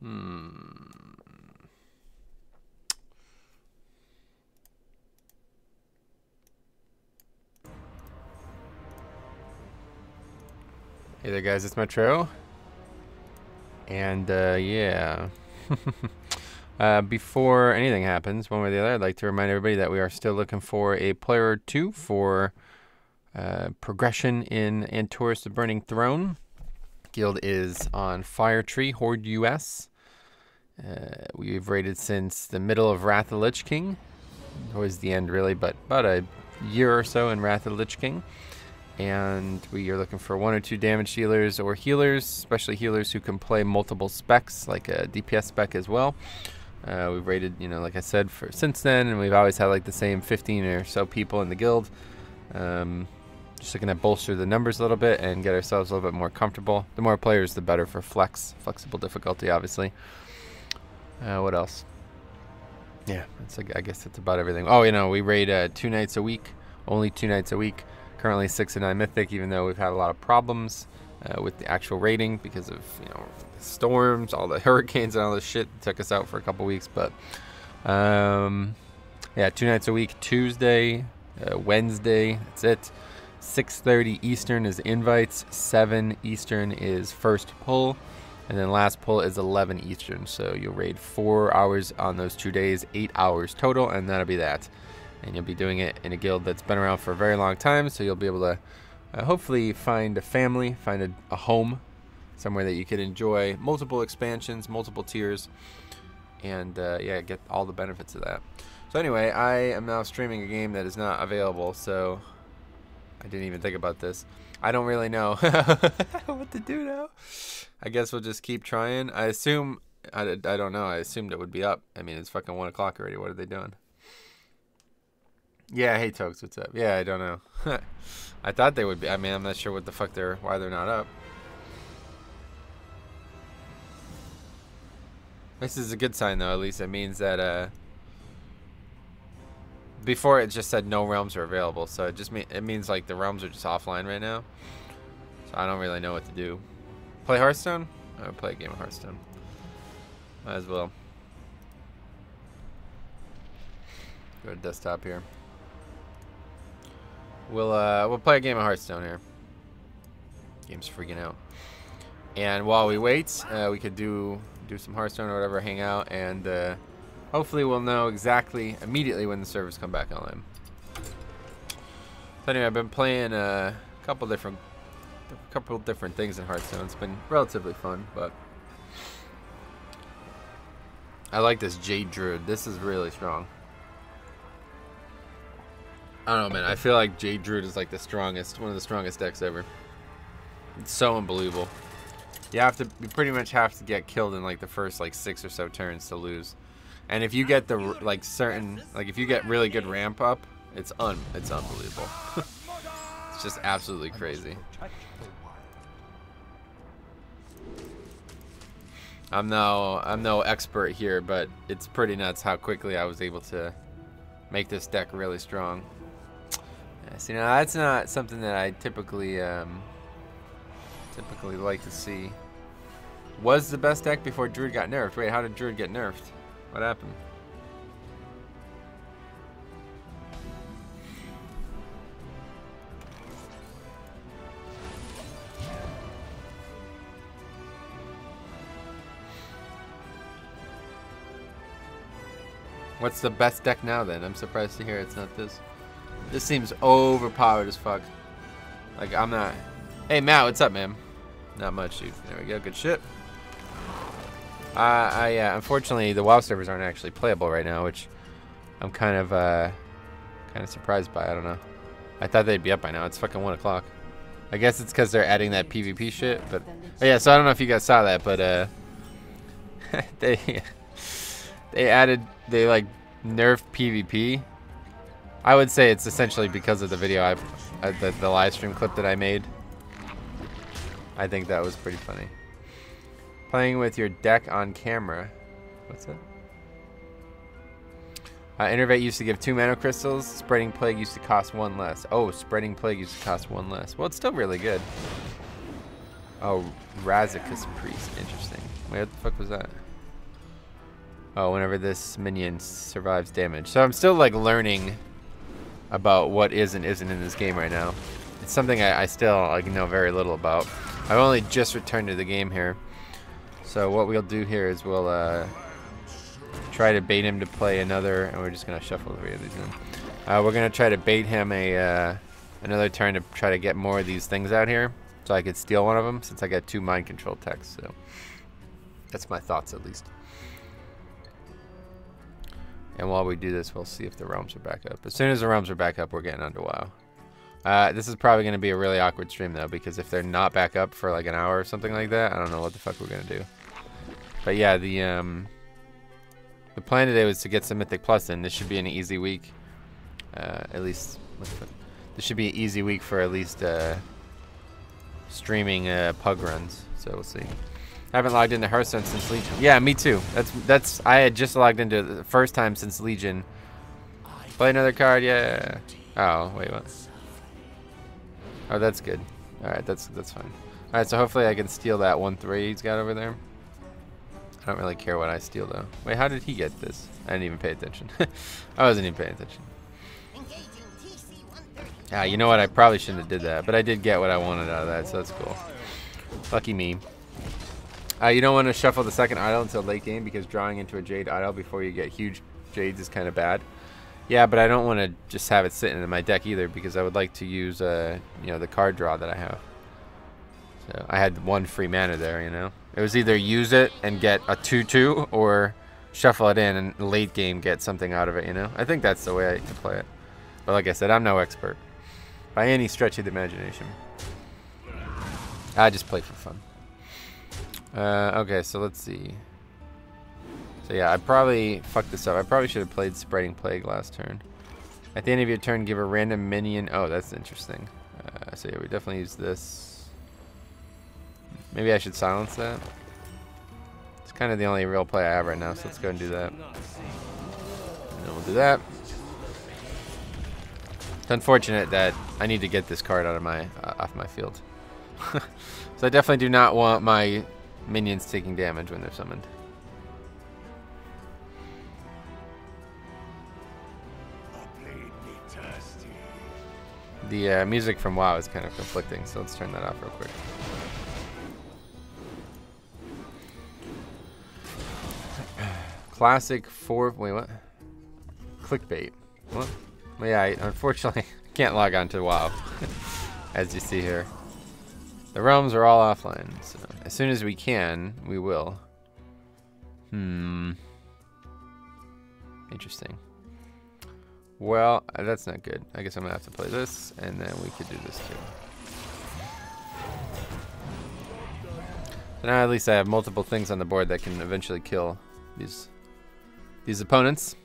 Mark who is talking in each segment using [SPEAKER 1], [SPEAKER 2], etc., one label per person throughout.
[SPEAKER 1] Hey there guys, it's Metro. And yeah. Before anything happens, one way or the other, I'd like to remind everybody that we are still looking for a player or two for progression in Antorus the Burning Throne. Guild is on Fire Tree, Horde US. We've raided since the middle of Wrath of the Lich King. Towards the end really, but about a year or so in Wrath of the Lich King. And we are looking for 1 or 2 damage dealers or healers, especially healers who can play multiple specs, like a DPS spec as well. We've raided, you know, like I said, since then, and we've always had like the same 15 or so people in the guild. Just looking to bolster the numbers a little bit and get ourselves a little bit more comfortable. The more players, the better for flexible difficulty, obviously. What else? Yeah, that's I guess that's about everything. Oh, you know, we raid 2 nights a week, only 2 nights a week. Currently 6 and 9 Mythic, even though we've had a lot of problems with the actual raiding because of, you know, the storms, all the hurricanes and all this shit that took us out for a couple weeks. But yeah, 2 nights a week. Tuesday, Wednesday, that's it. 6:30 Eastern is invites, 7 Eastern is first pull, and then last pull is 11 Eastern. So you'll raid 4 hours on those 2 days, 8 hours total, and that'll be that. And you'll be doing it in a guild that's been around for a very long time, so you'll be able to hopefully find a family, find a home, somewhere that you could enjoy multiple expansions, multiple tiers, and yeah, get all the benefits of that. So anyway, I am now streaming a game that is not available, so I didn't even think about this. I don't really know what to do now. I guess we'll just keep trying. I assume, I don't know, I assumed it would be up. I mean, it's fucking 1 o'clock already. What are they doing? Yeah, hey Tokes, what's up? Yeah, I don't know. I thought they would be. I mean, I'm not sure what the fuck why they're not up. This is a good sign though, at least it means that before it just said no realms are available, so it means like the realms are just offline right now. So I don't really know what to do. Play Hearthstone? I would play a game of Hearthstone. Might as well. Go to desktop here. We'll play a game of Hearthstone here. Game's freaking out. And while we wait, we could do some Hearthstone or whatever, hang out, and hopefully we'll know exactly immediately when the servers come back online. So anyway, I've been playing a couple different things in Hearthstone. It's been relatively fun, but I like this Jade Druid. This is really strong. I don't know, man. I feel like Jade Druid is like one of the strongest decks ever. It's so unbelievable. You pretty much have to get killed in like the first like 6 or so turns to lose. And if you get the if you get really good ramp up, it's unbelievable. It's just absolutely crazy. I'm no expert here, but it's pretty nuts how quickly I was able to make this deck really strong. See, now that's not something that I typically like to see. Was the best deck before Druid got nerfed. Wait, how did Druid get nerfed? What happened? What's the best deck now then? I'm surprised to hear it's not this. This seems overpowered as fuck. Like, I'm not... Hey, Matt, what's up, man? Not much, dude. There we go. Good shit. Yeah, unfortunately, the WoW servers aren't actually playable right now, which I'm kind of surprised by. I don't know. I thought they'd be up by now. It's fucking 1 o'clock. I guess it's because they're adding that PvP shit, but... Oh, yeah, so I don't know if you guys saw that, but, they like, nerfed PvP. I would say it's essentially because of the video the live stream clip that I made. I think that was pretty funny. Playing with your deck on camera. What's that? Innervate used to give 2 mana crystals. Spreading Plague used to cost 1 less. Oh, Spreading Plague used to cost 1 less. Well, it's still really good. Oh, Razicus Priest. Interesting. Wait, what the fuck was that? Oh, whenever this minion survives damage. So I'm still like learning about what is and isn't in this game right now. It's something I still like know very little about. I've only just returned to the game here. So what we'll do here is we'll try to bait him to play another, and we're just gonna shuffle the these in. We're gonna try to bait him another turn to try to get more of these things out here, so I could steal one of them since I got 2 mind control techs. So that's my thoughts at least. And while we do this, we'll see if the realms are back up. As soon as the realms are back up, we're getting onto WoW. This is probably going to be a really awkward stream, though, because if they're not back up for like an hour or something like that, I don't know what the fuck we're going to do. But yeah, the plan today was to get some Mythic Plus in. This should be an easy week. At least, this should be an easy week for at least streaming Pug runs. So we'll see. I haven't logged into Hearthstone since Legion. Yeah, me too. That's I had just logged into it the first time since Legion. Play another card, yeah. Oh, wait, what? Oh, that's good. All right, that's fine. All right, so hopefully I can steal that 1/3 he's got over there. I don't really care what I steal though. Wait, how did he get this? I didn't even pay attention. I wasn't even paying attention. Ah, you know what? I probably shouldn't have did that, but I did get what I wanted out of that, so that's cool. Lucky me. You don't want to shuffle the second idol until late game because drawing into a Jade idol before you get huge Jades is kind of bad. Yeah, but I don't want to just have it sitting in my deck either because I would like to use, you know, the card draw that I have. So I had 1 free mana there, you know. It was either use it and get a 2/2 or shuffle it in and late game get something out of it, you know. I think that's the way I can play it. But like I said, I'm no expert by any stretch of the imagination. I just play for fun. Okay, so let's see. So yeah, I probably fucked this up. I probably should have played Spreading Plague last turn. At the end of your turn, give a random minion. Oh, that's interesting. So yeah, we definitely use this. Maybe I should silence that. It's kind of the only real play I have right now, so let's go and do that. And then we'll do that. It's unfortunate that I need to get this card out of my off my field. So I definitely do not want my minions taking damage when they're summoned. The music from WoW is kind of conflicting, so let's turn that off real quick. Classic 4. Wait, what? Clickbait. What? Well, yeah, I unfortunately can't log on to WoW, as you see here. The realms are all offline, so as soon as we can, we will. Interesting. Well, that's not good. I guess I'm gonna have to play this, and then we could do this too. So now at least I have multiple things on the board that can eventually kill these opponents.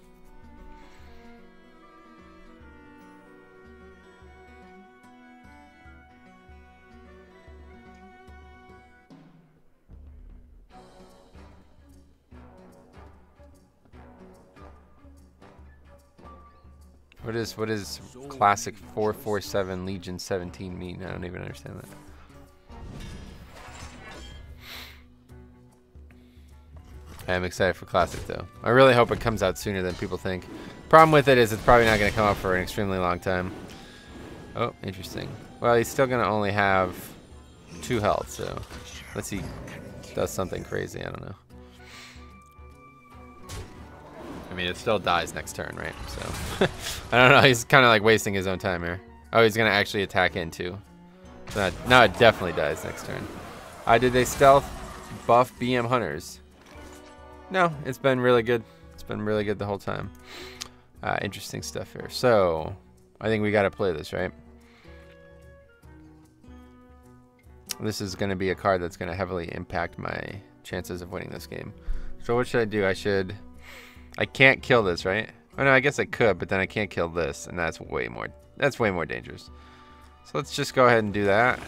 [SPEAKER 1] What is classic 447 Legion 17 mean? I don't even understand that. I am excited for classic though. I really hope it comes out sooner than people think. Problem with it is it's probably not going to come out for an extremely long time. Oh, interesting. Well, he's still going to only have 2 health, so let's see. Does something crazy. I don't know. I mean, it still dies next turn, right? So, I don't know. He's kind of like wasting his own time here. Oh, he's going to actually attack in, too. So now it definitely dies next turn. Did they stealth buff BM Hunters? No, it's been really good. It's been really good the whole time. Interesting stuff here. So, I think we got to play this, right? This is going to be a card that's going to heavily impact my chances of winning this game. So what should I do? I can't kill this, right? Oh no, I guess I could, but then I can't kill this, and that's way more dangerous. So let's just go ahead and do that.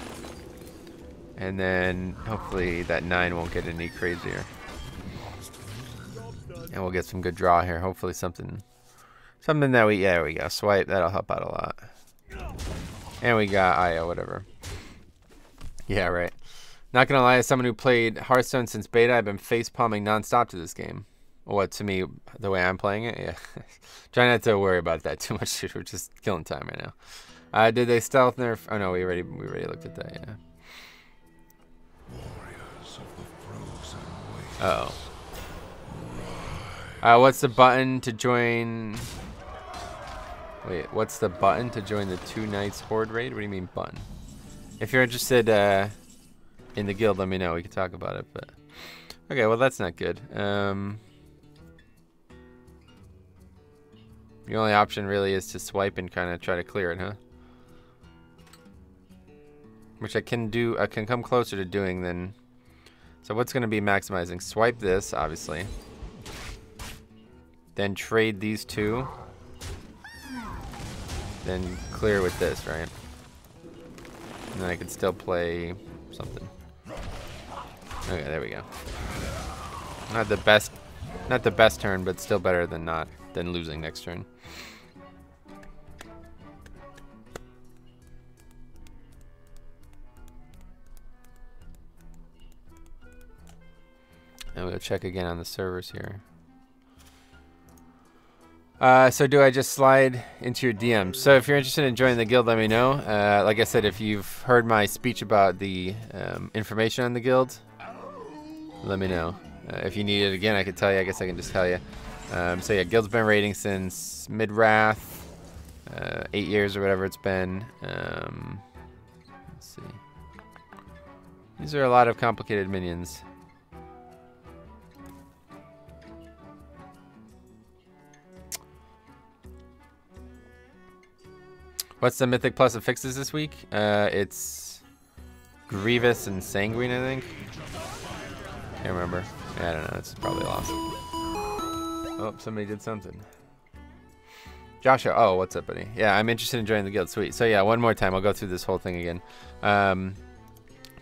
[SPEAKER 1] And then hopefully that 9 won't get any crazier. And we'll get some good draw here. Hopefully something that yeah, there we go. Swipe, that'll help out a lot. And we got Aya, whatever. Yeah, right. Not gonna lie, as someone who played Hearthstone since beta, I've been face palming nonstop to this game. What, to me, the way I'm playing it? Yeah. Try not to worry about that too much, dude. We're just killing time right now. Did they stealth nerf? Oh no, we already looked at that, yeah. Uh oh. What's the button to join? Wait, what's the button to join the 2 nights Horde raid? What do you mean button? If you're interested in the guild, let me know. We can talk about it. But okay, well that's not good. The only option really is to swipe and kind of try to clear it, huh? Which I can do. I can come closer to doing than. So what's going to be maximizing? Swipe this, obviously. Then trade these 2. Then clear with this, right? And then I could still play something. Okay, there we go. Not the best turn, but still better than losing next turn. And we'll check again on the servers here. So do I just slide into your DMs? So if you're interested in joining the guild, let me know. Like I said, if you've heard my speech about the information on the guild, let me know. If you need it again, I could tell you. I guess I can just tell you. So yeah, guild's been raiding since mid-wrath, 8 years or whatever it's been. Let's see. These are a lot of complicated minions. What's the Mythic plus of fixes this week? It's Grievous and Sanguine, I think. Can't remember. Yeah, I don't know. It's probably lost. Oh, somebody did something. Joshua, oh, what's up, buddy? Yeah, I'm interested in joining the guild. Sweet. So yeah, one more time. I'll go through this whole thing again.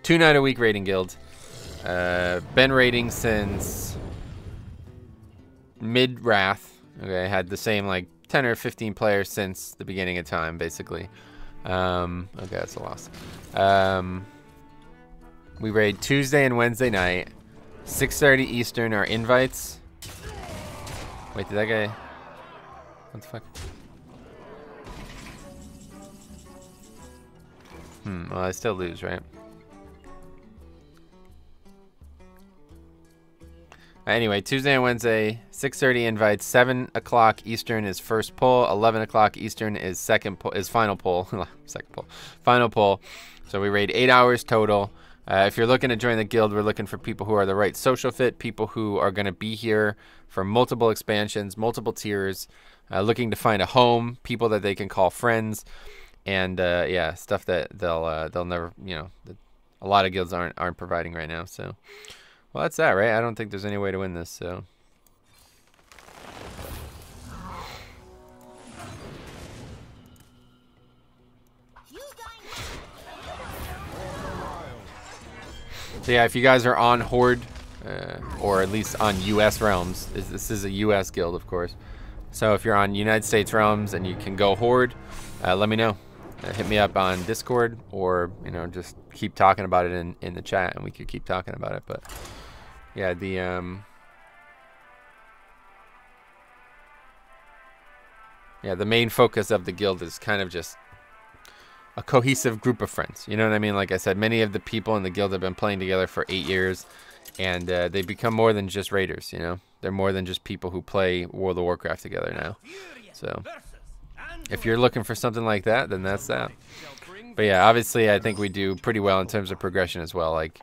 [SPEAKER 1] 2 night a week raiding guild. Been raiding since mid-wrath. Okay, had the same like 10 or 15 players since the beginning of time, basically. Okay, that's a loss. We raid Tuesday and Wednesday night. 6:30 Eastern are invites. Wait, did that guy... What the fuck? Well, I still lose, right? Anyway, Tuesday and Wednesday, 6:30 invites. 7 o'clock Eastern is first pull. 11 o'clock Eastern is second pull, is final pull. Second pull, final pull. So we raid 8 hours total. If you're looking to join the guild, we're looking for people who are the right social fit, people who are going to be here for multiple expansions, multiple tiers, looking to find a home, people that they can call friends, and yeah, stuff that they'll never, you know, that a lot of guilds aren't providing right now. So. Well, that's that, right? I don't think there's any way to win this, so. So yeah, if you guys are on Horde, or at least on U.S. realms, this is a U.S. guild, of course. So if you're on United States realms and you can go Horde, let me know. Hit me up on Discord, or, you know, just keep talking about it in the chat, and we could keep talking about it, but... Yeah, the main focus of the guild is kind of just a cohesive group of friends. You know what I mean? Like I said, many of the people in the guild have been playing together for 8 years, and they become more than just raiders, you know? They're more than just people who play World of Warcraft together now. So, if you're looking for something like that, then that's that. But yeah, obviously I think we do pretty well in terms of progression as well. Like,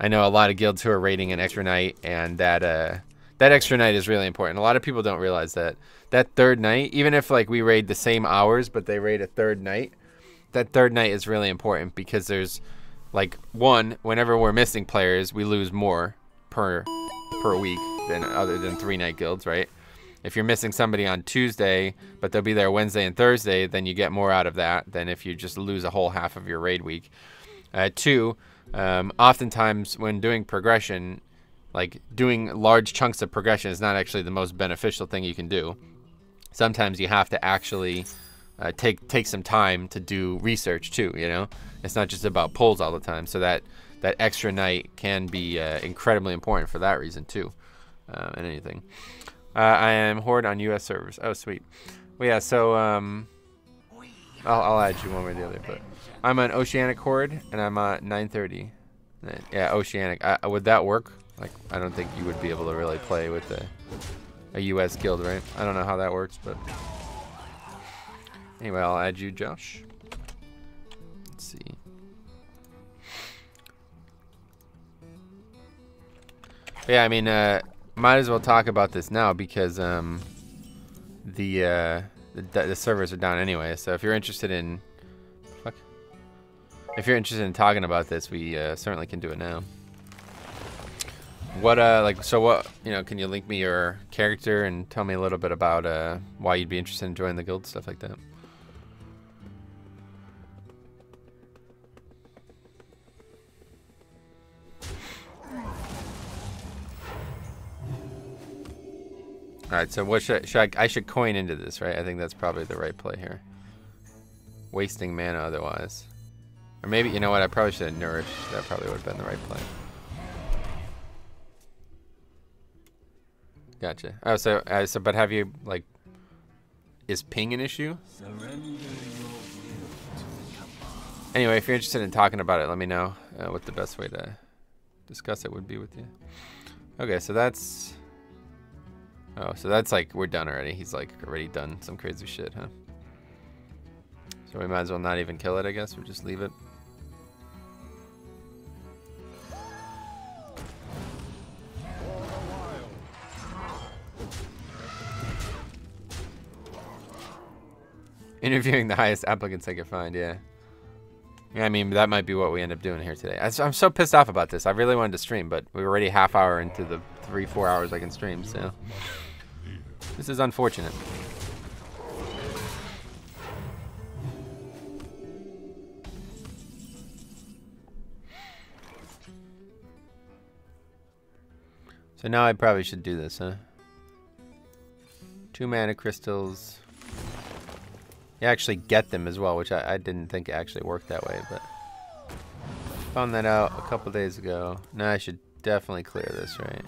[SPEAKER 1] I know a lot of guilds who are raiding an extra night, and that extra night is really important. A lot of people don't realize that third night, even if like we raid the same hours, but they raid a third night, that third night is really important, because there's like, one, whenever we're missing players, we lose more per week than other than 3-night guilds, right? If you're missing somebody on Tuesday, but they'll be there Wednesday and Thursday, then you get more out of that than if you just lose a whole half of your raid week. 2, oftentimes when doing progression, like doing large chunks of progression is not actually the most beneficial thing you can do. Sometimes you have to actually take some time to do research too, you know? It's not just about pulls all the time. So that extra night can be incredibly important for that reason too. and anything. I am Horde on U.S. servers. Oh, sweet. Well, yeah, so I'll add you one way or the other, but I'm on Oceanic Horde, and I'm at 930. Yeah, Oceanic. Would that work? Like, I don't think you would be able to really play with a U.S. guild, right? I don't know how that works, but anyway, I'll add you, Josh. Let's see. But yeah, I mean, might as well talk about this now because the servers are down anyway. So if you're interested in, talking about this, we certainly can do it now. What can you link me your character and tell me a little bit about why you'd be interested in joining the guild, stuff like that. All right, so what I should coin into this, right? I think that's probably the right play here. Wasting mana otherwise. Or maybe, you know what, I probably should have nourished. That probably would have been the right play. Gotcha. Oh, so but have you, like, is ping an issue? Anyway, if you're interested in talking about it, let me know what the best way to discuss it would be with you. Okay, so that's... Oh, so that's like, we're done already. He's like already done some crazy shit, huh? So we might as well not even kill it, I guess. We'll just leave it. Interviewing the highest applicants I could find, yeah. Yeah, I mean, that might be what we end up doing here today. I'm so pissed off about this. I really wanted to stream, but we're already half hour into the 3-4 hours I can stream, so this is unfortunate. So now I probably should do this, huh? 2 mana crystals. You actually get them as well, which I didn't think it actually worked that way, but found that out a couple days ago. Now I should definitely clear this, right?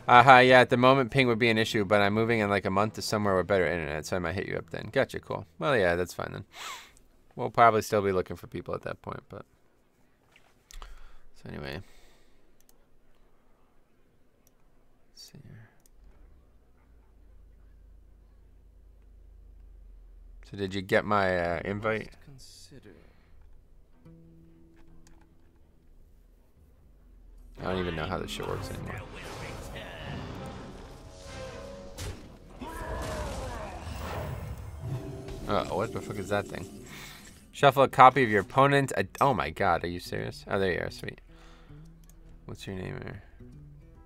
[SPEAKER 1] Yeah, at the moment ping would be an issue, but I'm moving in like a month to somewhere with better internet, so I might hit you up then. Gotcha, cool. Well, yeah, that's fine then. We'll probably still be looking for people at that point, but... So anyway. Let's see here. So did you get my invite? I don't even know how this shit works anymore. Oh, what the fuck is that thing? Shuffle a copy of your opponent. Oh my god, are you serious? Oh, there you are, sweet. What's your name here?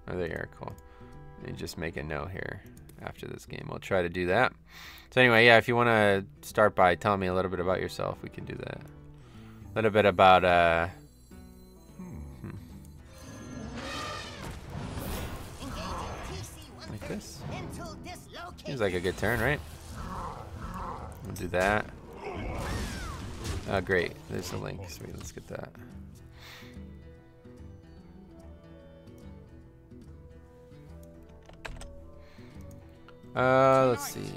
[SPEAKER 1] Oh, there you are, cool. Let me just make a note here after this game. We'll try to do that. So anyway, yeah, if you want to start by telling me a little bit about yourself, we can do that. A little bit about, like this. Seems like a good turn, right? We'll do that. Oh, great. There's the link. Sweet, let's get that. Let's see.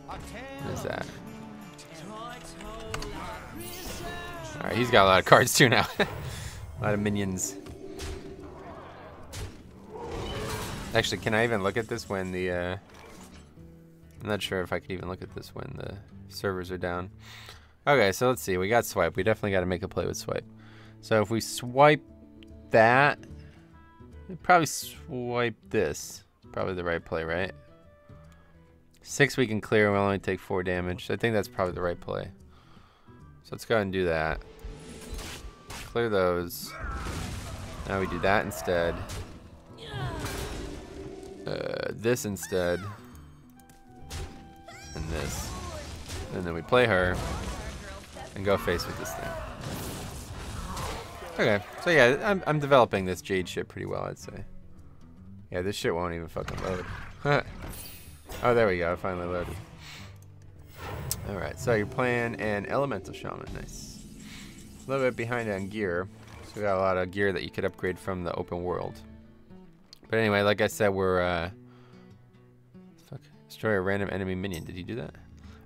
[SPEAKER 1] What is that? Alright, he's got a lot of cards too now. A lot of minions. Actually, can I even look at this when the, I'm not sure if I could even look at this when the servers are down. Okay, so let's see. We got swipe. We definitely got to make a play with swipe. So if we swipe that, we'd probably swipe this. Probably the right play, right? 6 we can clear. We'll only take 4 damage. So I think that's probably the right play. So let's go ahead and do that. Clear those. Now we do that instead. This instead. And this. And then we play her. And go face with this thing. Okay. So yeah, I'm developing this Jade shit pretty well, I'd say. Yeah, this shit won't even fucking load. Oh, there we go. It finally loaded. Alright, so you're playing an Elemental Shaman. Nice. A little bit behind on gear. So we got a lot of gear that you could upgrade from the open world. But anyway, like I said, we're fuck, destroy a random enemy minion. Did you do that?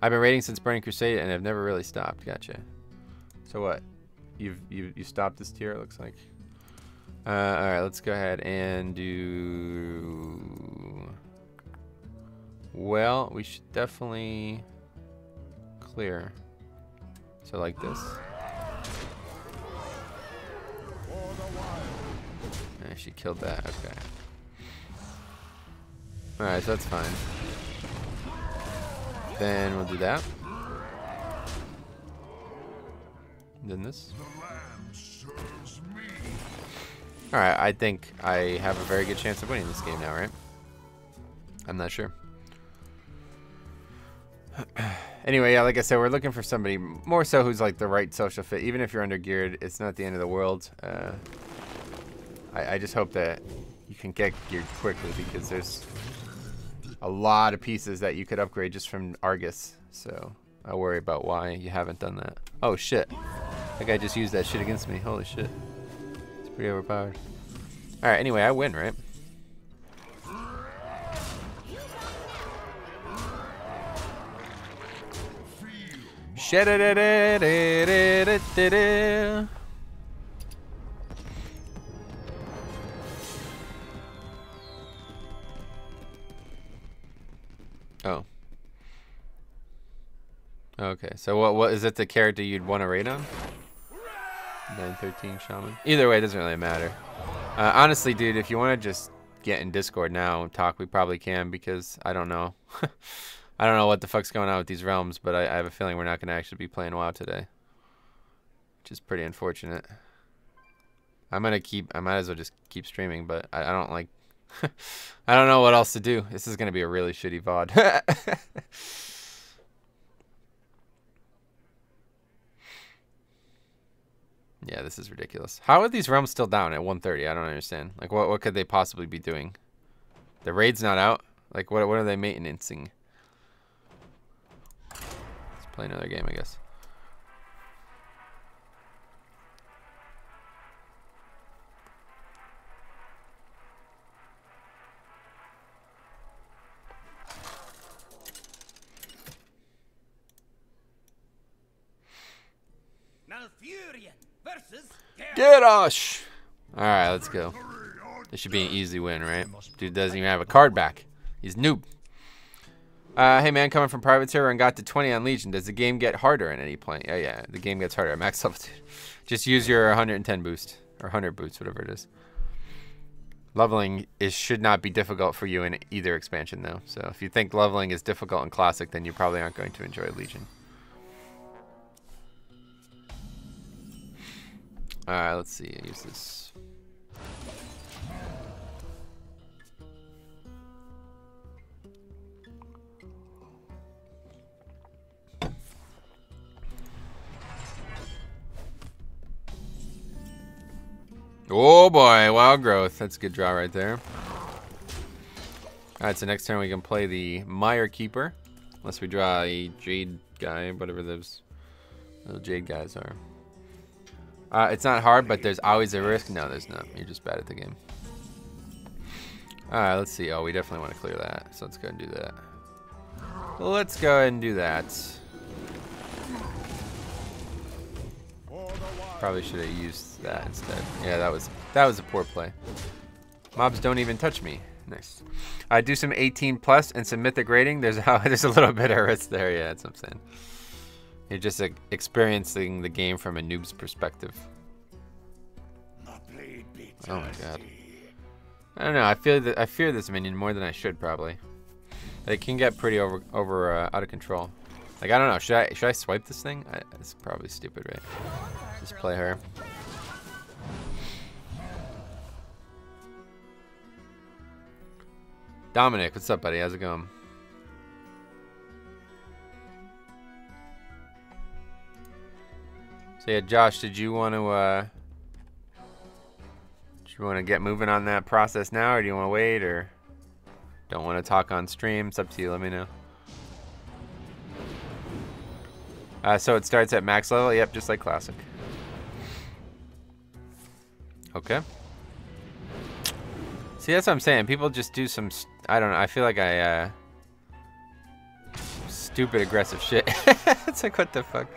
[SPEAKER 1] I've been raiding since Burning Crusade and I've never really stopped. Gotcha. So what? You stopped this tier, it looks like. All right, let's go ahead and do. Well, we should definitely clear. So like this. She killed that. Okay. All right, so that's fine. Then we'll do that. Then this. All right, I think I have a very good chance of winning this game now, right? I'm not sure. Anyway, yeah, like I said, we're looking for somebody more so who's like the right social fit. Even if you're under geared, it's not the end of the world. I just hope that you can get geared quickly because there's a lot of pieces that you could upgrade just from Argus. So I worry about why you haven't done that. Oh shit. That guy just used that shit against me. Holy shit. It's pretty overpowered. Alright, anyway, I win, right? Oh. Okay, so what is it the character you'd want to raid on? 913 Shaman. Either way, it doesn't really matter. Honestly, dude, if you want to just get in Discord now and talk, we probably can because I don't know. I don't know what the fuck's going on with these realms, but I have a feeling we're not going to actually be playing WoW today. Which is pretty unfortunate. I might as well just keep streaming, but I don't like... I don't know what else to do. This is going to be a really shitty VOD. Yeah, this is ridiculous. How are these realms still down at 130? I don't understand. Like, what could they possibly be doing? The raid's not out? Like, what are they maintenancing? Let's play another game, I guess. Get us! Alright, let's go. This should be an easy win, right? Dude doesn't even have a card back. He's noob. Hey man, coming from private server and got to 20 on Legion. Does the game get harder at any point? Oh yeah, the game gets harder at max level. Just use your 110 boost. Or 100 boost, whatever it is. Leveling should not be difficult for you in either expansion though. So if you think leveling is difficult in Classic, then you probably aren't going to enjoy Legion. Alright, let's see. Use this. Oh boy, wild growth. That's a good draw right there. Alright, so next turn we can play the Mire Keeper. Unless we draw a Jade guy, whatever those little Jade guys are. It's not hard, but there's always a risk. No, there's not. You're just bad at the game. Alright, let's see. Oh, we definitely want to clear that. So let's go and do that. Let's go ahead and do that. Probably should have used that instead. Yeah, that was a poor play. Mobs don't even touch me. Nice. I do some 18 plus and some mythic rating. There's a little bit of risk there. Yeah, that's what I'm saying. You're just experiencing the game from a noob's perspective. Oh my god. I don't know. I fear this minion more than I should probably. They can get pretty out of control. Like I don't know. Should I swipe this thing? It's probably stupid, right? Just play her. Dominic, what's up, buddy? How's it going? So yeah, Josh, did you want to get moving on that process now, or do you want to wait, or don't want to talk on stream? It's up to you. Let me know. So it starts at max level. Yep, just like Classic. Okay. See, that's what I'm saying. People just do some, I don't know. I feel like stupid aggressive shit. It's like, what the fuck?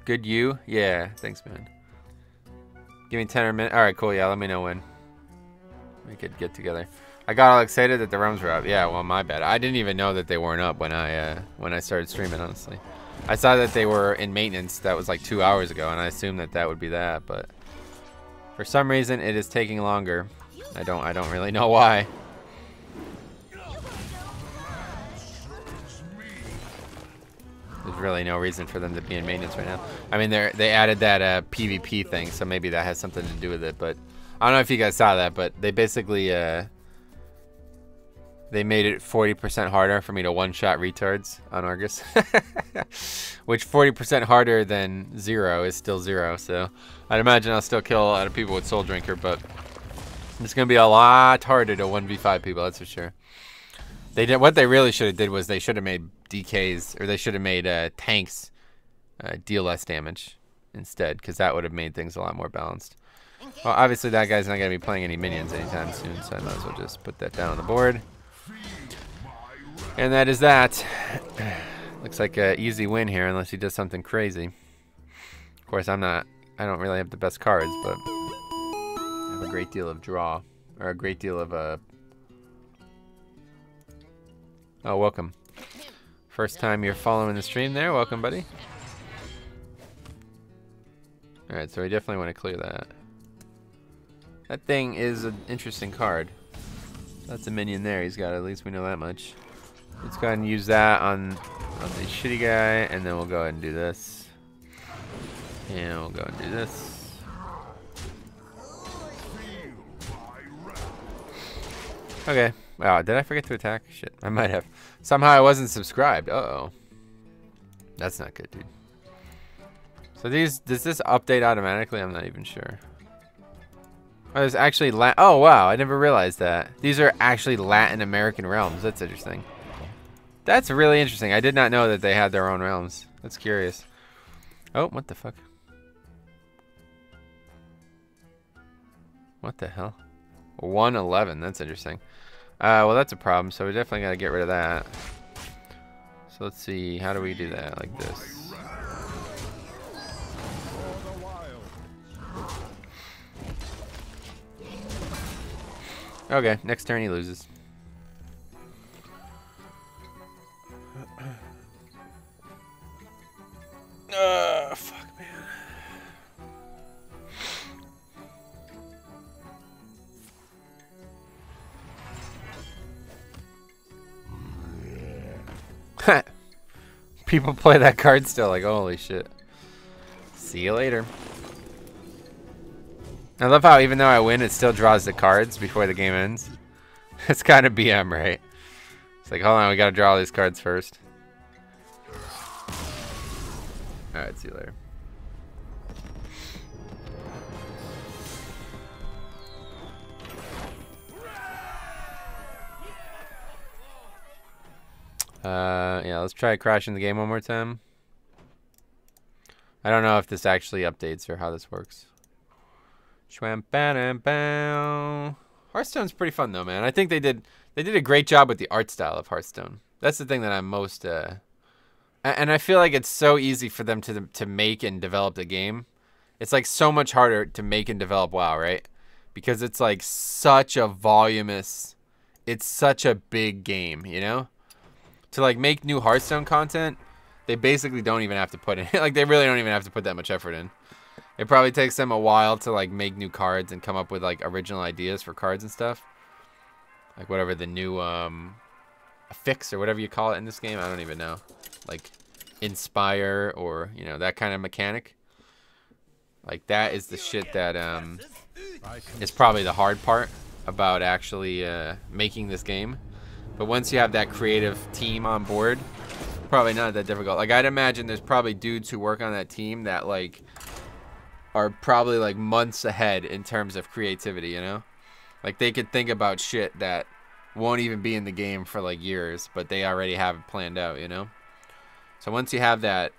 [SPEAKER 1] Good you? Yeah, thanks, man. Give me 10 minutes. All right, cool. Yeah, let me know when we could get together. I got all excited that the realms were up. Yeah, well, my bad. I didn't even know that they weren't up when I started streaming, honestly. I saw that they were in maintenance. That was like 2 hours ago, and I assumed that that would be that, but for some reason it is taking longer. I don't really know why. There's really no reason for them to be in maintenance right now. I mean, they added that PvP thing, so maybe that has something to do with it, but I don't know if you guys saw that, but they basically they made it 40% harder for me to one-shot retards on Argus. Which 40% harder than 0 is still 0, so I'd imagine I'll still kill a lot of people with Soul Drinker, but it's going to be a lot harder to 1v5 people, that's for sure. What they really should have did was they should have made DKs, or they should have made tanks deal less damage instead, because that would have made things a lot more balanced. Well, obviously that guy's not going to be playing any minions anytime soon, so I might as well just put that down on the board. And that is that. Looks like an easy win here, unless he does something crazy. Of course, I don't really have the best cards, but I have a great deal of draw, or a great deal of Oh, welcome. First time you're following the stream there. Welcome, buddy. Alright, so we definitely want to clear that. That thing is an interesting card. That's a minion there. He's got, at least we know that much. Let's go ahead and use that on the shitty guy, and then we'll go ahead and do this. And we'll go and do this. Okay. Wow, did I forget to attack? Shit, I might have. Somehow I wasn't subscribed. Uh-oh. That's not good, dude. So does this update automatically? I'm not even sure. Oh, there's actually oh, wow, I never realized that. These are actually Latin American realms. That's interesting. That's really interesting. I did not know that they had their own realms. That's curious. Oh, what the fuck? What the hell? 111, that's interesting. Well, that's a problem, so we definitely got to get rid of that. So let's see, how do we do that? Like this. Okay, next turn he loses. Fuck, man. People play that card still, like, holy shit. See you later. I love how even though I win, it still draws the cards before the game ends. It's kind of BM, right? It's like, hold on, we gotta draw all these cards first. Alright, see you later. Yeah, let's try crashing the game one more time. I don't know if this actually updates or how this works. Hearthstone's pretty fun though, man. I think they did a great job with the art style of Hearthstone. That's the thing that I'm most and I feel like it's so easy for them to make and develop the game. It's like so much harder to make and develop WoW, right? Because it's like such a voluminous, it's such a big game, you know? To like make new Hearthstone content, they basically don't even have to put in like they really don't even have to put that much effort in. It probably takes them a while to like make new cards and come up with like original ideas for cards and stuff. Like whatever the new fix or whatever you call it in this game, I don't even know. Like inspire or, you know, that kind of mechanic. Like that is the shit that is probably the hard part about actually making this game. But once you have that creative team on board, probably not that difficult. Like I'd imagine there's probably dudes who work on that team that like are probably like months ahead in terms of creativity, you know? Like they could think about shit that won't even be in the game for like years, but they already have it planned out, you know? So once you have that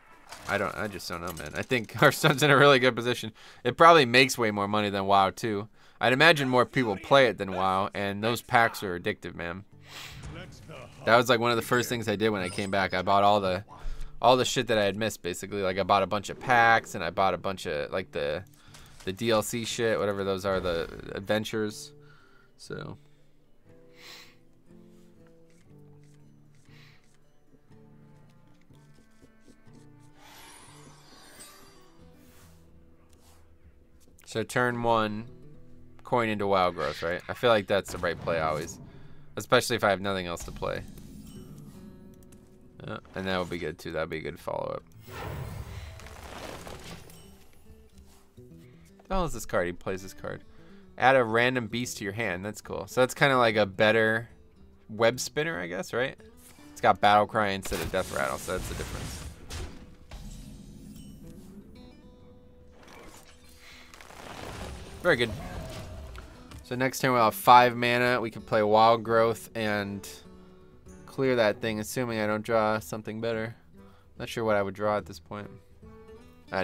[SPEAKER 1] I just don't know, man. I think Hearthstone's in a really good position. It probably makes way more money than WoW too. I'd imagine more people play it than WoW, and those packs are addictive, man. That was like one of the first things I did when I came back. I bought all the shit that I had missed, basically. Like I bought a bunch of packs, and I bought a bunch of like the DLC shit, whatever those are, the adventures. So. So turn 1, coin into WoW growth, right? I feel like that's the right play always. Especially if I have nothing else to play. And that would be good too. That would be a good follow-up. What the hell is this card? He plays this card. Add a random beast to your hand. That's cool. So that's kind of like a better web spinner, I guess, right? It's got battle cry instead of death rattle, so that's the difference. Very good. So next turn we'll have 5 mana. We can play Wild Growth and clear that thing, assuming I don't draw something better. Not sure what I would draw at this point.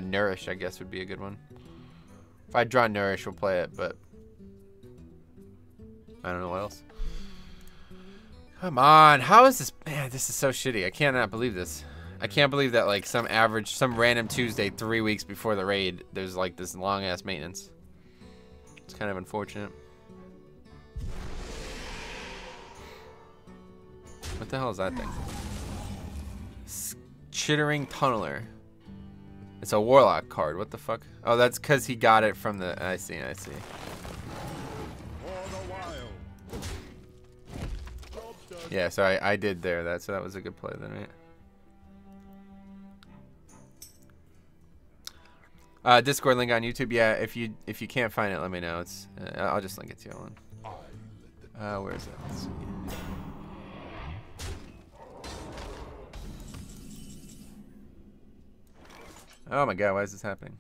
[SPEAKER 1] Nourish, I guess, would be a good one. If I draw Nourish, we'll play it, but I don't know what else. Come on, how is this? Man, this is so shitty. I cannot believe this. I can't believe that like some random Tuesday 3 weeks before the raid, there's like this long ass maintenance. It's kind of unfortunate. What the hell is that thing? Chittering Tunneler. It's a Warlock card. What the fuck? Oh, that's because he got it from the... I see. Yeah, so I did there. So that was a good play then, right? Discord link on YouTube. Yeah, if you can't find it, let me know. It's I'll just link it to you. On. Where is it? Let's see. Oh my god, why is this happening?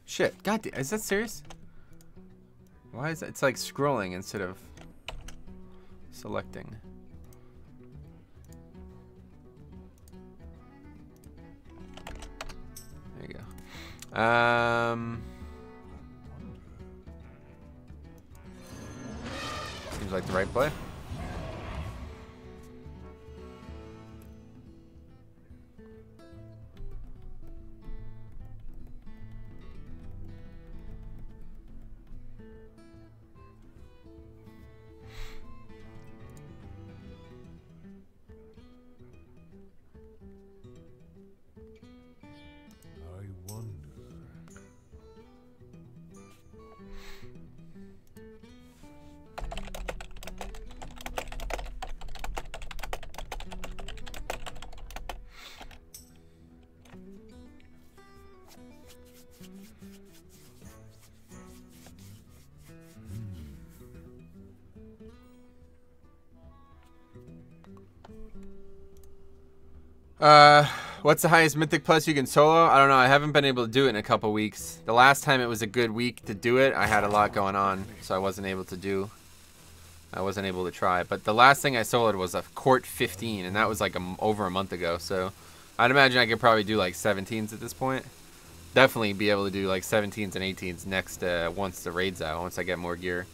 [SPEAKER 1] Shit, god damn, is that serious? Why is that? It's like scrolling instead of selecting. There you go. Seems like the right play. What's the highest Mythic Plus you can solo? I don't know. I haven't been able to do it in a couple weeks. The last time it was a good week to do it, I had a lot going on, so I wasn't able to try. But the last thing I soloed was a Court 15, and that was like over a month ago. So I'd imagine I could probably do like 17s at this point. Definitely be able to do like 17s and 18s next once the raid's out, once I get more gear.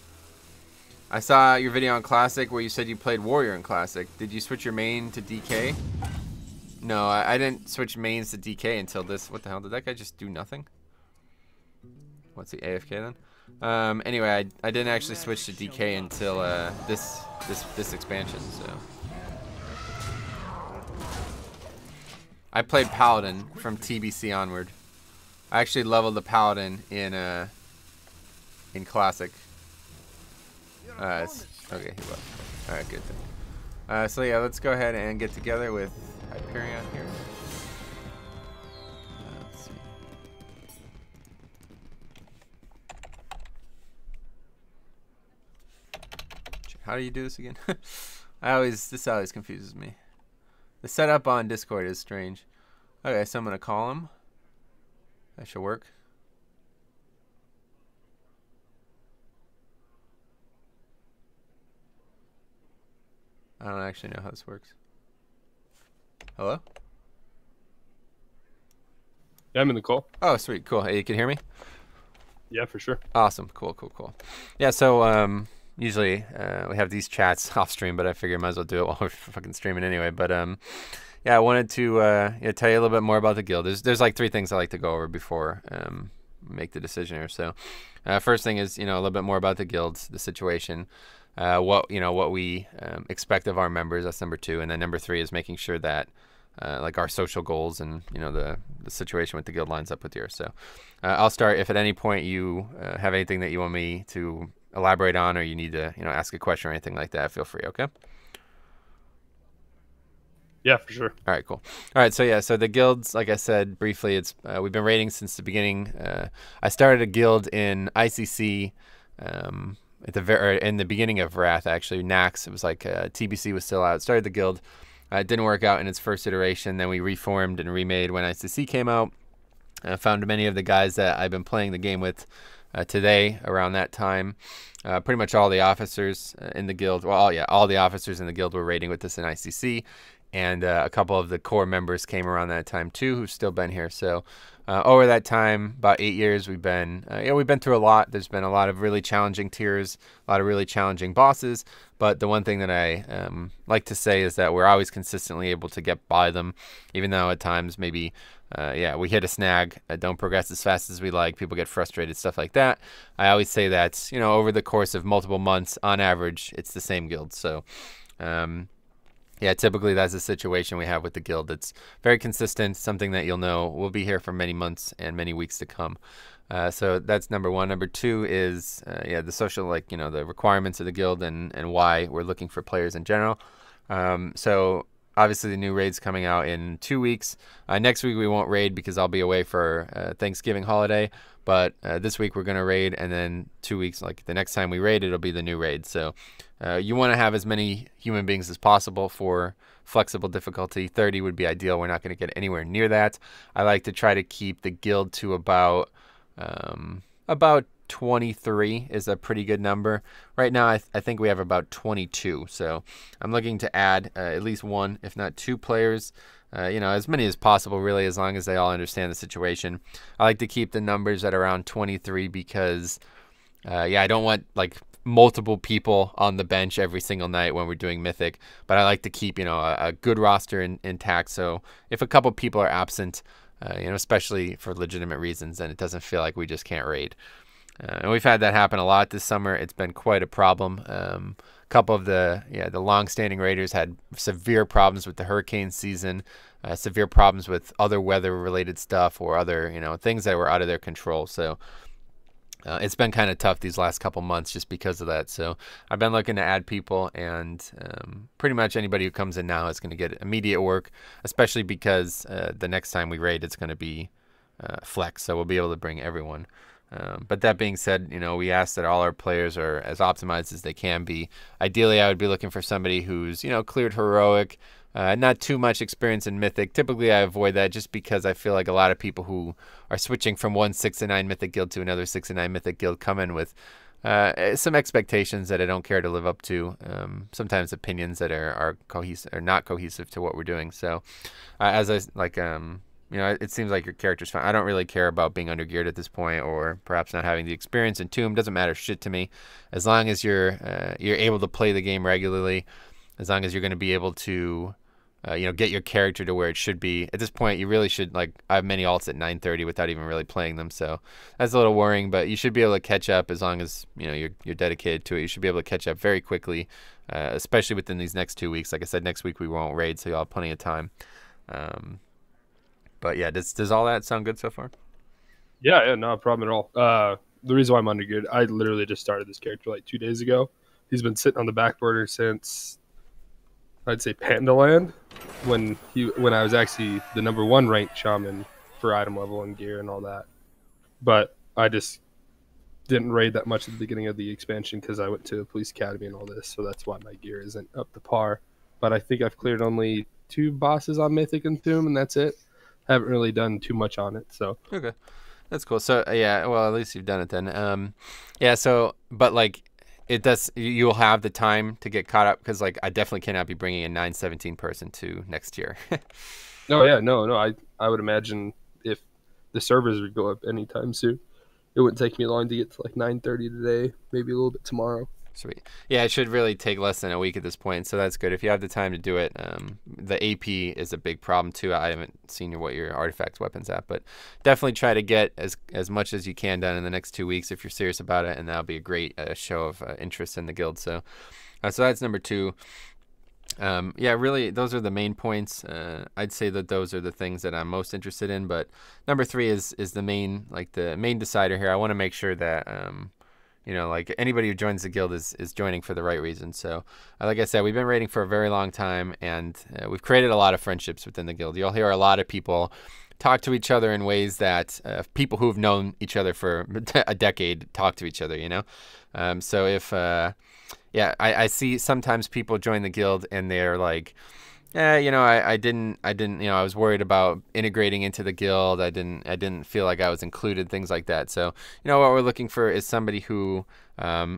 [SPEAKER 1] I saw your video on Classic where you said you played Warrior in Classic. Did you switch your main to DK? No, I didn't switch mains to DK until this. What the hell? Did that guy just do nothing? What's the AFK then? Anyway, I didn't actually switch to DK until this expansion. So I played Paladin from TBC onward. I actually leveled the Paladin in Classic. Okay, he left. All right, good thing. So yeah, let's go ahead and get together with Hyperion here. Let's see. How do you do this again? This always confuses me. The setup on Discord is strange. Okay, so I'm gonna call him. That should work. I don't actually know how this works. Hello?
[SPEAKER 2] Yeah, I'm in the call.
[SPEAKER 1] Oh, sweet, cool. Hey, you can hear me?
[SPEAKER 2] Yeah, for sure.
[SPEAKER 1] Awesome, cool, cool, cool. Yeah, so usually we have these chats off stream, but I figure I might as well do it while we're fucking streaming anyway. But yeah, I wanted to tell you a little bit more about the guild. There's like 3 things I like to go over before make the decision here. So first thing is a little bit more about the guilds, the situation, what we expect of our members. That's number 2, and then number 3 is making sure that like our social goals and the situation with the guild lines up with yours. So I'll start. If at any point you have anything that you want me to elaborate on, or you need to ask a question or anything like that, feel free. Okay.
[SPEAKER 2] Yeah, for sure.
[SPEAKER 1] All right, cool. All right, so yeah, so the guilds, like I said briefly, it's we've been raiding since the beginning. I started a guild in ICC in the beginning of Wrath, actually. Nax, it was like TBC was still out. Started the guild. It didn't work out in its first iteration. Then we reformed and remade when ICC came out. I found many of the guys that I've been playing the game with today around that time. Pretty much all the officers in the guild, well, yeah, all the officers in the guild were raiding with us in ICC. And a couple of the core members came around that time too, who've still been here. So over that time, about 8 years, we've been through a lot. There's been a lot of really challenging tiers, a lot of really challenging bosses. But the one thing that I like to say is that we're always consistently able to get by them, even though at times maybe we hit a snag, don't progress as fast as we like, people get frustrated, stuff like that. I always say that over the course of multiple months, on average, it's the same guild. So yeah, typically that's the situation we have with the guild. It's very consistent, something that you'll know will be here for many months and many weeks to come. So that's number 1. Number 2 is the social, the requirements of the guild and why we're looking for players in general. So obviously the new raid's coming out in 2 weeks. Next week we won't raid because I'll be away for Thanksgiving holiday. But this week we're going to raid, and then 2 weeks, like the next time we raid, it'll be the new raid. So you want to have as many human beings as possible for flexible difficulty. 30 would be ideal. We're not going to get anywhere near that. I like to try to keep the guild to about 23 is a pretty good number. Right now I think we have about 22. So I'm looking to add at least 1, if not 2 players. As many as possible, really, as long as they all understand the situation. I like to keep the numbers at around 23 because, I don't want like multiple people on the bench every single night when we're doing Mythic, but I like to keep, a good roster intact. So if a couple people are absent, especially for legitimate reasons, then it doesn't feel like we just can't raid. And we've had that happen a lot this summer. It's been quite a problem. A couple of the long-standing raiders had severe problems with the hurricane season, severe problems with other weather-related stuff or other things that were out of their control. So it's been kind of tough these last couple months just because of that. So I've been looking to add people, and pretty much anybody who comes in now is going to get immediate work, especially because the next time we raid, it's going to be flex, so we'll be able to bring everyone. But that being said, we ask that all our players are as optimized as they can be. Ideally, I would be looking for somebody who's, cleared heroic, not too much experience in Mythic. Typically, I avoid that just because I feel like a lot of people who are switching from one 6-9 Mythic guild to another 6-9 Mythic guild come in with some expectations that I don't care to live up to. Sometimes opinions that are cohesive or not cohesive to what we're doing. So, as I like, it seems like your character's fine. I don't really care about being undergeared at this point, or perhaps not having the experience in Tomb. Doesn't matter shit to me, as long as you're able to play the game regularly, as long as you're going to be able to, get your character to where it should be. At this point, you really should, I have many alts at 930 without even really playing them, so that's a little worrying. But you should be able to catch up as long as you're dedicated to it. You should be able to catch up very quickly, especially within these next 2 weeks. Like I said, next week we won't raid, so you'll have plenty of time. But yeah, does all that sound good so far?
[SPEAKER 2] Yeah, no problem at all. The reason why I'm undergeared, I literally just started this character like 2 days ago. He's been sitting on the back burner since, I'd say, Pandaland, when I was actually the #1 ranked shaman for item level and gear and all that. But I just didn't raid that much at the beginning of the expansion because I went to the police academy and all this, so that's why my gear isn't up to par. But I think I've cleared only 2 bosses on Mythic and Tomb, and that's it. Haven't really done too much on it, so
[SPEAKER 1] okay, that's cool. So yeah, well, at least you've done it then. Yeah. So, but it does. You'll have the time to get caught up because I definitely cannot be bringing a 917 person to next year.
[SPEAKER 2] no. I would imagine if the servers would go up anytime soon. It wouldn't take me long to get to like 9:30 today, maybe a little bit tomorrow.
[SPEAKER 1] Sweet. Yeah, it should really take less than a week at this point, so that's good. If you have the time to do it, the AP is a big problem too. I haven't seen what your artifact weapon's at, but definitely try to get as much as you can done in the next 2 weeks if you're serious about it, and that'll be a great show of interest in the guild. So that's number 2. Yeah, really, those are the main points. I'd say that those are the things that I'm most interested in. But number 3 is the main decider here. I want to make sure that like anybody who joins the guild is joining for the right reason. So, like I said, we've been raiding for a very long time, and we've created a lot of friendships within the guild. You'll hear a lot of people talk to each other in ways that people who've known each other for a decade talk to each other. So if I see sometimes people join the guild and they're like, I didn't, I was worried about integrating into the guild. I didn't feel like I was included, things like that. So, what we're looking for is somebody who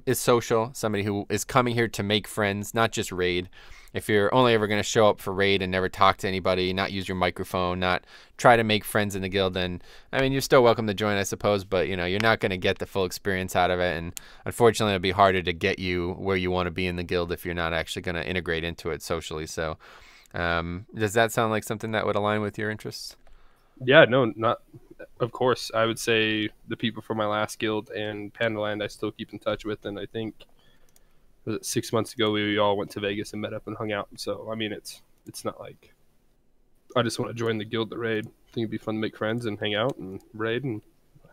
[SPEAKER 1] is social, somebody who is coming here to make friends, not just raid. If you're only ever going to show up for raid and never talk to anybody, not use your microphone, not try to make friends in the guild, then, you're still welcome to join, I suppose, but, you're not going to get the full experience out of it. And unfortunately, it'll be harder to get you where you want to be in the guild if you're not actually going to integrate into it socially. So, does that sound like something that would align with your interests?
[SPEAKER 2] Yeah, no, not. Of course, I would say the people from my last guild and Pandaland I still keep in touch with, and I think 6 months ago we all went to Vegas and met up and hung out. So it's not like I just want to join the guild to raid. I think it'd be fun to make friends and hang out and raid and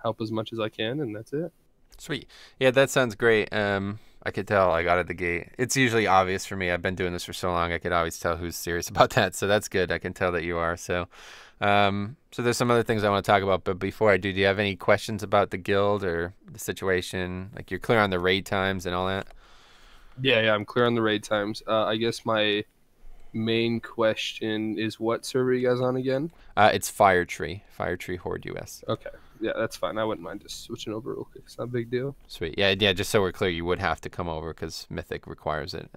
[SPEAKER 2] help as much as I can, and that's it.
[SPEAKER 1] Sweet. Yeah, that sounds great. I could tell I got at the gate. It's usually obvious for me. I've been doing this for so long. I could always tell who's serious about that. So that's good. I can tell that you are. So there's some other things I want to talk about. But before I do you have any questions about the guild or the situation? Like, you're clear on the raid times and all that?
[SPEAKER 2] Yeah, I'm clear on the raid times. I guess my main question is, what server are you guys on again?
[SPEAKER 1] It's Firetree Horde US.
[SPEAKER 2] Okay. Yeah, that's fine. I wouldn't mind just switching over real quick. It's not a big deal.
[SPEAKER 1] Sweet. Yeah, just so we're clear, you would have to come over because Mythic requires it.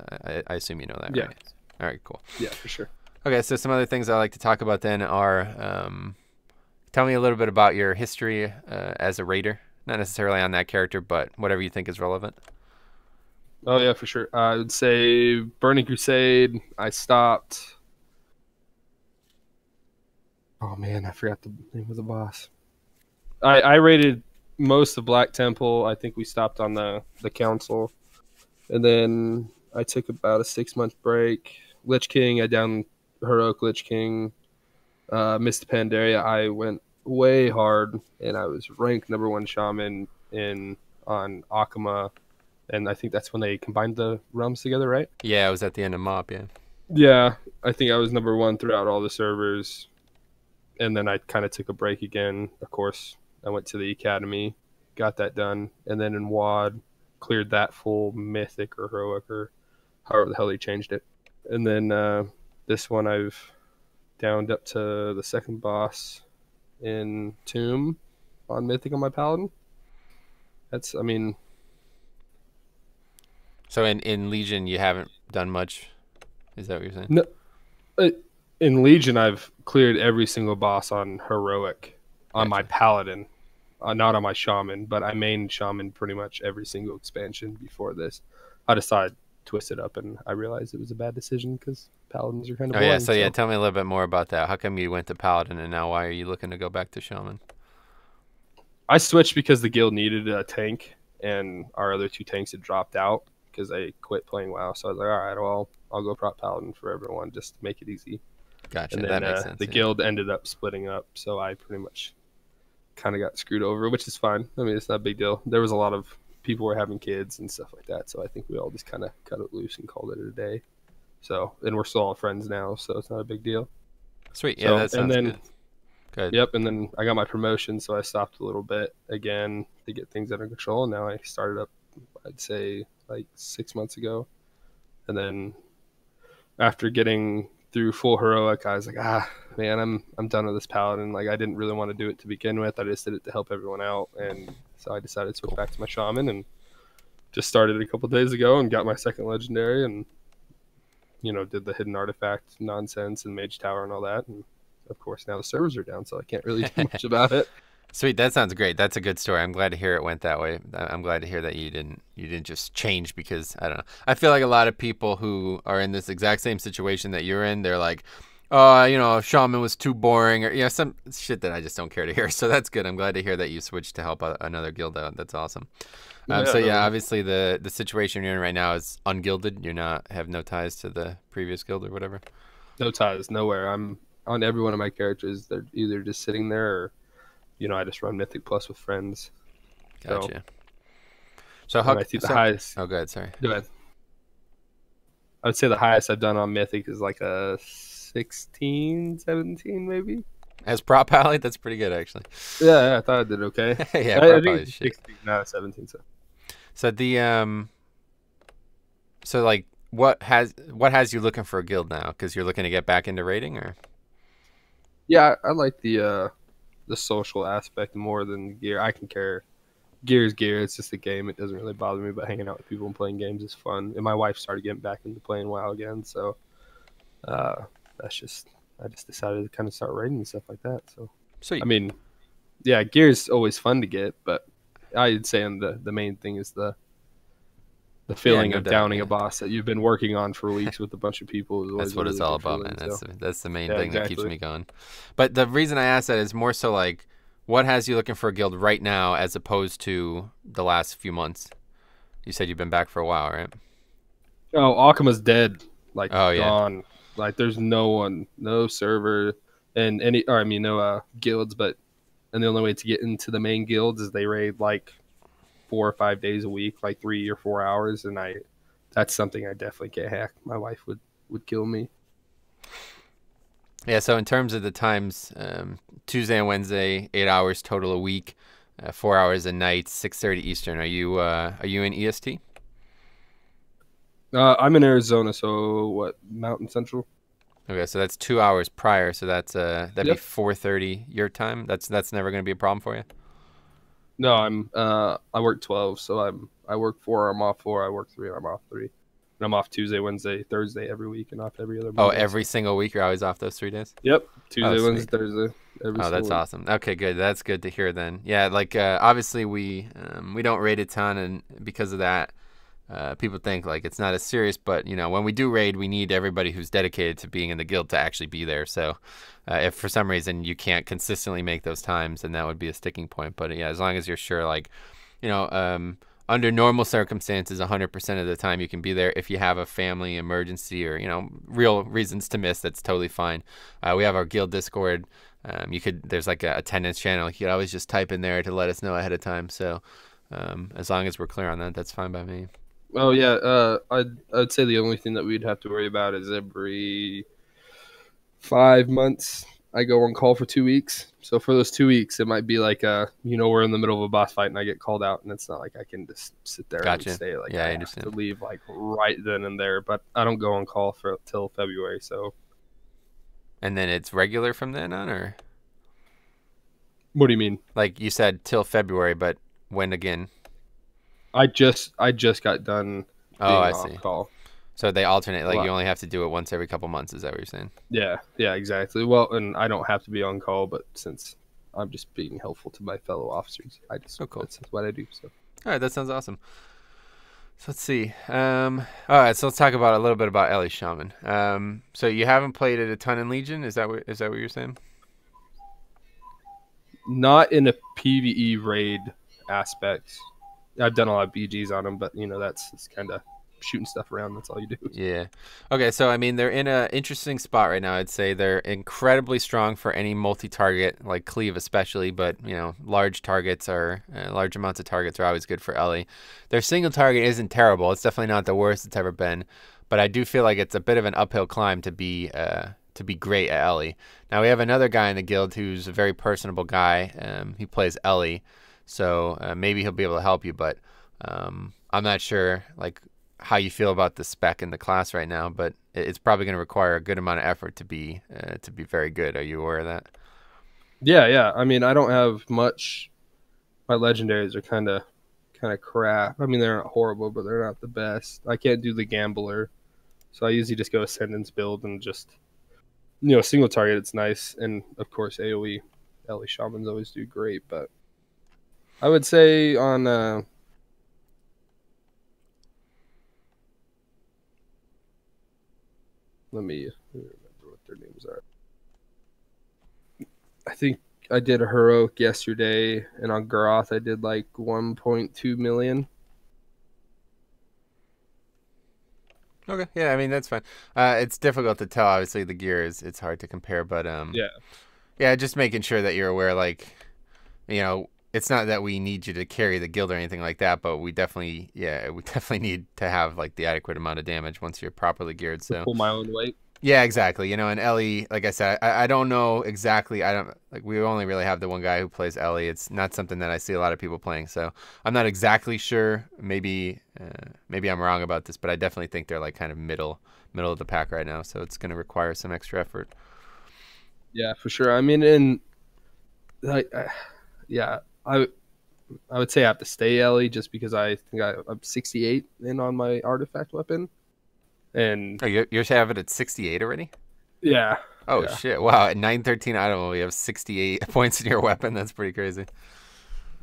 [SPEAKER 1] I assume you know that,
[SPEAKER 2] yeah.
[SPEAKER 1] Right? All right, cool.
[SPEAKER 2] Yeah, for sure.
[SPEAKER 1] Okay, so some other things I like to talk about then are, tell me a little bit about your history as a raider. Not necessarily on that character, but whatever you think is relevant.
[SPEAKER 2] Oh, yeah, for sure. I would say Burning Crusade, I stopped. Oh, man, I forgot the name of the boss. I raided most of Black Temple. I think we stopped on the council. And then I took about a 6-month break. Lich King, I downed Heroic Lich King. Missed Pandaria. I went way hard, and I was ranked #1 shaman on Akama. And I think that's when they combined the realms together, right?
[SPEAKER 1] Yeah, it was at the end of MOP, yeah.
[SPEAKER 2] Yeah, I think I was #1 throughout all the servers. And then I kind of took a break again. Of course, I went to the academy, got that done. And then in WAD, cleared that full Mythic or Heroic or however the hell they changed it. And then this one I've downed up to the second boss in Tomb on Mythic on my Paladin.
[SPEAKER 1] So in Legion, you haven't done much? Is that what you're saying?
[SPEAKER 2] No. In Legion, I've cleared every single boss on Heroic on my Paladin. Not on my Shaman, but I mained Shaman pretty much every single expansion before this. I decided to twist it up, and I realized it was a bad decision because Paladins are kind of boring.
[SPEAKER 1] Oh, yeah, so yeah, tell me a little bit more about that. How come you went to Paladin, and now why are you looking to go back to Shaman?
[SPEAKER 2] I switched because the guild needed a tank, and our other 2 tanks had dropped out because I quit playing WoW. So I was like, all right, well, I'll go prop Paladin for everyone just to make it easy.
[SPEAKER 1] Gotcha,
[SPEAKER 2] and then,
[SPEAKER 1] that makes sense.
[SPEAKER 2] The guild ended up splitting up, so I pretty much kind of got screwed over, which is fine. I mean, it's not a big deal. There was a lot of people were having kids and stuff like that, so I think we all just kind of cut it loose and called it a day. So, and we're still all friends now, so it's not a big deal.
[SPEAKER 1] Sweet, yeah, that sounds good.
[SPEAKER 2] Good. Yep, and then I got my promotion, so I stopped a little bit again to get things under control, and now I started up, I'd say, like 6 months ago. And then after getting through full Heroic, I was like, man, I'm done with this Paladin. Like, I didn't really want to do it to begin with. I just did it to help everyone out, and so I decided to switch back to my Shaman, and just started a couple days ago and got my second Legendary, and did the hidden artifact nonsense and Mage Tower and all that. And of course, now the servers are down, so I can't really do much about it.
[SPEAKER 1] Sweet, that sounds great. That's a good story. I'm glad to hear it went that way. I'm glad to hear that you didn't just change because I don't know. I feel like a lot of people who are in this exact same situation that you're in, they're like, "Oh, Shaman was too boring," or some shit that I just don't care to hear. So that's good. I'm glad to hear that you switched to help another guild out. That's awesome.
[SPEAKER 2] Yeah,
[SPEAKER 1] So
[SPEAKER 2] no,
[SPEAKER 1] yeah, obviously the situation you're in right now is ungilded. You're not have no ties to the previous guild or whatever.
[SPEAKER 2] no ties, nowhere. I'm on every one of my characters. They're either just sitting there, or I just run Mythic Plus with friends. So,
[SPEAKER 1] Gotcha. So
[SPEAKER 2] and I think the highest.
[SPEAKER 1] Oh, good. Sorry.
[SPEAKER 2] Go ahead. I would say the highest I've done on Mythic is like a 16, 17 maybe.
[SPEAKER 1] As prop ally, that's pretty good actually.
[SPEAKER 2] Yeah, I thought I did okay.
[SPEAKER 1] Yeah,
[SPEAKER 2] I
[SPEAKER 1] prop
[SPEAKER 2] think
[SPEAKER 1] ally
[SPEAKER 2] it's
[SPEAKER 1] is shit.
[SPEAKER 2] 16, not 17.
[SPEAKER 1] So so like what has you looking for a guild now? Because you're looking to get back into raiding, or?
[SPEAKER 2] Yeah, I like the social aspect more than gear. I can care. Gear is gear. It's just a game. It doesn't really bother me, but hanging out with people and playing games is fun. And my wife started getting back into playing WoW again, so uh, that's just I just decided to kind of start raiding and stuff like that. So
[SPEAKER 1] Sweet.
[SPEAKER 2] I mean, yeah, gear is always fun to get, but I'd say the main thing is the feeling
[SPEAKER 1] no
[SPEAKER 2] of
[SPEAKER 1] doubt,
[SPEAKER 2] downing
[SPEAKER 1] yeah.
[SPEAKER 2] a boss that you've been working on for weeks with a bunch of people. Is always
[SPEAKER 1] That's what
[SPEAKER 2] a
[SPEAKER 1] it's
[SPEAKER 2] really
[SPEAKER 1] all
[SPEAKER 2] good
[SPEAKER 1] about,
[SPEAKER 2] feeling,
[SPEAKER 1] man.
[SPEAKER 2] so.
[SPEAKER 1] That's the main
[SPEAKER 2] Yeah,
[SPEAKER 1] thing that keeps
[SPEAKER 2] exactly.
[SPEAKER 1] me going. But the reason I ask that is more so like, what has you looking for a guild right now as opposed to the last few months? You said you've been back for a while, right?
[SPEAKER 2] Oh, Akima's dead. Like,
[SPEAKER 1] Oh yeah.
[SPEAKER 2] gone. Like, there's no one, no server, and no guilds. And the only way to get into the main guilds is they raid like 4 or 5 days a week, like 3 or 4 hours. And that's something I definitely can't hack. My wife would kill me.
[SPEAKER 1] Yeah. So in terms of the times, Tuesday and Wednesday, 8 hours total a week, 4 hours a night, 6:30 Eastern. Are you in EST?
[SPEAKER 2] I'm in Arizona, so what? Mountain Central.
[SPEAKER 1] Okay, so that's 2 hours prior. So that'd be
[SPEAKER 2] Yep.
[SPEAKER 1] 4:30 your time. That's never going to be a problem for you.
[SPEAKER 2] No, I work 12, so I work 4, I'm off 4, I work 3, I'm off 3. And I'm off Tuesday, Wednesday, Thursday every week, and off every other
[SPEAKER 1] Oh,
[SPEAKER 2] Monday.
[SPEAKER 1] every single week you're always off those 3 days?
[SPEAKER 2] Yep,
[SPEAKER 1] Oh,
[SPEAKER 2] Tuesday, Wednesday,
[SPEAKER 1] sweet.
[SPEAKER 2] Thursday, every
[SPEAKER 1] Oh,
[SPEAKER 2] single
[SPEAKER 1] that's
[SPEAKER 2] week.
[SPEAKER 1] awesome. Okay, good. That's good to hear then. Yeah, like obviously we don't raid a ton, and because of that, people think like it's not as serious. But when we do raid, we need everybody who's dedicated to being in the guild to actually be there. So if for some reason you can't consistently make those times, then that would be a sticking point. But yeah, as long as you're sure, like under normal circumstances, 100% of the time you can be there. If you have a family emergency or real reasons to miss, that's totally fine. We have our guild Discord. There's like a attendance channel. You could always just type in there to let us know ahead of time. So as long as we're clear on that, that's fine by me.
[SPEAKER 2] Oh yeah, I'd say the only thing that we'd have to worry about is every 5 months I go on call for 2 weeks. So for those 2 weeks, it might be like we're in the middle of a boss fight and I get called out, and it's not like I can just sit there
[SPEAKER 1] Gotcha.
[SPEAKER 2] and stay. Like
[SPEAKER 1] Yeah, I
[SPEAKER 2] I have
[SPEAKER 1] understand.
[SPEAKER 2] to leave like right then and there. But I don't go on call for till February. So
[SPEAKER 1] And then it's regular from then on, or
[SPEAKER 2] what do you mean?
[SPEAKER 1] like you said till February, but when again?
[SPEAKER 2] I just got done
[SPEAKER 1] Oh,
[SPEAKER 2] being
[SPEAKER 1] I
[SPEAKER 2] off
[SPEAKER 1] see.
[SPEAKER 2] call.
[SPEAKER 1] So they alternate. Like
[SPEAKER 2] Well,
[SPEAKER 1] you only have to do it once every couple months. Is that what you're saying?
[SPEAKER 2] yeah, exactly. Well, and I don't have to be on call, but since I'm just being helpful to my fellow officers,
[SPEAKER 1] Oh, cool.
[SPEAKER 2] that's what I do. So
[SPEAKER 1] All right, that sounds awesome. So let's see. All right, so let's talk about a little bit about Ellie Shaman. So you haven't played it a ton in Legion. Is that what you're saying?
[SPEAKER 2] not in a PVE raid aspect. I've done a lot of BGs on them, but that's kind of shooting stuff around. That's all you do.
[SPEAKER 1] Yeah. Okay, so I mean they're in an interesting spot right now. I'd say they're incredibly strong for any multi-target, like cleave especially, but large targets are large amounts of targets are always good for Ellie. Their single target isn't terrible. It's definitely not the worst it's ever been, but I do feel like it's a bit of an uphill climb to be great at Ellie. Now we have another guy in the guild who's a very personable guy. He plays Ellie, so maybe he'll be able to help you, but I'm not sure like how you feel about the spec in the class right now, but it's probably going to require a good amount of effort to be very good. Are you aware of that?
[SPEAKER 2] Yeah. I mean, I don't have much. My legendaries are kind of crap. I mean, they're not horrible, but they're not the best. I can't do the gambler, so I usually just go ascendance build and just single target. It's nice, and of course AOE. Ellie Shamans always do great, but I would say on let me remember what their names are. I think I did a heroic yesterday, and on Garoth I did like 1.2 million.
[SPEAKER 1] Okay, yeah, I mean that's fine. It's difficult to tell. Obviously, the gear it's hard to compare, but yeah, just making sure that you're aware. Like, you know, it's not that we need you to carry the guild or anything like that, but we definitely need to have like the adequate amount of damage once you're properly geared. So
[SPEAKER 2] pull my own weight.
[SPEAKER 1] yeah, exactly. You know, and Ellie, like I said, I don't know exactly. I don't like. We only really have the one guy who plays Ellie. It's not something that I see a lot of people playing. So I'm not exactly sure. Maybe I'm wrong about this, but I definitely think they're like kind of middle of the pack right now. So it's going to require some extra effort.
[SPEAKER 2] Yeah, for sure. I mean, and yeah, I would say I have to stay Ellie just because I think I'm 68 in on my artifact weapon. And
[SPEAKER 1] you're having it at 68 already?
[SPEAKER 2] Yeah.
[SPEAKER 1] Oh
[SPEAKER 2] yeah.
[SPEAKER 1] shit! Wow, at 913 item, we have 68 points in your weapon. That's pretty crazy.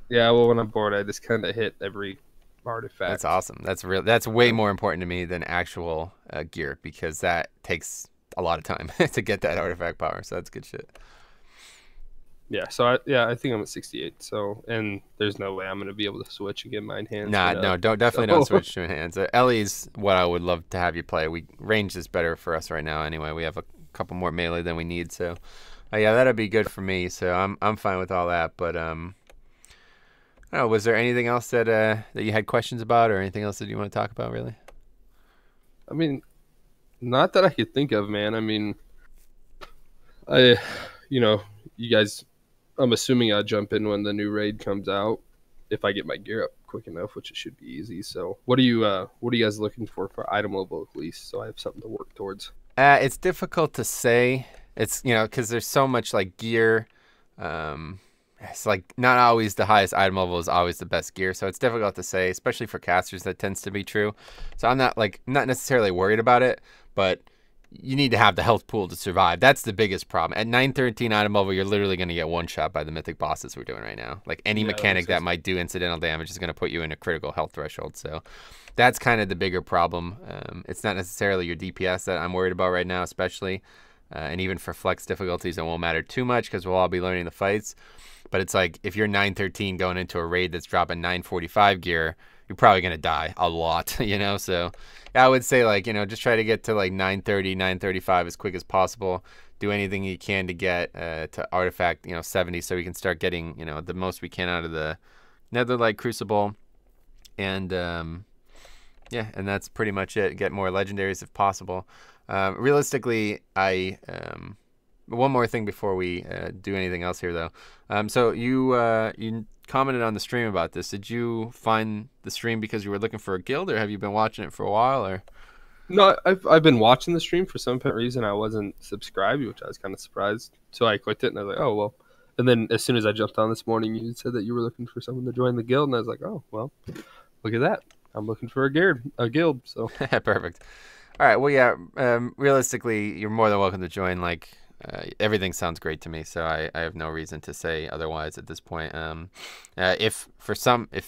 [SPEAKER 2] Yeah, well, when I'm bored, I just kind of hit every artifact.
[SPEAKER 1] That's awesome. That's real. That's way more important to me than actual gear because that takes a lot of time to get that artifact power. So that's good shit.
[SPEAKER 2] Yeah, so I think I'm at 68. So, and there's no way I'm gonna be able to switch and get mine hands.
[SPEAKER 1] No, don't switch to hands. Ellie's what I would love to have you play. Range is better for us right now anyway. We have a couple more melee than we need, so yeah, that'd be good for me. So I'm fine with all that. But I don't know, was there anything else that you had questions about, or anything else that you want to talk about, really?
[SPEAKER 2] I mean, not that I could think of, man. I mean, you guys. I'm assuming I'll jump in when the new raid comes out if I get my gear up quick enough, which it should be easy. So what are you guys looking for item level at least, so I have something to work towards?
[SPEAKER 1] It's difficult to say. It's, because there's so much like gear. It's like not always the highest item level is always the best gear, so it's difficult to say, especially for casters. That tends to be true. So I'm not necessarily worried about it, but you need to have the health pool to survive. That's the biggest problem. At 913 item level, you're literally going to get one shot by the mythic bosses we're doing right now. Like any mechanic that might do incidental damage is going to put you in a critical health threshold. So that's kind of the bigger problem. It's not necessarily your DPS that I'm worried about right now, especially. And even for flex difficulties, it won't matter too much because we'll all be learning the fights. But it's like if you're 913 going into a raid that's dropping 945 gear, you're probably going to die a lot, So I would say, just try to get to 930, 935 as quick as possible. Do anything you can to get to artifact, 70, so we can start getting, the most we can out of the Netherlight Crucible. And, and that's pretty much it. Get more legendaries if possible. Realistically, one more thing before we do anything else here, though. So you commented on the stream about this. Did you find the stream because you were looking for a guild, or have you been watching it for a while? Or
[SPEAKER 2] no, I've been watching the stream. For some reason I wasn't subscribed, which I was kind of surprised. So I clicked it and I was like, oh well. And then as soon as I jumped on this morning, you said that you were looking for someone to join the guild, and I was like, oh well, look at that. I'm looking for a guild. So
[SPEAKER 1] perfect. All right. Well, yeah. Realistically, you're more than welcome to join. Everything sounds great to me, so I have no reason to say otherwise at this point. If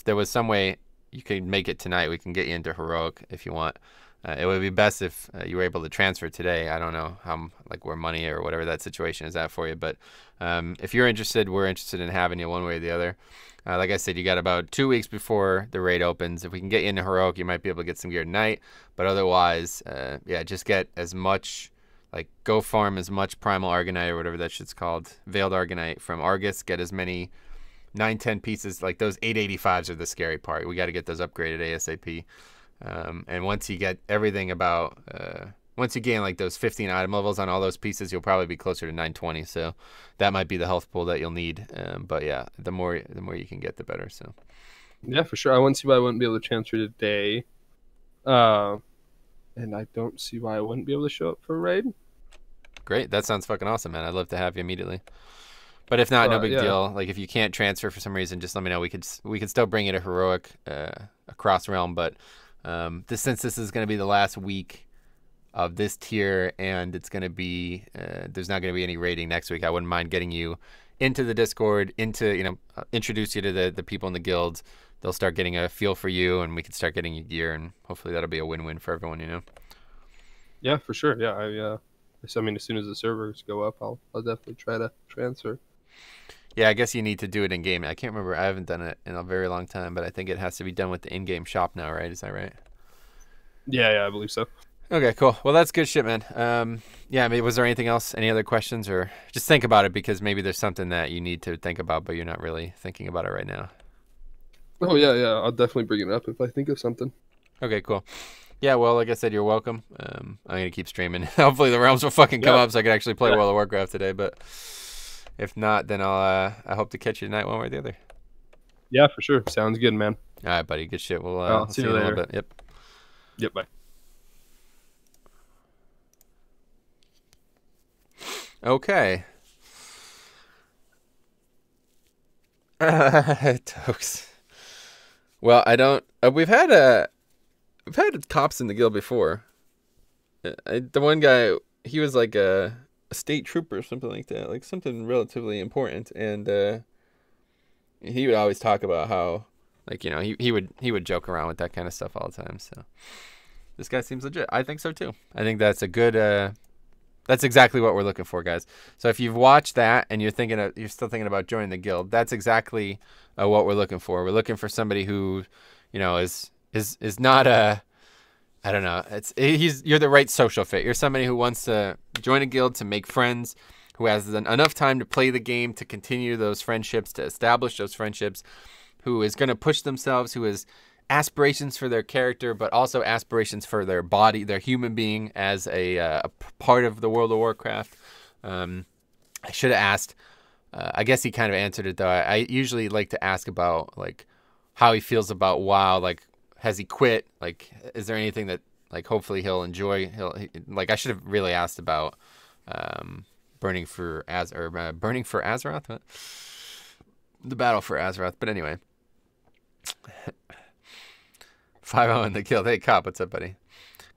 [SPEAKER 1] there was some way you could make it tonight, we can get you into heroic if you want. It would be best if you were able to transfer today. I don't know how where money or whatever that situation is at for you, but if you're interested, we're interested in having you one way or the other. Like I said, you got about 2 weeks before the raid opens. If we can get you into heroic, you might be able to get some gear tonight, but otherwise, just get as much. Go farm as much Primal Argonite or whatever that shit's called, Veiled Argonite from Argus. Get as many 9-10 pieces. Those 885s are the scary part. We got to get those upgraded ASAP. And once you get everything once you gain those 15 item levels on all those pieces, you'll probably be closer to 920. So that might be the health pool that you'll need. But yeah, the more you can get, the better. So
[SPEAKER 2] yeah, for sure. I wouldn't see why I wouldn't be able to transfer today. And I don't see why I wouldn't be able to show up for a raid.
[SPEAKER 1] Great. That sounds fucking awesome, man. I'd love to have you immediately. But if not, no big deal. If you can't transfer for some reason, just let me know. We could still bring you to heroic across realm. But since this is going to be the last week of this tier, and it's going to be there's not going to be any raiding next week, I wouldn't mind getting you into the Discord, introduce you to the people in the guild. They'll start getting a feel for you, and we can start getting you gear, and hopefully that'll be a win-win for everyone,
[SPEAKER 2] Yeah, for sure. Yeah, I mean, as soon as the servers go up, I'll definitely try to transfer.
[SPEAKER 1] Yeah, I guess you need to do it in game. I can't remember. I haven't done it in a very long time, but I think it has to be done with the in-game shop now, right? Is that right?
[SPEAKER 2] Yeah, I believe so.
[SPEAKER 1] Okay, cool. Well, that's good shit, man. Yeah, I mean, was there anything else? Any other questions? Or just think about it, because maybe there's something that you need to think about, but you're not really thinking about it right now.
[SPEAKER 2] Oh, yeah. I'll definitely bring it up if I think of something.
[SPEAKER 1] Okay, cool. Yeah, well, like I said, you're welcome. I'm going to keep streaming. Hopefully the realms will fucking come up so I can actually play World of Warcraft today, but if not, then I hope to catch you tonight one way or the other.
[SPEAKER 2] Yeah, for sure. Sounds good, man.
[SPEAKER 1] All right, buddy. Good shit. We'll see you in a little bit. Yep.
[SPEAKER 2] Yep, bye.
[SPEAKER 1] Okay. Tokes. Well, I don't. We've had cops in the guild before. The one guy, he was like a state trooper or something like that, like something relatively important, and he would always talk about how, like, he would joke around with that kind of stuff all the time. So this guy seems legit. I think so too. I think that's a good. That's exactly what we're looking for, guys. So if you've watched that and you're still thinking about joining the guild, that's exactly what we're looking for. We're looking for somebody who, is not a, I don't know. You're the right social fit. You're somebody who wants to join a guild to make friends, who has enough time to play the game, to continue those friendships, to establish those friendships, who is going to push themselves, who has aspirations for their character, but also aspirations for their body, their human being as a part of the World of Warcraft. I should have asked. I guess he kind of answered it, though. I usually like to ask about, like, how he feels about WoW. Like, has he quit? Like, is there anything that, like, hopefully he'll enjoy? I should have really asked about burning for Azeroth. What? The battle for Azeroth. But anyway. 5-0 in the guild. Hey, Cop, what's up, buddy?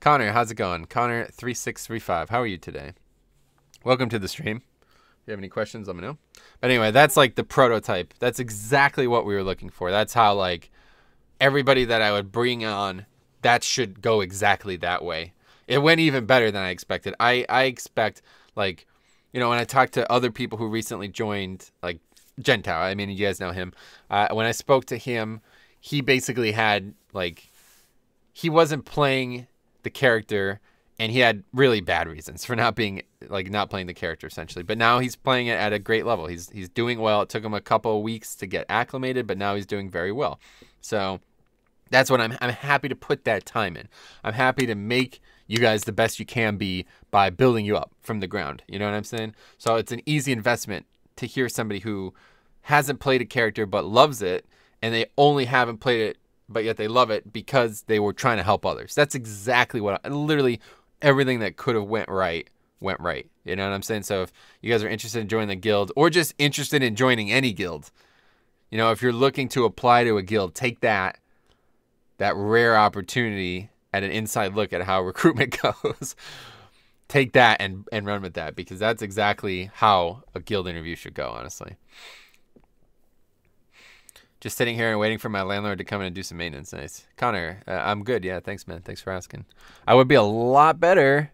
[SPEAKER 1] Connor, how's it going? Connor3635, how are you today? Welcome to the stream. If you have any questions, let me know. But anyway, that's like the prototype. That's exactly what we were looking for. That's how, like, everybody that I would bring on, that should go exactly that way. It went even better than I expected. I expect, like, when I talked to other people who recently joined, like Gentile, I mean, you guys know him. When I spoke to him, he basically had, like, he wasn't playing the character, and he had really bad reasons for not playing the character, essentially. But now he's playing it at a great level. He's doing well. It took him a couple of weeks to get acclimated, but now he's doing very well. So that's what I'm happy to put that time in. I'm happy to make you guys the best you can be by building you up from the ground. You know what I'm saying? So it's an easy investment to hear somebody who hasn't played a character but loves it, and they only haven't played it, but yet they love it because they were trying to help others. That's exactly literally everything that could have went right, went right. You know what I'm saying? So if you guys are interested in joining the guild, or just interested in joining any guild, if you're looking to apply to a guild, take that rare opportunity at an inside look at how recruitment goes. Take that and run with that, because that's exactly how a guild interview should go, honestly. Just sitting here and waiting for my landlord to come in and do some maintenance. Nice. Connor, I'm good. Yeah, thanks, man. Thanks for asking. I would be a lot better,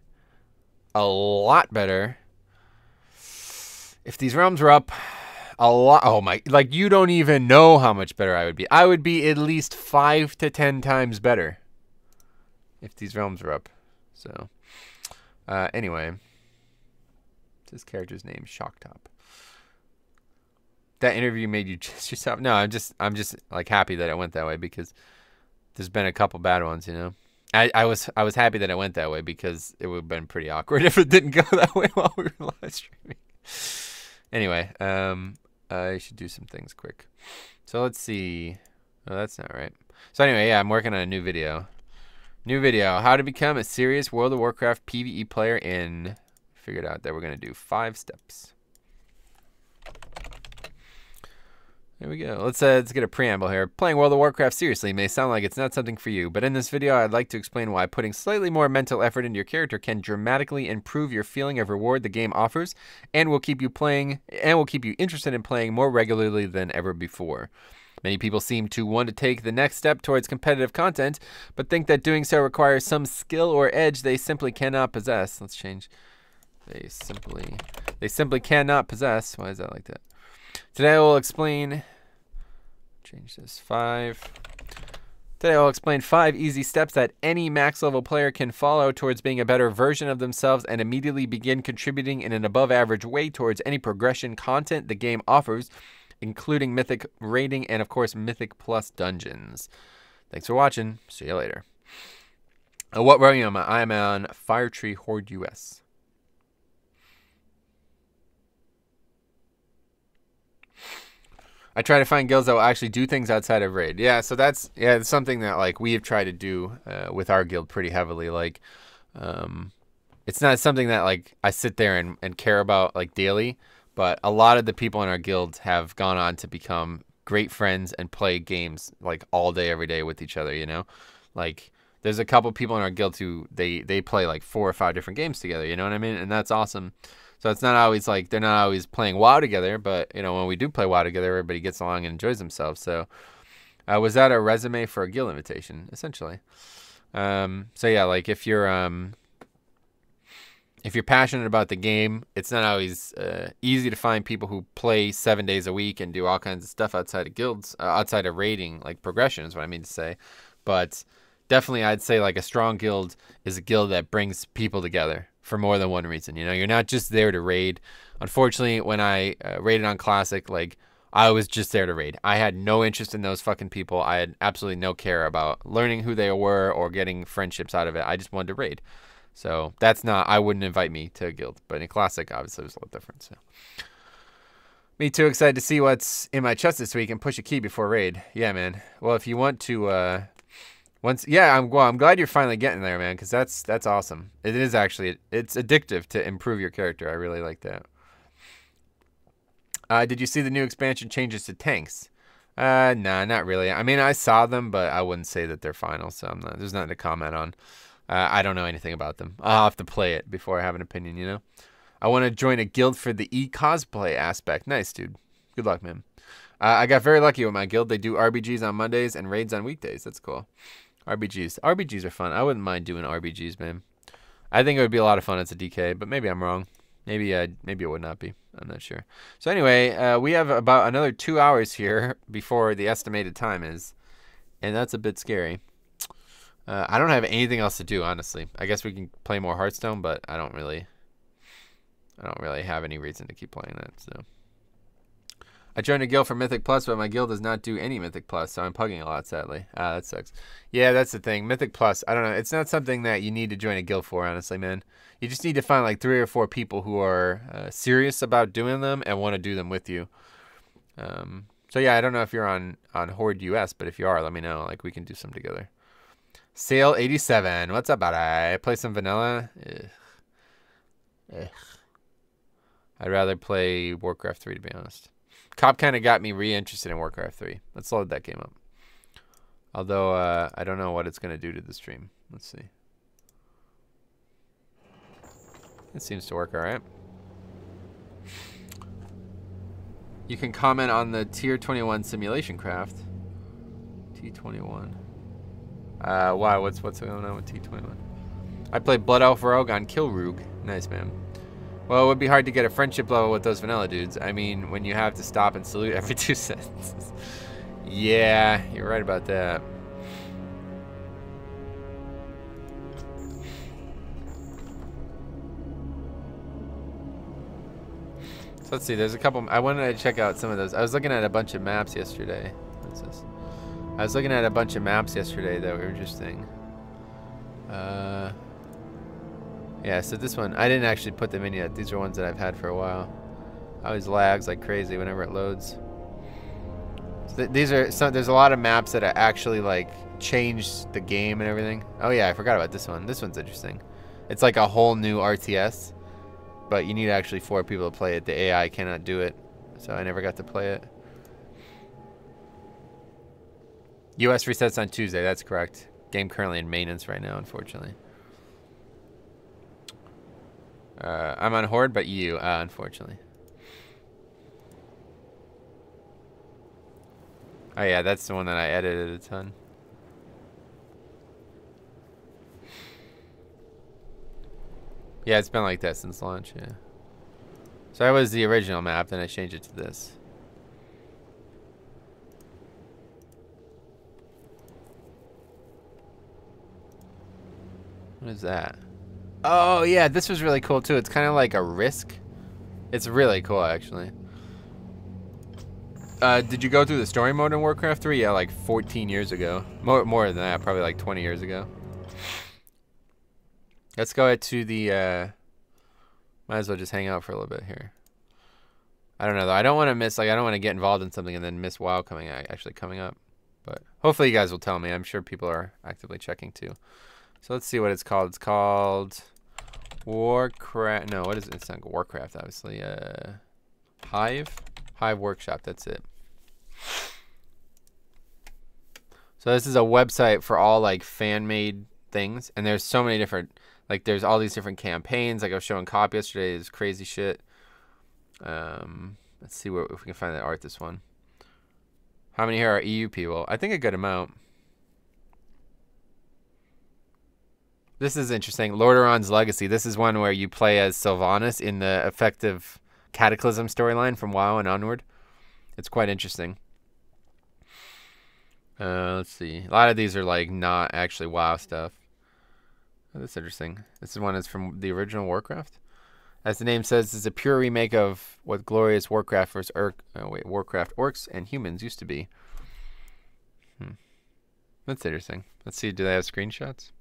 [SPEAKER 1] if these realms were up a lot. Oh, my. Like, you don't even know how much better I would be. I would be at least 5 to 10 times better if these realms were up. So, anyway. What's his character's name? Shocktop. That interview made you just yourself? No, I'm just like happy that it went that way, because there's been a couple bad ones, I was happy that it went that way, because it would have been pretty awkward if it didn't go that way while we were live streaming. Anyway, I should do some things quick. So let's see. Oh, that's not right. So anyway, yeah, I'm working on a new video. How to become a serious World of Warcraft PvE player in. Figured out that we're gonna do 5 steps. There we go. Let's get a preamble here. Playing World of Warcraft seriously may sound like it's not something for you, but in this video I'd like to explain why putting slightly more mental effort into your character can dramatically improve your feeling of reward the game offers, and will keep you interested in playing more regularly than ever before. Many people seem to want to take the next step towards competitive content, but think that doing so requires some skill or edge they simply cannot possess. Let's change. They simply cannot possess. Why is that like that? Today I will explain. Change this 5. Today I'll explain 5 easy steps that any max level player can follow towards being a better version of themselves and immediately begin contributing in an above average way towards any progression content the game offers, including Mythic raiding and of course Mythic Plus dungeons. Thanks for watching. See you later. What role am I? I am on Firetree Horde US. I try to find guilds that will actually do things outside of raid. Yeah, so that's it's something that like we have tried to do with our guild pretty heavily. Like, it's not something that like I sit there and care about like daily, but a lot of the people in our guild have gone on to become great friends and play games like all day, every day with each other. You know, like there's a couple people in our guild who they play like 4 or 5 different games together. You know what I mean? And that's awesome. So it's not always like they're not always playing WoW together, but you know when we do play WoW together, everybody gets along and enjoys themselves. So was that a resume for a guild invitation, essentially? So yeah, like if you're passionate about the game, it's not always easy to find people who play 7 days a week and do all kinds of stuff outside of guilds, outside of raiding, like progression is what I mean to say. But definitely, I'd say like a strong guild is a guild that brings people together for more than one reason. You know, you're not just there to raid. Unfortunately, when I raided on Classic, like I was just there to raid. I had no interest in those fucking people. I had absolutely no care about learning who they were or getting friendships out of it. I just wanted to raid. So that's not, I wouldn't invite me to a guild. But in Classic, obviously, it was a lot different. So me too excited to see what's in my chest this week and push a key before raid. Yeah, man. Well, if you want to I'm glad you're finally getting there, man, because that's awesome. It is actually, it's addictive to improve your character. I really like that. Did you see the new expansion changes to tanks? Nah, not really. I mean, I saw them, but I wouldn't say that they're final, so there's nothing to comment on. I don't know anything about them. I'll have to play it before I have an opinion, you know? I want to join a guild for the e-cosplay aspect. Nice, dude. Good luck, man. I got very lucky with my guild. They do RBGs on Mondays and raids on weekdays. That's cool. RBGs are fun. I wouldn't mind doing RBGs, man. I think it would be a lot of fun as a DK, but maybe I'm wrong. Maybe it would not be. I'm not sure. So anyway, we have about another 2 hours here before the estimated time is, and that's a bit scary. I don't have anything else to do, honestly. I guess we can play more Hearthstone, but I don't really have any reason to keep playing that. So I joined a guild for Mythic Plus, but my guild does not do any Mythic Plus, so I'm pugging a lot, sadly. That sucks. Yeah, that's the thing. Mythic Plus, I don't know. It's not something that you need to join a guild for, honestly, man. You just need to find like 3 or 4 people who are serious about doing them and want to do them with you. So yeah, I don't know if you're on Horde US, but if you are, let me know. Like we can do some together. Sale 87. What's up, buddy? Play some vanilla? Ugh. I'd rather play Warcraft 3, to be honest. Cop kind of got me re-interested in Warcraft 3. Let's load that game up. Although, I don't know what it's going to do to the stream. Let's see. It seems to work all right. You can comment on the Tier 21 simulation craft. T21. Why? What's going on with T21? I played Blood Elf Rogue on Kilroog. Nice, man. Well, it would be hard to get a friendship level with those vanilla dudes. I mean, when you have to stop and salute every 2 sentences. Yeah, you're right about that. So let's see, there's a couple. I wanted to check out some of those. I was looking at a bunch of maps yesterday. What's this? I was looking at a bunch of maps yesterday that were interesting. Yeah, so this one, I didn't actually put them in yet. These are ones that I've had for a while. Always lags like crazy whenever it loads. So these are some. There's a lot of maps that are actually like changed the game and everything. Oh yeah, I forgot about this one. This one's interesting. It's like a whole new RTS, but you need actually 4 people to play it. The AI cannot do it, so I never got to play it. US resets on Tuesday. That's correct. Game currently in maintenance right now, unfortunately. I'm on Horde, but you, unfortunately. Oh yeah, that's the one that I edited a ton. Yeah, it's been like that since launch, yeah. So that was the original map, then I changed it to this. What is that? Oh yeah, this was really cool too. It's kind of like a Risk. It's really cool actually. Did you go through the story mode in Warcraft 3? Yeah, like 14 years ago. More than that, probably like 20 years ago. Let's go to the, might as well just hang out for a little bit here. I don't know though. I don't want to miss, like I don't want to get involved in something and then miss WoW actually coming up. But hopefully you guys will tell me. I'm sure people are actively checking too. So let's see what it's called. It's called Warcraft. No, what is it? It's not Warcraft, obviously. Hive Workshop. That's it. So this is a website for all like fan-made things, and there's so many different. Like there's all these different campaigns. Like I was showing cop yesterday. Is crazy shit. Let's see if we can find that art. This one. How many here are EU people? I think a good amount. This is interesting. Lordaeron's Legacy. This is one where you play as Sylvanas in the effective Cataclysm storyline from WoW and onward. It's quite interesting. Let's see. A lot of these are like not actually WoW stuff. Oh, that's interesting. This one is from the original Warcraft. As the name says, it's a pure remake of what glorious Warcraft versus Warcraft orcs and humans used to be. That's interesting. Let's see. Do they have screenshots?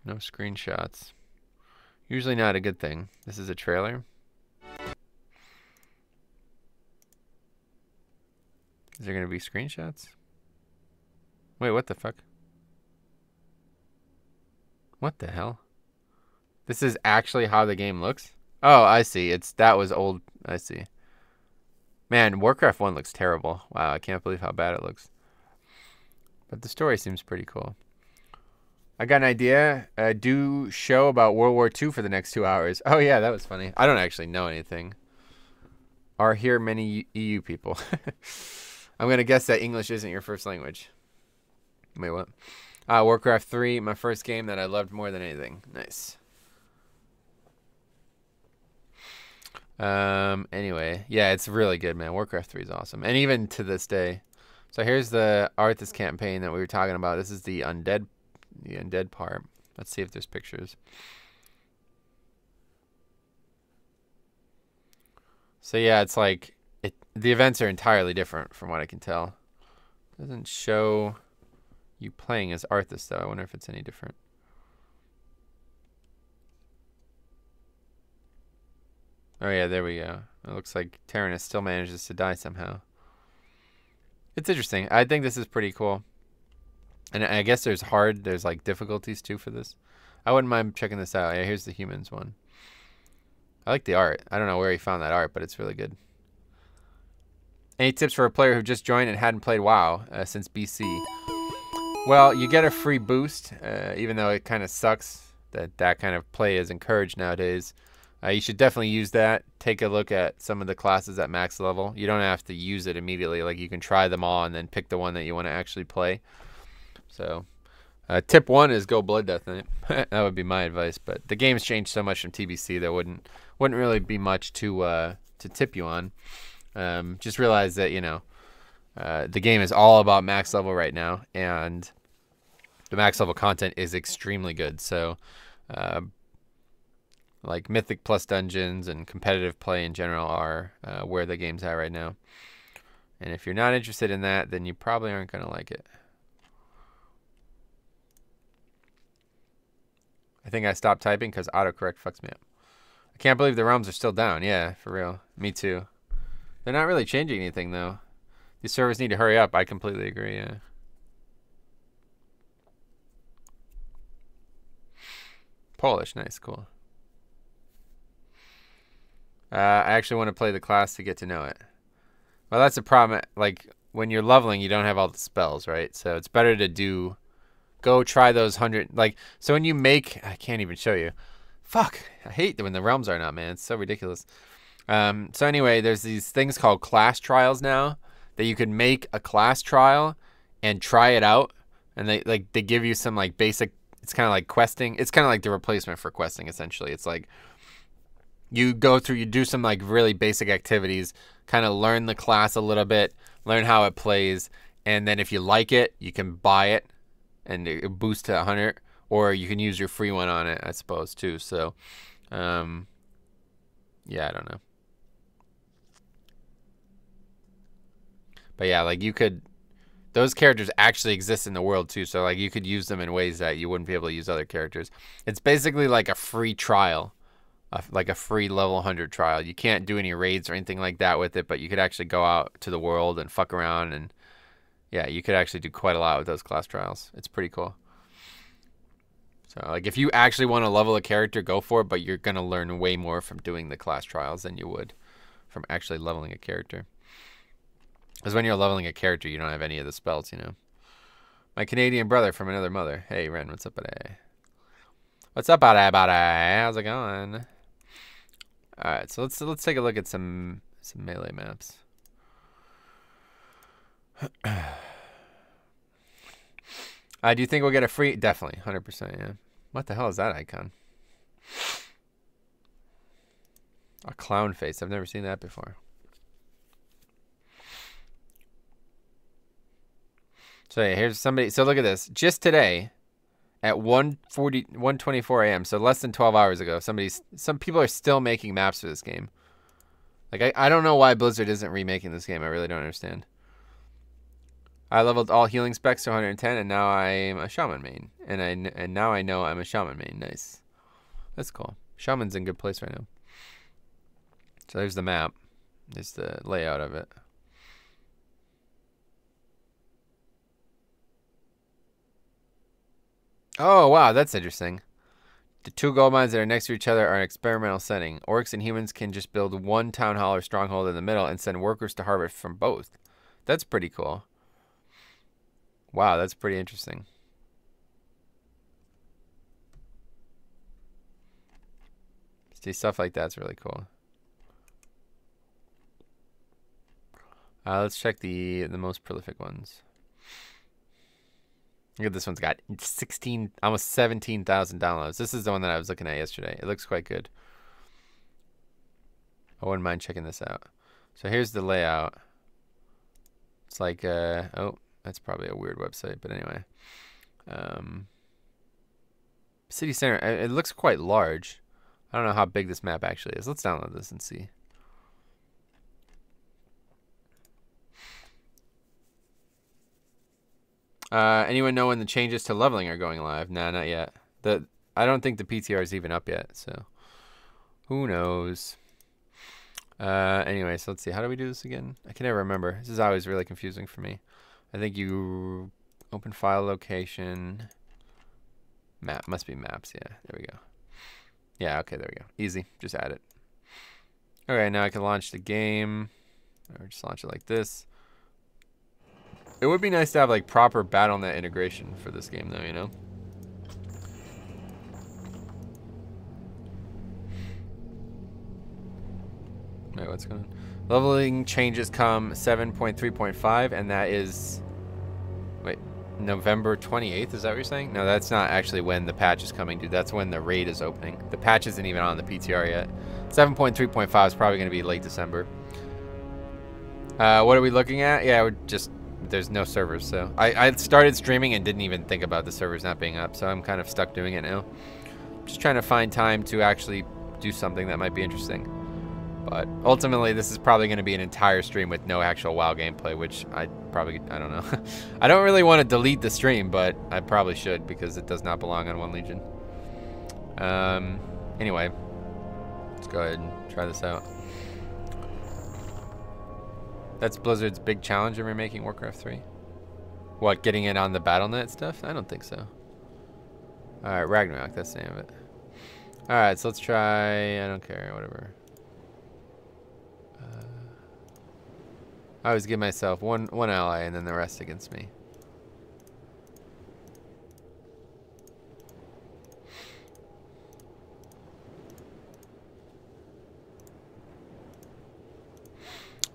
[SPEAKER 1] No screenshots. Usually not a good thing. This is a trailer. Is there going to be screenshots? Wait, what the fuck? What the hell? This is actually how the game looks? Oh, I see. That was old. I see. Man, Warcraft 1 looks terrible. Wow, I can't believe how bad it looks. But the story seems pretty cool. I got an idea. Do show about World War II for the next 2 hours. Oh yeah, that was funny. I don't actually know anything. Are here many EU people? I'm going to guess that English isn't your first language. Wait, what? Warcraft 3, my first game that I loved more than anything. Nice. Anyway, yeah, it's really good, man. Warcraft 3 is awesome. And even to this day. So here's the Arthas campaign that we were talking about. This is the undead part. Let's see if there's pictures. So yeah, it's like the events are entirely different from what I can tell. It doesn't show you playing as Arthas though. I wonder if it's any different. Oh yeah, there we go. It looks like Tyrannus still manages to die somehow. It's interesting. I think this is pretty cool. And I guess there's like difficulties too for this. I wouldn't mind checking this out. Yeah, here's the humans one. I like the art. I don't know where he found that art, but it's really good. Any tips for a player who just joined and hadn't played WoW since BC? Well, you get a free boost, even though it kind of sucks that kind of play is encouraged nowadays. You should definitely use that. Take a look at some of the classes at max level. You don't have to use it immediately. Like you can try them all and then pick the one that you want to actually play. So, tip 1 is go Blood Death in it. That would be my advice. But the game's changed so much from TBC there wouldn't really be much to tip you on. Just realize that the game is all about max level right now, and the max level content is extremely good. So, like Mythic plus dungeons and competitive play in general are where the game's at right now. And if you're not interested in that, then you probably aren't going to like it. I think I stopped typing because autocorrect fucks me up. I can't believe the realms are still down. Yeah, for real. Me too. They're not really changing anything, though. These servers need to hurry up. I completely agree, yeah. Polish, nice, cool. I actually want to play the class to get to know it. Well, that's a problem. Like, when you're leveling, you don't have all the spells, right? So it's better to go try those 100. Like, so when you make, I can't even show you. Fuck, I hate when the realms aren't up, man. It's so ridiculous. So anyway, there's these things called class trials now that you could make a class trial and try it out, and they give you some like basic. It's kind of like questing. It's kind of like the replacement for questing, essentially. It's like you go through, you do some like really basic activities, kind of learn the class a little bit, learn how it plays, and then if you like it, you can buy it and it boosts to 100, or you can use your free one on it, I suppose, too. So, yeah, I don't know. But yeah, like you could, those characters actually exist in the world too, so like you could use them in ways that you wouldn't be able to use other characters. It's basically like a free trial, like a free level 100 trial. You can't do any raids or anything like that with it, but you could actually go out to the world and fuck around, and yeah, you could actually do quite a lot with those class trials. It's pretty cool. So like if you actually want to level a character, go for it, but you're going to learn way more from doing the class trials than you would from actually leveling a character. Because when you're leveling a character, you don't have any of the spells, you know. My Canadian brother from another mother. Hey, Ren, what's up, buddy? What's up, buddy? How's it going? All right, so let's take a look at some melee maps. Do you think we'll get a free? Definitely, 100%. Yeah. What the hell is that icon? A clown face. I've never seen that before. So yeah, here's somebody. So look at this. Just today, at 1:24 a.m., so less than 12 hours ago, some people are still making maps for this game. Like I don't know why Blizzard isn't remaking this game. I really don't understand. I leveled all healing specs to 110, and now I'm a shaman main. And now I know I'm a shaman main. Nice. That's cool. Shaman's in good place right now. So there's the map. There's the layout of it. Oh, wow, that's interesting. The two gold mines that are next to each other are an experimental setting. Orcs and humans can just build one town hall or stronghold in the middle and send workers to harvest from both. That's pretty cool. Wow, that's pretty interesting. See, stuff like that's really cool. Let's check the most prolific ones. Look at this one's got 16, almost 17,000 downloads. This is the one that I was looking at yesterday. It looks quite good. I wouldn't mind checking this out. So here's the layout. It's like, oh, that's probably a weird website, but anyway. City center, it looks quite large. I don't know how big this map actually is. Let's download this and see. Anyone know when the changes to leveling are going live? Nah, not yet. I don't think the PTR is even up yet, so who knows. Anyway, so let's see. How do we do this again? I can never remember. This is always really confusing for me. I think you open file location. Map. Must be maps. Yeah, there we go. Yeah, okay, there we go. Easy. Just add it. Okay, now I can launch the game. Or just launch it like this. It would be nice to have like proper BattleNet integration for this game though, you know? Wait, what's going on? Leveling changes come 7.3.5, and that is, wait, November 28th, is that what you're saying? No, that's not actually when the patch is coming, dude. That's when the raid is opening. The patch isn't even on the PTR yet. 7.3.5 is probably going to be late December. What are we looking at? Yeah, we're just, there's no servers, so I started streaming and didn't even think about the servers not being up, so I'm kind of stuck doing it now. Just trying to find time to actually do something that might be interesting. But ultimately, this is probably going to be an entire stream with no actual WoW gameplay, which I don't know. I don't really want to delete the stream, but I probably should because it does not belong on One Legion. Anyway, let's go ahead and try this out. That's Blizzard's big challenge in remaking Warcraft 3. What, getting it on the BattleNet stuff? I don't think so. Alright, Ragnarok, that's the name of it. Alright, so let's try, I don't care, whatever. I always give myself one ally and then the rest against me.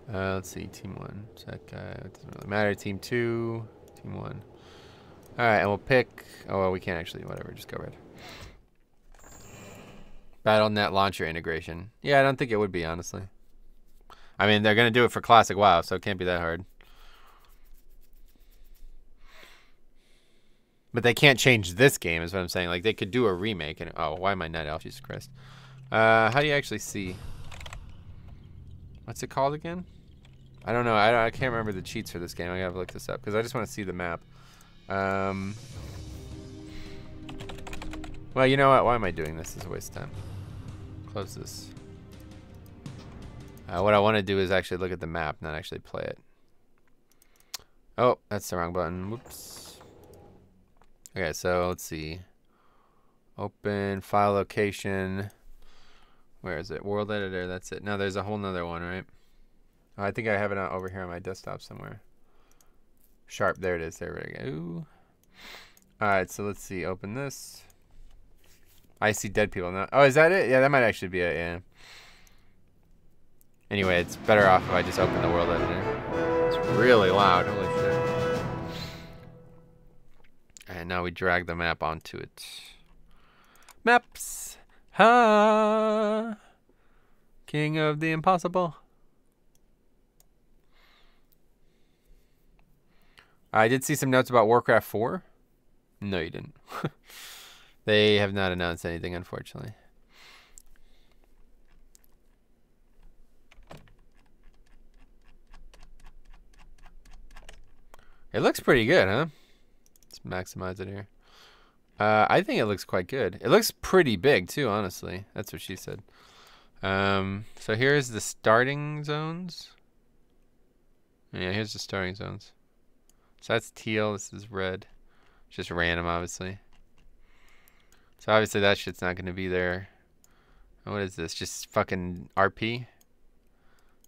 [SPEAKER 1] Let's see, team 1. So that guy, it doesn't really matter. Team 2, team 1. All right, and we'll pick. Oh well, we can't actually. Whatever, just go red. BattleNet launcher integration. Yeah, I don't think it would be, honestly. I mean, they're gonna do it for classic WoW, so it can't be that hard. But they can't change this game, is what I'm saying. Like they could do a remake. And oh, why am I night elf? Jesus Christ. How do you actually see? What's it called again? I don't know. I can't remember the cheats for this game. I gotta look this up because I just want to see the map. Well, you know what? Why am I doing this? It's a waste of time. Close this. What I want to do is actually look at the map, not actually play it. Oh, that's the wrong button. Whoops. Okay, so let's see. Open file location. Where is it? World editor. That's it. No, there's a whole nother one, right? Oh, I think I have it over here on my desktop somewhere. Sharp. There it is. There we go. All right, so let's see. Open this. I see dead people now. Oh, is that it? Yeah, that might actually be it. Yeah. Anyway, it's better off if I just open the world editor. It's really loud. Holy shit. And now we drag the map onto it. Maps. Ha. King of the impossible. I did see some notes about Warcraft 4. No, you didn't. They have not announced anything, unfortunately. It looks pretty good, huh? Let's maximize it here. I think it looks quite good. It looks pretty big, too, honestly. That's what she said. So here's the starting zones. Yeah, here's the starting zones. So that's teal. This is red. It's just random, obviously. So obviously that shit's not going to be there. What is this? Just fucking RP.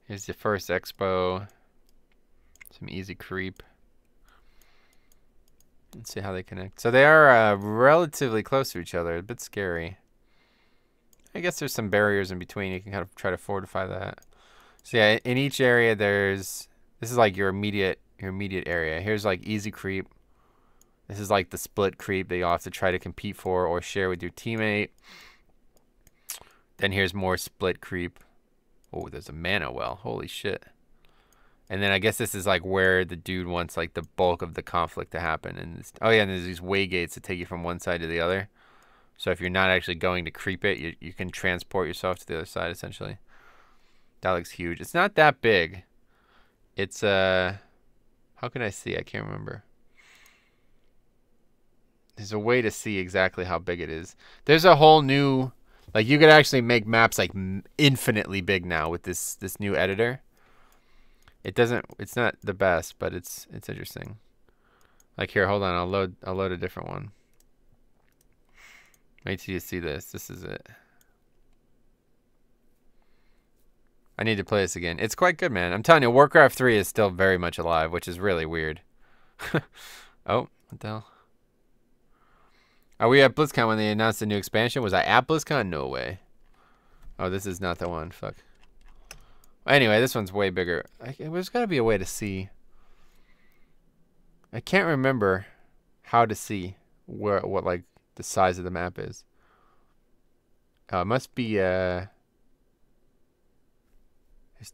[SPEAKER 1] Here's the first expo. Some easy creep. Let's see how they connect. So they are relatively close to each other. A bit scary. I guess there's some barriers in between. You can kind of try to fortify that. So yeah, in each area there's... This is like your immediate area. Here's like easy creep. This is like the split creep that you'll have to try to compete for or share with your teammate. Then here's more split creep. Oh, there's a mana well. Holy shit. And then I guess this is like where the dude wants like the bulk of the conflict to happen. And this, oh yeah, and there's these way gates that take you from one side to the other. So if you're not actually going to creep it, you can transport yourself to the other side essentially. That looks huge. It's not that big. It's how can I see? I can't remember. There's a way to see exactly how big it is. There's a whole new, like you could actually make maps like infinitely big now with this new editor. It's not the best, but it's interesting. Like here, hold on, I'll load a different one. Wait till you see this. This is it. I need to play this again. It's quite good, man. I'm telling you, Warcraft 3 is still very much alive, which is really weird. Oh, what the hell? Are we at BlizzCon when they announced the new expansion? Was I at BlizzCon? No way. Oh, this is not the one. Fuck. Anyway, this one's way bigger. There's got to be a way to see. I can't remember how to see what like the size of the map is. Oh, it must be there's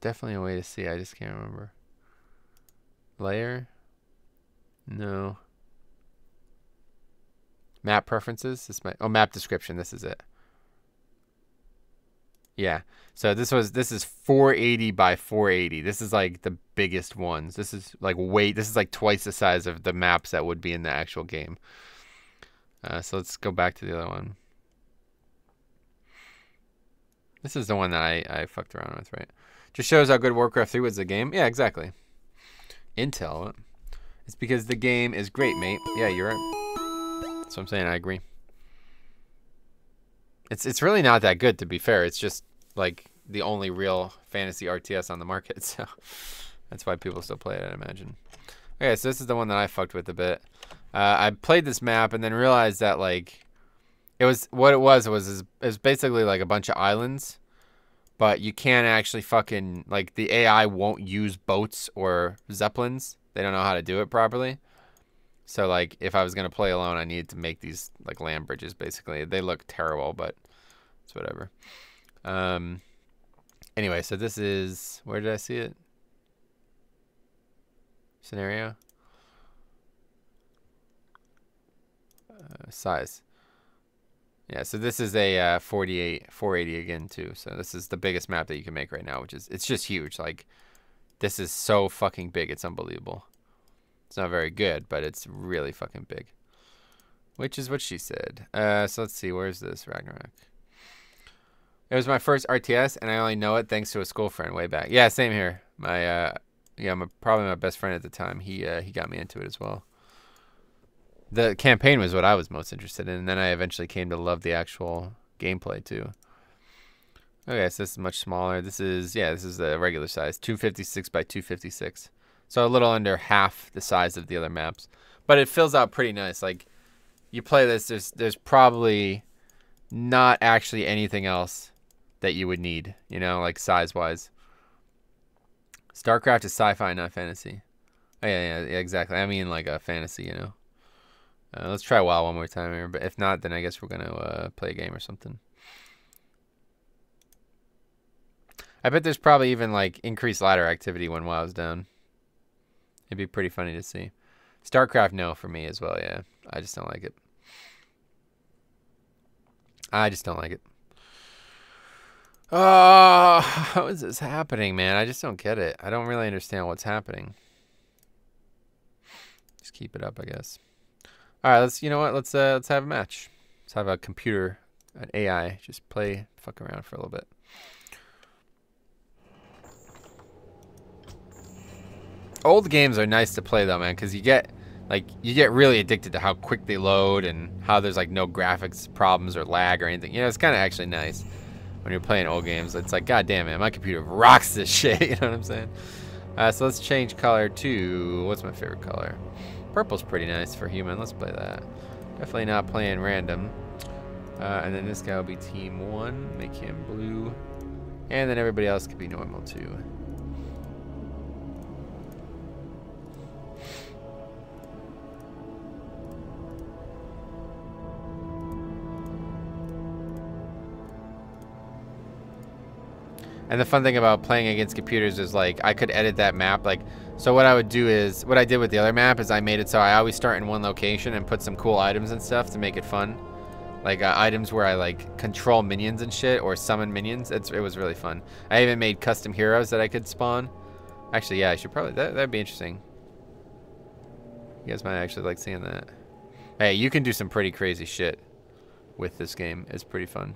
[SPEAKER 1] definitely a way to see. I just can't remember. Layer? No. Map preferences? Oh, map description. This is it. Yeah. So this is 480 by 480. This is like the biggest ones. This is like this is like twice the size of the maps that would be in the actual game. So let's go back to the other one. This is the one that I fucked around with, right? Just shows how good Warcraft 3 was the game. Yeah, exactly. Intel. It's because the game is great, mate. Yeah, you're right. That's what I'm saying. I agree. It's really not that good, to be fair. It's just like the only real fantasy RTS on the market. So That's why people still play it, I imagine. Okay, so this is the one that I fucked with a bit. I played this map and then realized that like it was basically like a bunch of islands, but you can't actually fucking like the AI won't use boats or zeppelins. They don't know how to do it properly. So like if I was gonna play alone, I needed to make these like land bridges. Basically, they look terrible, but it's whatever. Anyway, so this is, where did I see it? Scenario. Size. Yeah, so this is a 480 again too. So this is the biggest map that you can make right now, which is, it's just huge. Like this is so fucking big, it's unbelievable. It's not very good, but it's really fucking big. Which is what she said. So let's see, where's this Ragnarok? It was my first RTS, and I only know it thanks to a school friend way back. Yeah, same here. Probably my best friend at the time. He got me into it as well. The campaign was what I was most interested in, and then I eventually came to love the actual gameplay too. Okay, so this is much smaller. This is the regular size, 256 by 256. So a little under half the size of the other maps, but it fills out pretty nice. Like you play this, there's probably not actually anything else that you would need, you know, like size-wise. StarCraft is sci-fi, not fantasy. Oh, yeah, exactly. I mean, like a fantasy, you know. Let's try WoW one more time here, but if not, then I guess we're gonna play a game or something. I bet there's probably even like increased ladder activity when WoW's down. It'd be pretty funny to see. StarCraft, no, for me as well. Yeah, I just don't like it. I just don't like it. Oh, how is this happening, man? I just don't get it. I don't really understand what's happening. Just keep it up, I guess. All right, let's. You know what? Let's have a match. Let's have a computer, an AI, just fuck around for a little bit. Old games are nice to play though, man, because you get really addicted to how quick they load and how there's like no graphics problems or lag or anything. You know, it's kind of actually nice when you're playing old games. It's like, god damn, man, my computer rocks this shit. You know what I'm saying? So let's change color to, what's my favorite color? Purple's pretty nice for human. Let's play that. Definitely not playing random. And then this guy will be team 1. Make him blue. And then everybody else could be normal too. And the fun thing about playing against computers is like I could edit that map. Like, so what I would do is, what I did with the other map is I made it so I always start in one location and put some cool items and stuff to make it fun. Like items where I like control minions and shit or summon minions. It was really fun. I even made custom heroes that I could spawn. Actually, yeah, I should probably, that'd be interesting. You guys might actually like seeing that. Hey, you can do some pretty crazy shit with this game. It's pretty fun.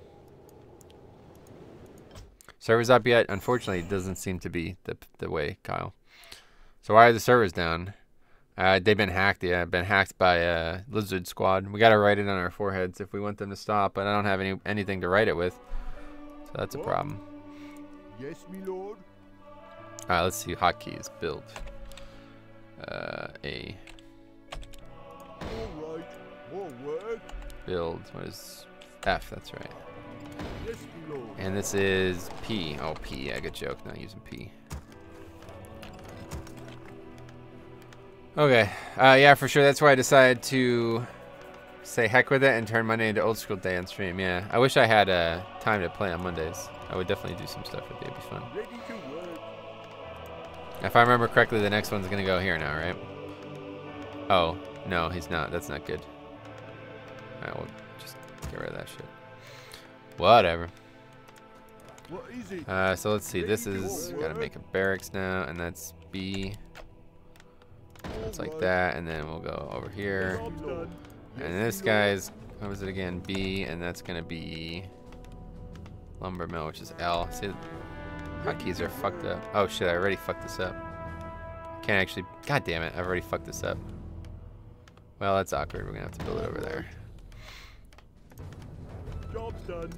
[SPEAKER 1] Servers up yet? Unfortunately, it doesn't seem to be the way, Kyle. So why are the servers down? They've been hacked. Yeah, been hacked by Lizard Squad. We gotta write it on our foreheads if we want them to stop, but I don't have anything to write it with, so that's a problem.
[SPEAKER 3] Yes, my lord.
[SPEAKER 1] All right, let's see hotkeys. Build. A.
[SPEAKER 3] All right. Forward.
[SPEAKER 1] Build. What is F? That's right.
[SPEAKER 3] Yes, my lord.
[SPEAKER 1] And this is P. Oh, P. Yeah, good joke. Not using P. Okay. Yeah, for sure. That's why I decided to say heck with it and turn Monday into old school day on stream. Yeah. I wish I had time to play on Mondays. I would definitely do some stuff with it. It'd be fun.
[SPEAKER 3] Ready to work.
[SPEAKER 1] If I remember correctly, the next one's going to go here now, right? Oh, no, he's not. That's not good. Alright, we'll just get rid of that shit. Whatever.
[SPEAKER 3] What is it?
[SPEAKER 1] So let's see. This is, gotta make a barracks now, and that's B. That's like that, and then we'll go over here.
[SPEAKER 3] Job's done.
[SPEAKER 1] And this guy's, what was it again? B, and that's gonna be lumber mill, which is L. See, hotkeys are fucked up. Oh shit, I already fucked this up. Can't actually, god damn it, I've already fucked this up. Well, that's awkward. We're gonna have to build it over there.
[SPEAKER 3] Job's done.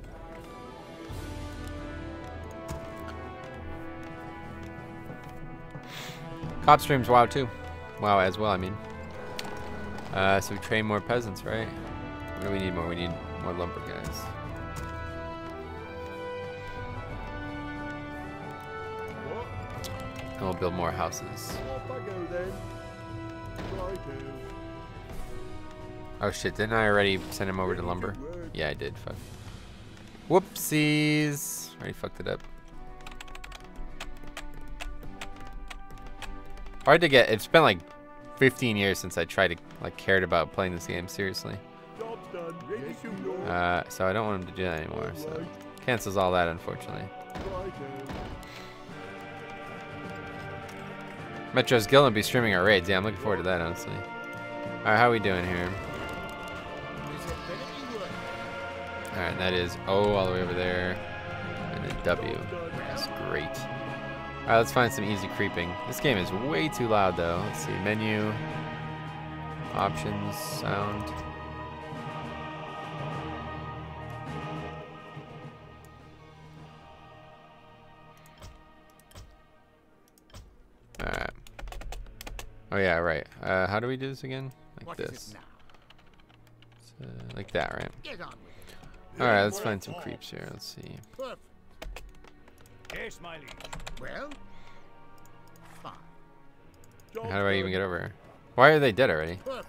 [SPEAKER 1] Cop streams WoW too. WoW as well, I mean. So we train more peasants, right? What do we need more? We need more lumber guys.
[SPEAKER 3] What?
[SPEAKER 1] And we'll build more houses.
[SPEAKER 3] Off I go then. Righto.
[SPEAKER 1] Oh shit, didn't I already send him over to lumber? Yeah, I did. Fuck. Whoopsies. Already fucked it up. Hard to get. It's been like 15 years since I tried to cared about playing this game seriously.
[SPEAKER 3] Job's done. Ready to go.
[SPEAKER 1] So I don't want him to do that anymore. So cancels all that, unfortunately.
[SPEAKER 3] Righto.
[SPEAKER 1] Metro's Guild will be streaming our raids. Yeah, I'm looking forward to that, honestly. All right, how are we doing here? All right, that is O all the way over there, and then W. That's great. All right, let's find some easy creeping. This game is way too loud, though. Let's see, menu, options, sound. All right. Oh yeah, right. How do we do this again? Like this. Like that, right? All right, let's find some creeps here. Let's see.
[SPEAKER 4] Yes, my liege.
[SPEAKER 5] Well, fine.
[SPEAKER 1] How do I even get over here? Why are they dead already?
[SPEAKER 5] Perfect.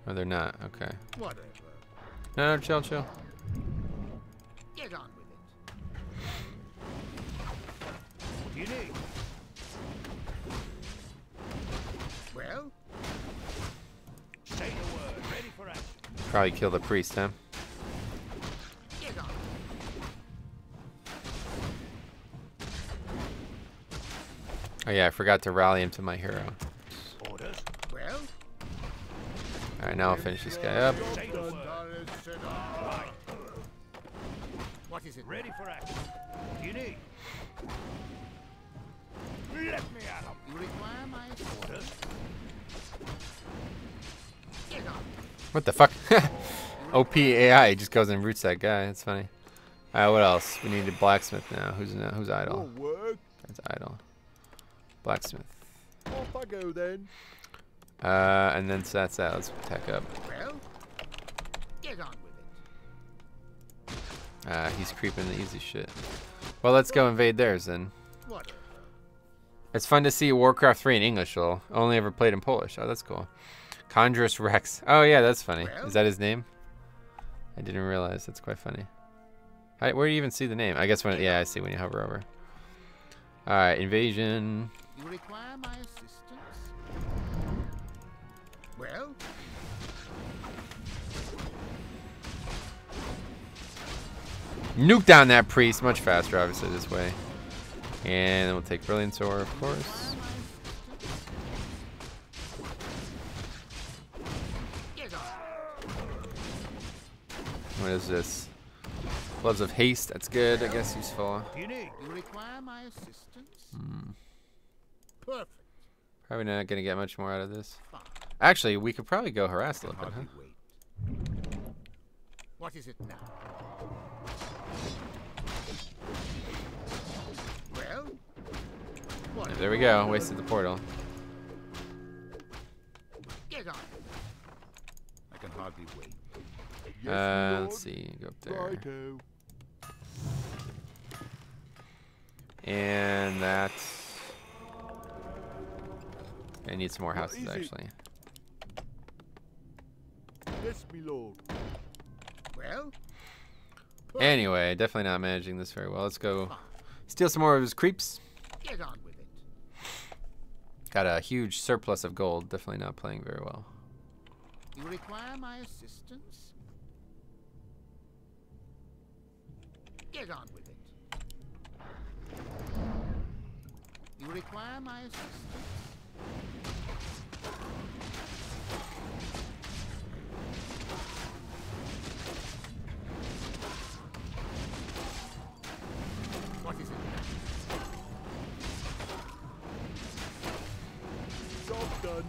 [SPEAKER 1] Oh, they're not. Okay.
[SPEAKER 5] Whatever.
[SPEAKER 1] No, chill, chill.
[SPEAKER 5] Get on with it.
[SPEAKER 4] What do you need?
[SPEAKER 5] Well,
[SPEAKER 4] Say the word. Ready for action.
[SPEAKER 1] Probably kill the priest, huh?
[SPEAKER 5] get on.
[SPEAKER 1] Oh yeah, I forgot to rally him to my hero.
[SPEAKER 4] Orders.
[SPEAKER 5] Well,
[SPEAKER 1] All right, now I'll finish this guy up.
[SPEAKER 4] Say the word. Right.
[SPEAKER 5] what is it?
[SPEAKER 4] Ready for action. What do you need? Let me at 'em.
[SPEAKER 5] You require my assistance.
[SPEAKER 4] Orders.
[SPEAKER 5] Get on.
[SPEAKER 1] What the fuck? OP AI just goes and roots that guy. That's funny. All right, what else? We need a blacksmith now. Who's idle?
[SPEAKER 3] More work.
[SPEAKER 1] That's idle. Blacksmith.
[SPEAKER 3] Off I go then.
[SPEAKER 1] And then so that's that. Let's tech up.
[SPEAKER 5] Well, get on with it.
[SPEAKER 1] He's creeping the easy shit. Well, let's go invade theirs then.
[SPEAKER 5] Whatever.
[SPEAKER 1] It's fun to see Warcraft 3 in English, though. Only ever played in Polish. Oh, that's cool. Conjurous Rex. Oh, yeah, that's funny. Is that his name? I didn't realize. That's quite funny. Where do you even see the name? I guess when... Yeah, I see when you hover over. All right, invasion.
[SPEAKER 5] You require my assistance. Well,
[SPEAKER 1] Nuke down that priest. Much faster, obviously, this way. And then we'll take Brilliant Sword, of course.
[SPEAKER 5] get on.
[SPEAKER 1] What is this? Gloves of Haste. That's good. I guess useful.
[SPEAKER 4] What do you need?
[SPEAKER 5] You require my assistance.
[SPEAKER 1] Hmm.
[SPEAKER 5] Perfect.
[SPEAKER 1] Probably not going to get much more out of this.
[SPEAKER 5] Fine.
[SPEAKER 1] Actually, we could probably go harass a
[SPEAKER 5] Can
[SPEAKER 1] little bit, huh?
[SPEAKER 5] hardly wait. What is it now? Well, what?
[SPEAKER 1] There we go. Wasted the portal.
[SPEAKER 5] Get on. I can hardly wait.
[SPEAKER 3] Yes, my
[SPEAKER 1] Let's
[SPEAKER 3] lord.
[SPEAKER 1] see. Go up there.
[SPEAKER 3] Righto.
[SPEAKER 1] And that. I need some more
[SPEAKER 3] What
[SPEAKER 1] houses,
[SPEAKER 3] is it?
[SPEAKER 1] actually.
[SPEAKER 3] Yes, my lord.
[SPEAKER 5] Well,
[SPEAKER 1] Anyway, definitely not managing this very well. Let's go steal some more of his creeps.
[SPEAKER 5] get on with it.
[SPEAKER 1] Got a huge surplus of gold. Definitely not playing very well.
[SPEAKER 5] You require my assistance. Get on with it. You require my assistance. What is it?
[SPEAKER 3] Job done.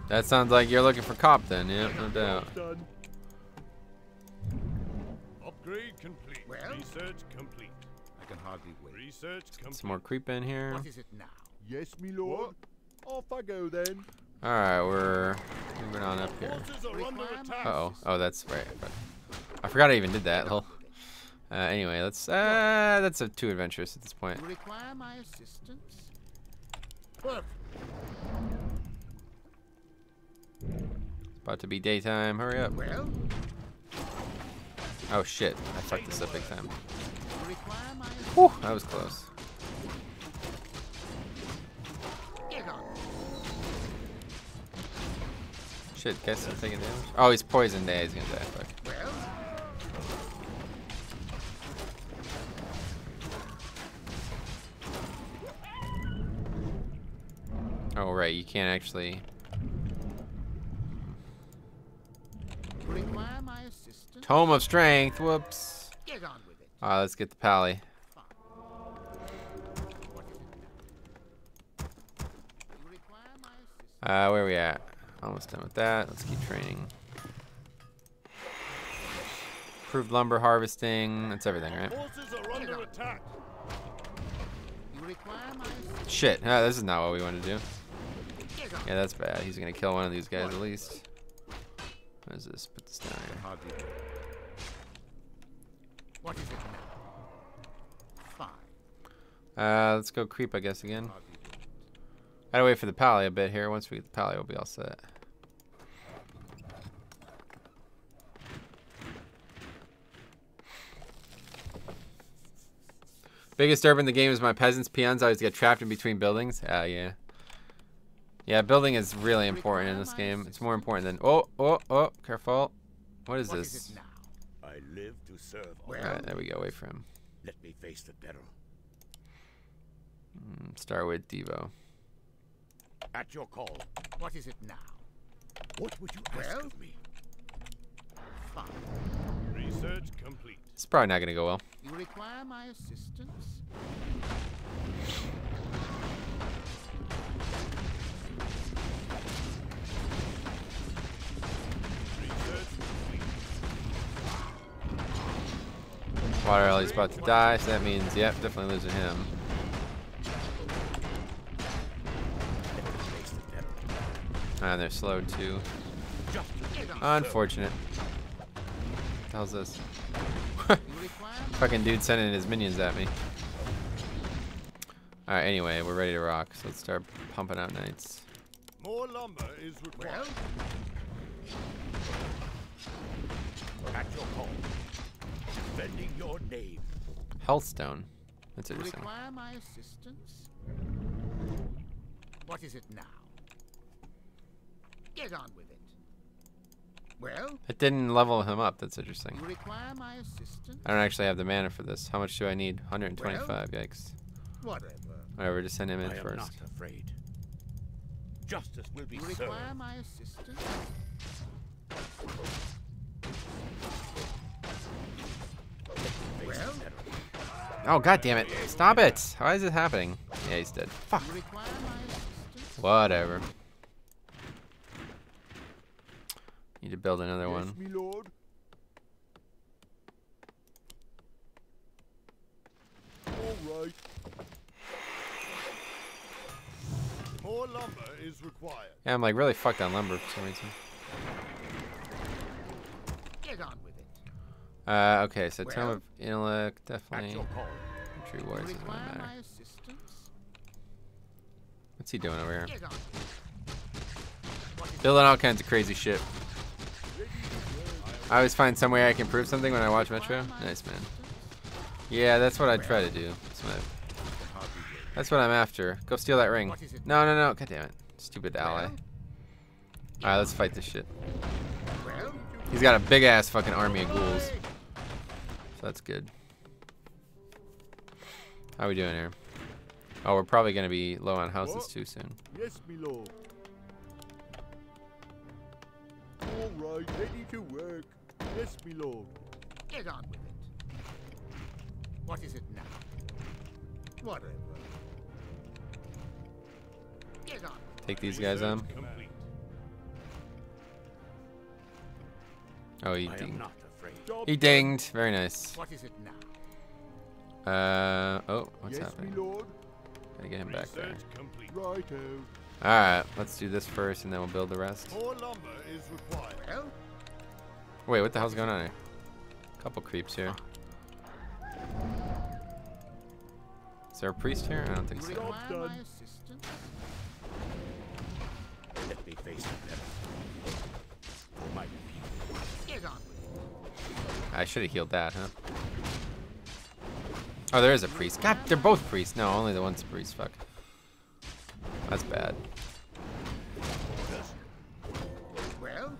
[SPEAKER 1] That sounds like you're looking for cop then. Yeah, no doubt.
[SPEAKER 3] Job's done.
[SPEAKER 4] Upgrade complete.
[SPEAKER 5] Well?
[SPEAKER 4] Research complete.
[SPEAKER 5] I can hardly wait.
[SPEAKER 4] Research complete.
[SPEAKER 1] Some more creep in here.
[SPEAKER 5] What is it now?
[SPEAKER 3] Yes, me lord. Off I go then.
[SPEAKER 1] All right, we're moving on up here.
[SPEAKER 4] Forces are under attack.
[SPEAKER 1] Uh-oh. Oh, that's right. I forgot I even did that. Lol. Anyway, let's. That's too adventurous at this point.
[SPEAKER 5] You require my assistance?
[SPEAKER 1] About to be daytime. Hurry up.
[SPEAKER 5] Well,
[SPEAKER 1] Oh shit! I fucked this up big time.
[SPEAKER 5] you require my
[SPEAKER 1] Whew, that was close.
[SPEAKER 5] Get on.
[SPEAKER 1] Shit, guess I'm taking damage. Oh, he's poisoned. Yeah, he's gonna die. Fuck.
[SPEAKER 5] Well,
[SPEAKER 1] Oh right, you can't actually.
[SPEAKER 5] you require my assistance?
[SPEAKER 1] Tome of Strength. Whoops.
[SPEAKER 5] Get on with it.
[SPEAKER 1] Alright, let's get the pally.
[SPEAKER 5] What is it now? You require my assistance?
[SPEAKER 1] Where we at? Almost done with that. Let's keep training. Improved lumber harvesting. That's everything, right?
[SPEAKER 4] Forces are under attack.
[SPEAKER 5] You require my assistance?
[SPEAKER 1] Shit. This is not what we want to do.
[SPEAKER 5] Get on.
[SPEAKER 1] Yeah, that's bad. He's gonna kill one of these guys at least. What is this? Put this down
[SPEAKER 5] I can
[SPEAKER 1] here.
[SPEAKER 5] hardly wait. What is it now? Fine.
[SPEAKER 1] Let's go creep, I guess, again.
[SPEAKER 5] Hardly wait.
[SPEAKER 1] Gotta wait for the pally a bit here. Once we get the pally, we'll be all set. Biggest urban in the game is my peasants. Peons always get trapped in between buildings. Yeah. Yeah, building is really important in this game. It's more important than... Oh, careful. What is
[SPEAKER 5] What
[SPEAKER 1] this?
[SPEAKER 5] is it now?
[SPEAKER 4] I live to serve all.
[SPEAKER 1] Alright, there we go. Wait for him.
[SPEAKER 4] Let me face the peril.
[SPEAKER 1] Start with Devo.
[SPEAKER 4] At your call.
[SPEAKER 5] What is it now?
[SPEAKER 4] What would you ask
[SPEAKER 5] Well?
[SPEAKER 4] of me?
[SPEAKER 5] Fine.
[SPEAKER 4] Research complete.
[SPEAKER 1] It's probably not gonna go well.
[SPEAKER 5] You require my assistance?
[SPEAKER 4] Research complete.
[SPEAKER 1] Water Ellie's about to die, so that means, yep, definitely losing him.
[SPEAKER 4] Let me face the peril.
[SPEAKER 1] And they're slowed too.
[SPEAKER 4] Just
[SPEAKER 5] Get on.
[SPEAKER 1] Unfortunate. What the hell's this?
[SPEAKER 5] You require my
[SPEAKER 1] Fucking dude sending his minions at me. Alright, anyway, we're ready to rock, so let's start pumping out knights.
[SPEAKER 4] more lumber is required.
[SPEAKER 5] well?
[SPEAKER 4] At your call. Defending your name.
[SPEAKER 1] Hearthstone. That's
[SPEAKER 5] You
[SPEAKER 1] interesting.
[SPEAKER 5] require my assistance? What is it now? Get on with it. Well,
[SPEAKER 1] It didn't level him up, that's interesting.
[SPEAKER 5] you require my assistance?
[SPEAKER 1] I don't actually have the mana for this. How much do I need? 125, yikes.
[SPEAKER 5] Whatever.
[SPEAKER 1] Whatever, just send him in
[SPEAKER 4] I am
[SPEAKER 1] first.
[SPEAKER 4] not afraid. Justice will be
[SPEAKER 5] You
[SPEAKER 4] served.
[SPEAKER 5] require my assistance? Well,
[SPEAKER 1] Oh, god damn it. Stop it! Why is it happening? Yeah, he's dead. Fuck.
[SPEAKER 5] you require my assistance?
[SPEAKER 1] Whatever. Need to build another
[SPEAKER 3] Yes,
[SPEAKER 1] one.
[SPEAKER 3] me lord. All right.
[SPEAKER 4] More lumber is required.
[SPEAKER 1] Yeah, I'm like really fucked on lumber for some reason.
[SPEAKER 5] Get on with it.
[SPEAKER 1] Okay, so Tome
[SPEAKER 5] Well,
[SPEAKER 1] of Intellect,
[SPEAKER 4] At
[SPEAKER 1] definitely.
[SPEAKER 4] your call.
[SPEAKER 1] True
[SPEAKER 5] You
[SPEAKER 1] Warriors doesn't really
[SPEAKER 5] require
[SPEAKER 1] matter.
[SPEAKER 5] my assistance?
[SPEAKER 1] What's he doing over here?
[SPEAKER 5] Get on with it. What is
[SPEAKER 1] Building all kinds of crazy shit. I always find some way I can prove something when I watch Metro. Nice, man. Yeah, that's what I try to do. That's what I'm after. Go steal that ring. No. God damn it. Stupid ally. Alright, let's fight this shit.
[SPEAKER 5] Well,
[SPEAKER 1] He's got a big ass fucking army of ghouls. So that's good. How we doing here? Oh, we're probably gonna be low on houses too soon.
[SPEAKER 3] Yes, me lord. All right, ready to work. Yes, me lord.
[SPEAKER 5] get on with it. What is it now? Whatever. Get on.
[SPEAKER 1] Take these guys on.
[SPEAKER 4] Research complete.
[SPEAKER 1] Oh, he
[SPEAKER 4] I am
[SPEAKER 1] dinged.
[SPEAKER 4] not afraid.
[SPEAKER 3] Job
[SPEAKER 1] He dinged. Very nice.
[SPEAKER 5] What is it now?
[SPEAKER 1] Oh, what's
[SPEAKER 3] Yes,
[SPEAKER 1] happening?
[SPEAKER 3] me lord.
[SPEAKER 1] Gotta get him back there.
[SPEAKER 4] Research complete.
[SPEAKER 3] Righto.
[SPEAKER 1] Alright, let's do this first and then we'll build the rest.
[SPEAKER 4] More lumber is required.
[SPEAKER 5] Well,
[SPEAKER 1] Wait, what the hell's going on here? Couple creeps here. Is there a priest here? I don't think
[SPEAKER 5] you
[SPEAKER 1] so.
[SPEAKER 5] require
[SPEAKER 3] done.
[SPEAKER 5] my assistance?
[SPEAKER 4] Let me face the devil. For my people.
[SPEAKER 5] Get on with it.
[SPEAKER 1] I should have healed that, huh? Oh, there is a priest. God, they're both priests. No, only the one's a priest. Fuck. That's bad.
[SPEAKER 5] Well,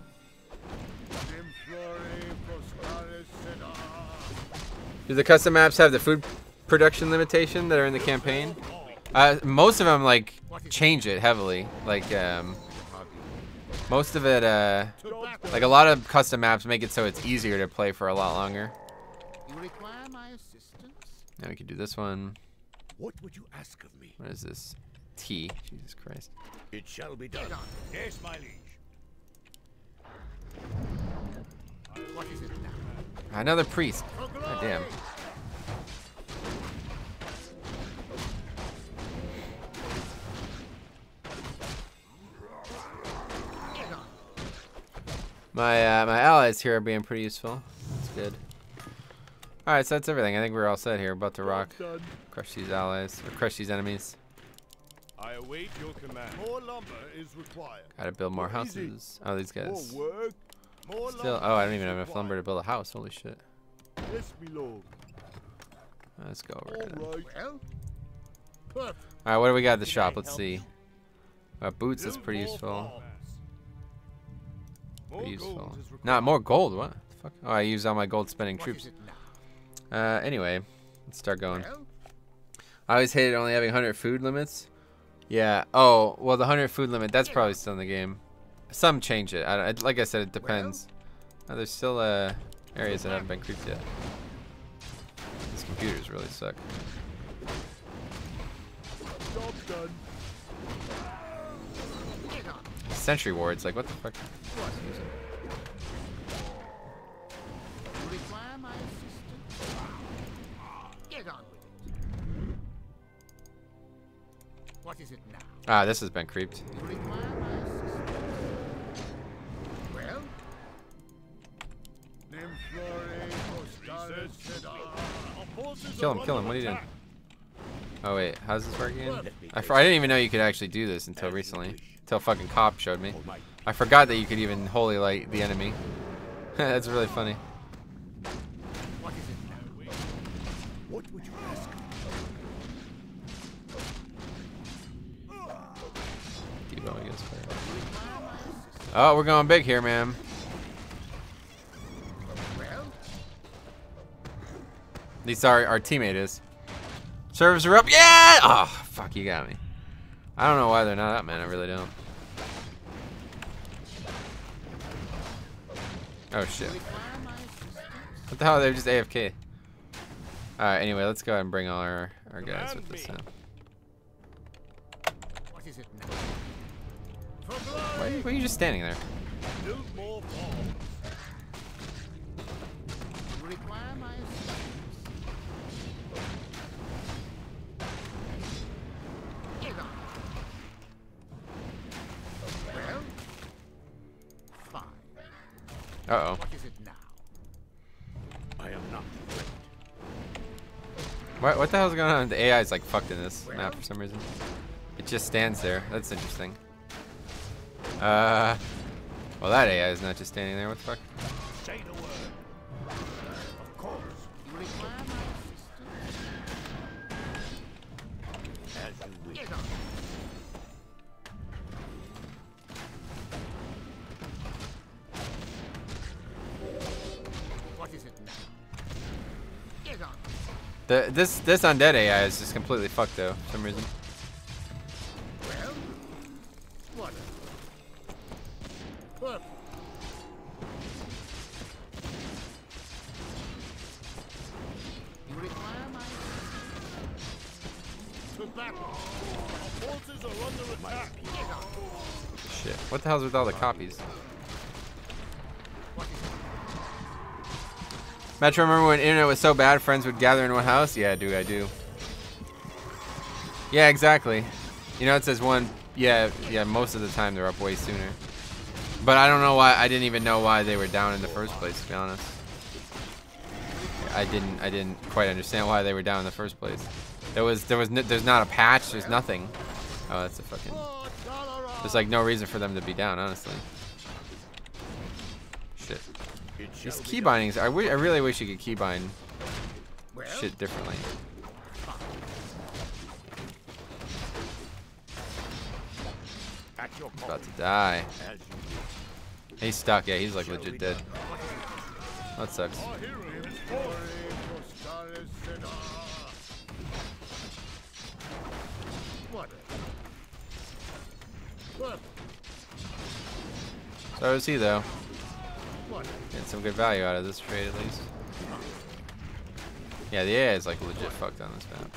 [SPEAKER 1] Do the custom maps have the food production limitation that are in the campaign? Most of them like change it heavily. Like most of it, like a lot of custom maps make it so it's easier to play for a lot longer.
[SPEAKER 5] you require my assistance?
[SPEAKER 1] Now we can do this one.
[SPEAKER 4] What would you ask of me?
[SPEAKER 1] What is this? T. Jesus Christ.
[SPEAKER 4] It shall be done.
[SPEAKER 5] Get on.
[SPEAKER 4] Yes, my liege.
[SPEAKER 5] What is it now?
[SPEAKER 1] Another priest. God damn.
[SPEAKER 5] Get on.
[SPEAKER 1] My allies here are being pretty useful. That's good. All right, so that's everything. I think we're all set here. About to rock.
[SPEAKER 3] Done.
[SPEAKER 1] Crush these allies. Or crush these enemies.
[SPEAKER 4] I await your command. More lumber is required.
[SPEAKER 1] Gotta build more
[SPEAKER 3] Easy.
[SPEAKER 1] houses. Oh, these
[SPEAKER 3] More
[SPEAKER 1] guys.
[SPEAKER 3] work.
[SPEAKER 4] More
[SPEAKER 1] Still.
[SPEAKER 4] lumber
[SPEAKER 1] Oh, I don't
[SPEAKER 4] is
[SPEAKER 1] even have enough
[SPEAKER 4] required.
[SPEAKER 1] lumber to build a house. Holy shit.
[SPEAKER 3] Yes, me lord.
[SPEAKER 1] Let's go over
[SPEAKER 3] All
[SPEAKER 1] here.
[SPEAKER 3] right.
[SPEAKER 5] Well, perfect.
[SPEAKER 1] All right, what do we got at the shop? Let's see. Boots. That's
[SPEAKER 4] Build
[SPEAKER 1] pretty
[SPEAKER 4] more
[SPEAKER 1] useful.
[SPEAKER 4] farms. More
[SPEAKER 1] Pretty
[SPEAKER 4] gold
[SPEAKER 1] useful.
[SPEAKER 4] is required.
[SPEAKER 1] Not more gold. What the fuck? Oh, I used all my gold spending
[SPEAKER 5] What
[SPEAKER 1] troops.
[SPEAKER 5] is it now?
[SPEAKER 1] Anyway, let's start going.
[SPEAKER 5] Well,
[SPEAKER 1] I always hated only having 100 food limits. Yeah. Oh, well, the 100 food limit, that's probably still in the game. Some change it. Like I said, it depends. Oh, there's still areas that haven't been creeped yet. These computers really suck.
[SPEAKER 3] Job done.
[SPEAKER 5] get on.
[SPEAKER 1] Sentry wards, like what the fuck?
[SPEAKER 5] You require my assistance? Get on with it. What is it now?
[SPEAKER 1] Ah, this has been creeped.
[SPEAKER 5] You require my assistance? Well,
[SPEAKER 1] Kill him, kill him. What are you doing? Oh wait, how's this work again? I didn't even know you could actually do this until recently. Until fucking cop showed me. I forgot that you could even holy light the enemy. That's really funny.
[SPEAKER 5] what is it now?
[SPEAKER 4] What would you ask?
[SPEAKER 1] Debo against fire. Oh, we're going big here, man.
[SPEAKER 5] Well,
[SPEAKER 1] At least our teammate is. Servers are up. Yeah! Oh, fuck, you got me. I don't know why they're not up, man. I really don't. Oh, shit.
[SPEAKER 5] require my assistance?
[SPEAKER 1] What the hell? They're just AFK. Alright, anyway, let's go ahead and bring all our guys with us now.
[SPEAKER 5] What is it now?
[SPEAKER 1] Why are you just standing there?
[SPEAKER 4] Build more farms.
[SPEAKER 5] You require my assistance? Get on. Well, fine.
[SPEAKER 1] Uh-oh.
[SPEAKER 5] What is it now?
[SPEAKER 4] I am not afraid.
[SPEAKER 1] What the hell's going on? The AI is like fucked in this map for some reason. It just stands there. That's interesting. Well, that AI is not just standing there. What the fuck?
[SPEAKER 4] Say the word. Of course.
[SPEAKER 5] You require my assistance?
[SPEAKER 4] As you wish.
[SPEAKER 5] Get on. What is it now? Get on.
[SPEAKER 1] This undead AI is just completely fucked though for some reason.
[SPEAKER 5] Well, what? Perfect. You require my
[SPEAKER 4] To battle. Our forces are under attack.
[SPEAKER 5] get on.
[SPEAKER 1] Shit. What the hell's with all the copies?
[SPEAKER 5] What is it?
[SPEAKER 1] Metro, remember when internet was so bad, friends would gather in one house? Yeah, dude, I do. Yeah, exactly. You know, it says one. Yeah, most of the time they're up way sooner. But I don't know why. I didn't even know why they were down in the first place, to be honest. I didn't quite understand why they were down in the first place. There's not a patch. There's nothing. Oh, that's a fucking. There's like no reason for them to be down, honestly. Shit. These key bindings. I really wish you could keybind shit differently. He's about to die. He's stuck. Yeah, he's like legit dead. That sucks. So is he though. Getting some good value out of this trade at least. Yeah, the AI is like legit fucked on this map.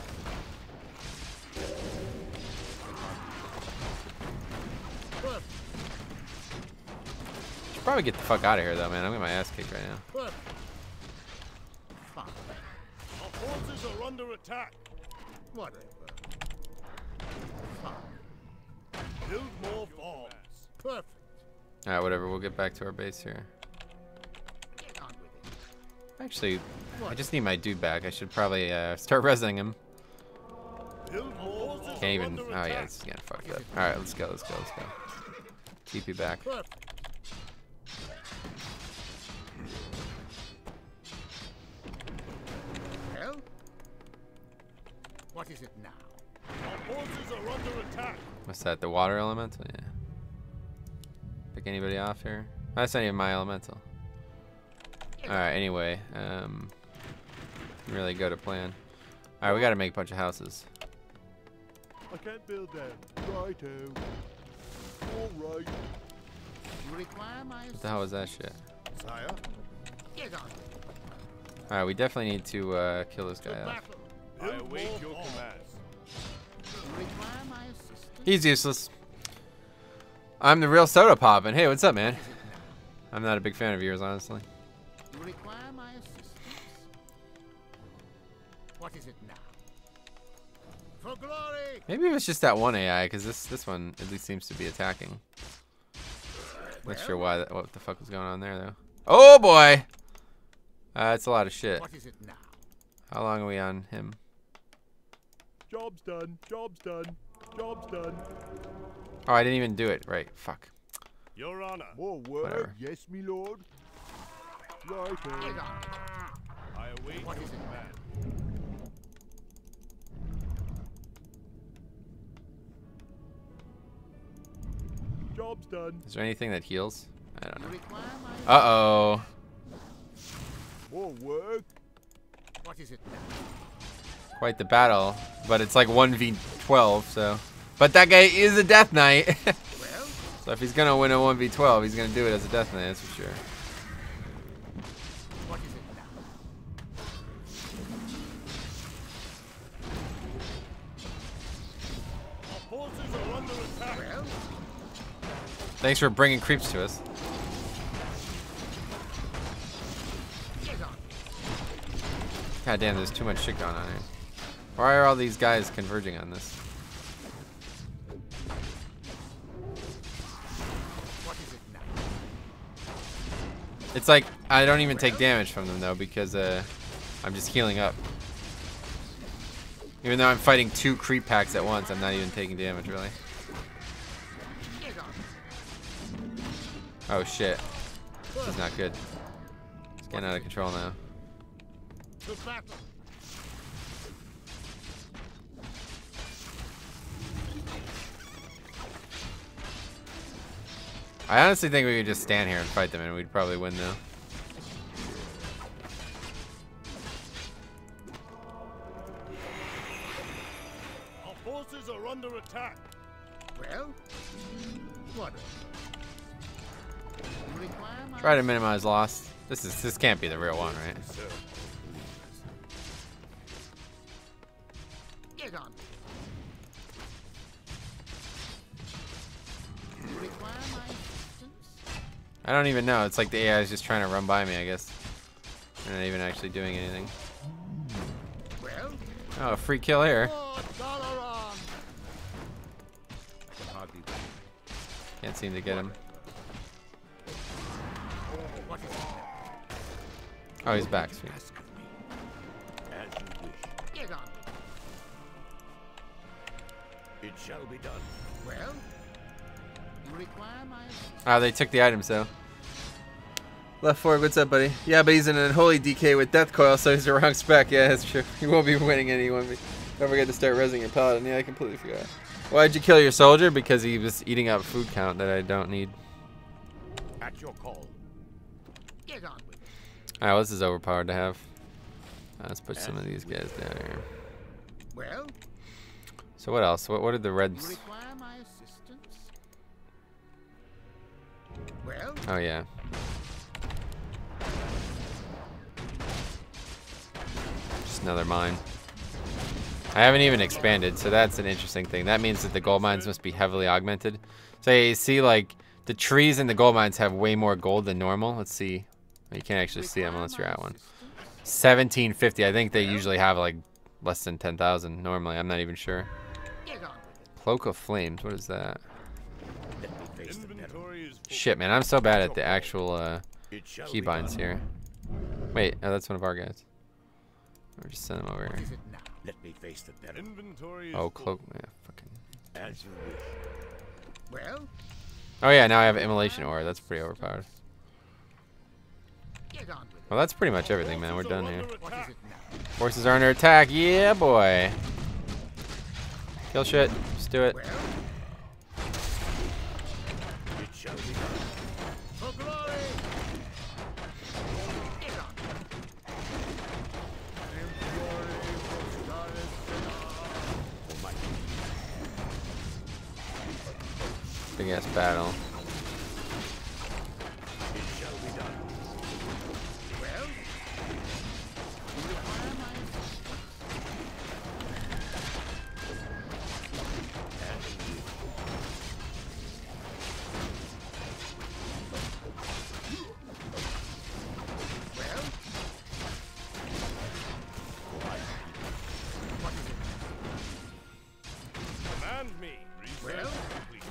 [SPEAKER 1] Should probably get the fuck out of here though, man. I'm getting my ass kicked right now.
[SPEAKER 3] Our forces are under attack. Whatever. Build more forts. Perfect.
[SPEAKER 1] Alright, whatever. We'll get back to our base here. Actually, I just need my dude back. I should probably start resing him. Can't even. Oh yeah, this is gonna fuck it up. All right, let's go. TP back.
[SPEAKER 5] Well, what is it now?
[SPEAKER 3] Our forces are under attack.
[SPEAKER 1] What's that? The water elemental? Yeah. Pick anybody off here? That's not even my elemental. All right. Anyway, really go to plan. All right, we got to make a bunch of houses.
[SPEAKER 3] I can't build them. Righto. All right.
[SPEAKER 5] You require my
[SPEAKER 1] What the hell was that shit?
[SPEAKER 3] Sire.
[SPEAKER 5] Get on.
[SPEAKER 1] All right, we definitely need to kill this guy
[SPEAKER 5] To
[SPEAKER 1] off.
[SPEAKER 5] battle.
[SPEAKER 3] I await your commands.
[SPEAKER 5] You require my assistance.
[SPEAKER 1] He's useless. I'm the real soda poppin'. Hey, what's up, man? I'm not a big fan of yours, honestly.
[SPEAKER 5] You require my assistance. What is it now? For glory.
[SPEAKER 1] Maybe it was just that one AI, because this one at least seems to be attacking. Not sure why what the fuck was going on there though. Oh boy! That's a lot of shit.
[SPEAKER 5] What is it now?
[SPEAKER 1] How long are we on him?
[SPEAKER 3] Job's done. Job's done. Job's done.
[SPEAKER 1] Oh, I didn't even do it right. Fuck.
[SPEAKER 3] Your Honor. More work.
[SPEAKER 1] Whatever.
[SPEAKER 3] Yes, me lord. Righto.
[SPEAKER 5] Get on.
[SPEAKER 3] I await
[SPEAKER 5] What
[SPEAKER 3] your
[SPEAKER 5] is it
[SPEAKER 3] command. Job's done.
[SPEAKER 1] Is there anything that heals? I don't
[SPEAKER 5] You
[SPEAKER 1] know.
[SPEAKER 5] require my
[SPEAKER 1] Uh-oh.
[SPEAKER 3] More work.
[SPEAKER 5] What is it now?
[SPEAKER 1] Quite the battle. But it's like 1v12, so. But that guy is a Death Knight.
[SPEAKER 5] Well,
[SPEAKER 1] So if he's gonna win a 1v12, he's gonna do it as a Death Knight, that's for sure.
[SPEAKER 5] what is it now?
[SPEAKER 3] Our forces are under attack.
[SPEAKER 5] Well,
[SPEAKER 1] Thanks for bringing creeps to us.
[SPEAKER 5] get on.
[SPEAKER 1] God damn, there's too much shit going on here. Why are all these guys converging on this?
[SPEAKER 5] What is it now?
[SPEAKER 1] It's like, I don't even take damage from them though, because I'm just healing up. Even though I'm fighting 2 creep packs at once, I'm not even taking damage really.
[SPEAKER 5] Get on.
[SPEAKER 1] Oh shit. This is not good. It's getting out of control now.
[SPEAKER 5] To battle.
[SPEAKER 1] I honestly think we could just stand here and fight them and we'd probably win though.
[SPEAKER 3] Our forces are under attack.
[SPEAKER 5] Well, what? You require my
[SPEAKER 1] Try to minimize loss. This can't be the real one, right?
[SPEAKER 5] Get on. You require my assistance?
[SPEAKER 1] I don't even know. It's like the AI is just trying to run by me, I guess. and not even actually doing anything.
[SPEAKER 5] Well,
[SPEAKER 1] Oh, a free kill here.
[SPEAKER 5] $4 on. Hardly.
[SPEAKER 1] Can't seem to get him.
[SPEAKER 5] What is it?
[SPEAKER 1] Oh, he's back. Sweet.
[SPEAKER 4] Ask of me. As you wish.
[SPEAKER 5] Get on.
[SPEAKER 4] It shall be done.
[SPEAKER 5] Well, you require my assistance.
[SPEAKER 1] Oh, they took the items though. Left forward, what's up, buddy? Yeah, but he's in an unholy DK with Death Coil, so he's the wrong spec. Yeah, that's true. He won't be winning any. Don't forget to start resing your paladin. Yeah, I completely forgot. Why'd you kill your soldier? Because he was eating up food count that I don't need.
[SPEAKER 4] At your call.
[SPEAKER 5] Get on with it.
[SPEAKER 1] Alright, well, this is overpowered to have. Let's put some of these guys down here.
[SPEAKER 5] Well,
[SPEAKER 1] So what else? What are the
[SPEAKER 5] you
[SPEAKER 1] reds?
[SPEAKER 5] require my assistance. Well,
[SPEAKER 1] Oh yeah. Just another mine. I haven't even expanded, so that's an interesting thing. That means that the gold mines must be heavily augmented. So you see, like, the trees in the gold mines have way more gold than normal. Let's see. You can't actually see them unless you're at one. 1750. I think they usually have like less than 10,000 normally. I'm not even sure.
[SPEAKER 5] get on with it.
[SPEAKER 1] Cloak of Flames. What is that?
[SPEAKER 4] Let me face the peril.
[SPEAKER 3] Inventory is full.
[SPEAKER 1] Shit, man. I'm so bad at the actual
[SPEAKER 4] It shall be
[SPEAKER 1] keybinds
[SPEAKER 4] done.
[SPEAKER 1] here. Wait, oh, that's one of our guys. We'll just send him over
[SPEAKER 5] What
[SPEAKER 1] here.
[SPEAKER 5] is it now?
[SPEAKER 4] Let me face the peril.
[SPEAKER 3] Inventory is
[SPEAKER 1] Oh,
[SPEAKER 3] full.
[SPEAKER 1] cloak. Yeah, fucking.
[SPEAKER 4] As you wish.
[SPEAKER 5] Well,
[SPEAKER 1] Oh yeah, now I have immolation ore. That's pretty overpowered.
[SPEAKER 5] get on with it.
[SPEAKER 1] Well, that's pretty much everything, man. We're done here.
[SPEAKER 5] What is it now?
[SPEAKER 1] Forces are under attack. Yeah, boy. Kill shit. Just do it.
[SPEAKER 5] Well,
[SPEAKER 4] It shall be done.
[SPEAKER 5] for glory. Get on.
[SPEAKER 4] For my
[SPEAKER 1] Big ass battle.
[SPEAKER 4] it shall be done.
[SPEAKER 5] Well, you require my assistance.
[SPEAKER 4] As you wish.
[SPEAKER 5] Well,
[SPEAKER 4] For my
[SPEAKER 5] what is it
[SPEAKER 3] Command me. Research
[SPEAKER 5] Well?
[SPEAKER 3] complete.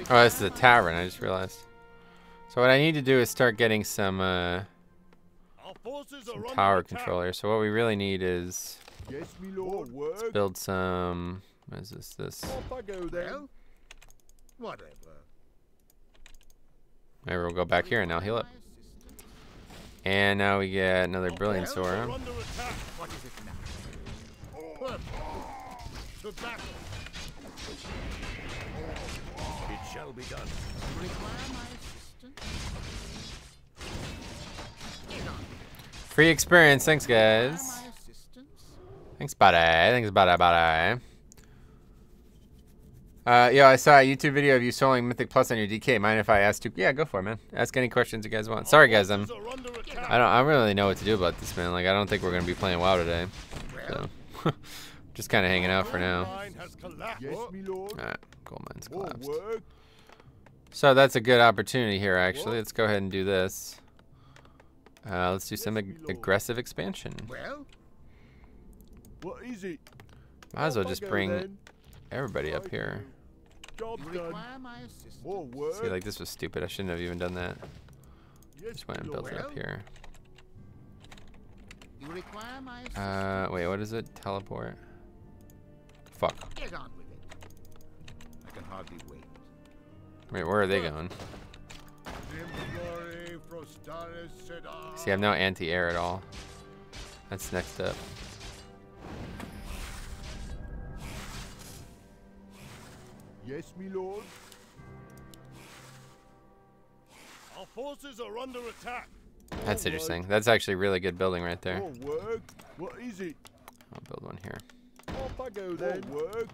[SPEAKER 5] now?
[SPEAKER 1] Oh, this is a tavern. I just realized. So what I need to do is start getting some
[SPEAKER 3] Our forces are under
[SPEAKER 1] tower
[SPEAKER 3] attack.
[SPEAKER 1] control here. So what we really need is
[SPEAKER 3] Yes, me lord. Work.
[SPEAKER 1] build some. What is this? This.
[SPEAKER 3] Off I go then.
[SPEAKER 5] Well, whatever.
[SPEAKER 1] Maybe we'll go back here and now heal up.
[SPEAKER 5] My assistance.
[SPEAKER 1] And now we get another brilliant
[SPEAKER 3] Our forces are
[SPEAKER 1] sword.
[SPEAKER 3] under attack.
[SPEAKER 5] What is it now? To battle.
[SPEAKER 4] It shall be done.
[SPEAKER 5] You require my assistance. Get on.
[SPEAKER 1] Free experience. Thanks,
[SPEAKER 5] Require
[SPEAKER 1] guys.
[SPEAKER 5] my assistance.
[SPEAKER 1] Thanks, buddy. Thanks, buddy. Yo, I saw a YouTube video of you soloing Mythic Plus on your DK. Mind if I ask you? Yeah, go for it, man. Ask any questions you guys want. Sorry, guys.
[SPEAKER 3] Forces are under attack.
[SPEAKER 1] I don't really know what to do about this, man. Like, I don't think we're gonna be playing WoW today.
[SPEAKER 5] Well,
[SPEAKER 1] So, just kind of hanging out for now.
[SPEAKER 3] Mine has collapsed. Yes, me lord.
[SPEAKER 1] All right, gold mines
[SPEAKER 3] More
[SPEAKER 1] collapsed.
[SPEAKER 3] work.
[SPEAKER 1] So that's a good opportunity here, actually. Let's go ahead and do this. Let's do some aggressive expansion.
[SPEAKER 5] well,
[SPEAKER 3] What is it?
[SPEAKER 1] Might as well
[SPEAKER 3] Off I
[SPEAKER 1] just
[SPEAKER 3] go
[SPEAKER 1] bring
[SPEAKER 3] then.
[SPEAKER 1] everybody up here.
[SPEAKER 3] Job's
[SPEAKER 5] you
[SPEAKER 3] done.
[SPEAKER 5] require my assistance.
[SPEAKER 3] More work.
[SPEAKER 1] See, like, this was stupid. I shouldn't have even done that.
[SPEAKER 3] Yes,
[SPEAKER 1] Just went and
[SPEAKER 3] me
[SPEAKER 1] built
[SPEAKER 3] lord.
[SPEAKER 1] it up here.
[SPEAKER 5] You require my assistance.
[SPEAKER 1] Wait, what is it? Teleport. Fuck.
[SPEAKER 5] Get on with it. I can hardly wait.
[SPEAKER 1] Wait, where are they going?
[SPEAKER 3] Glory, Frostaris, Sedar.
[SPEAKER 1] See, I have no anti-air at all. That's next up.
[SPEAKER 3] Yes, me lord. Our forces are under attack.
[SPEAKER 1] That's interesting. That's actually really good building right there.
[SPEAKER 3] More work. What is it?
[SPEAKER 1] I'll build one here.
[SPEAKER 3] Off I go then. More work.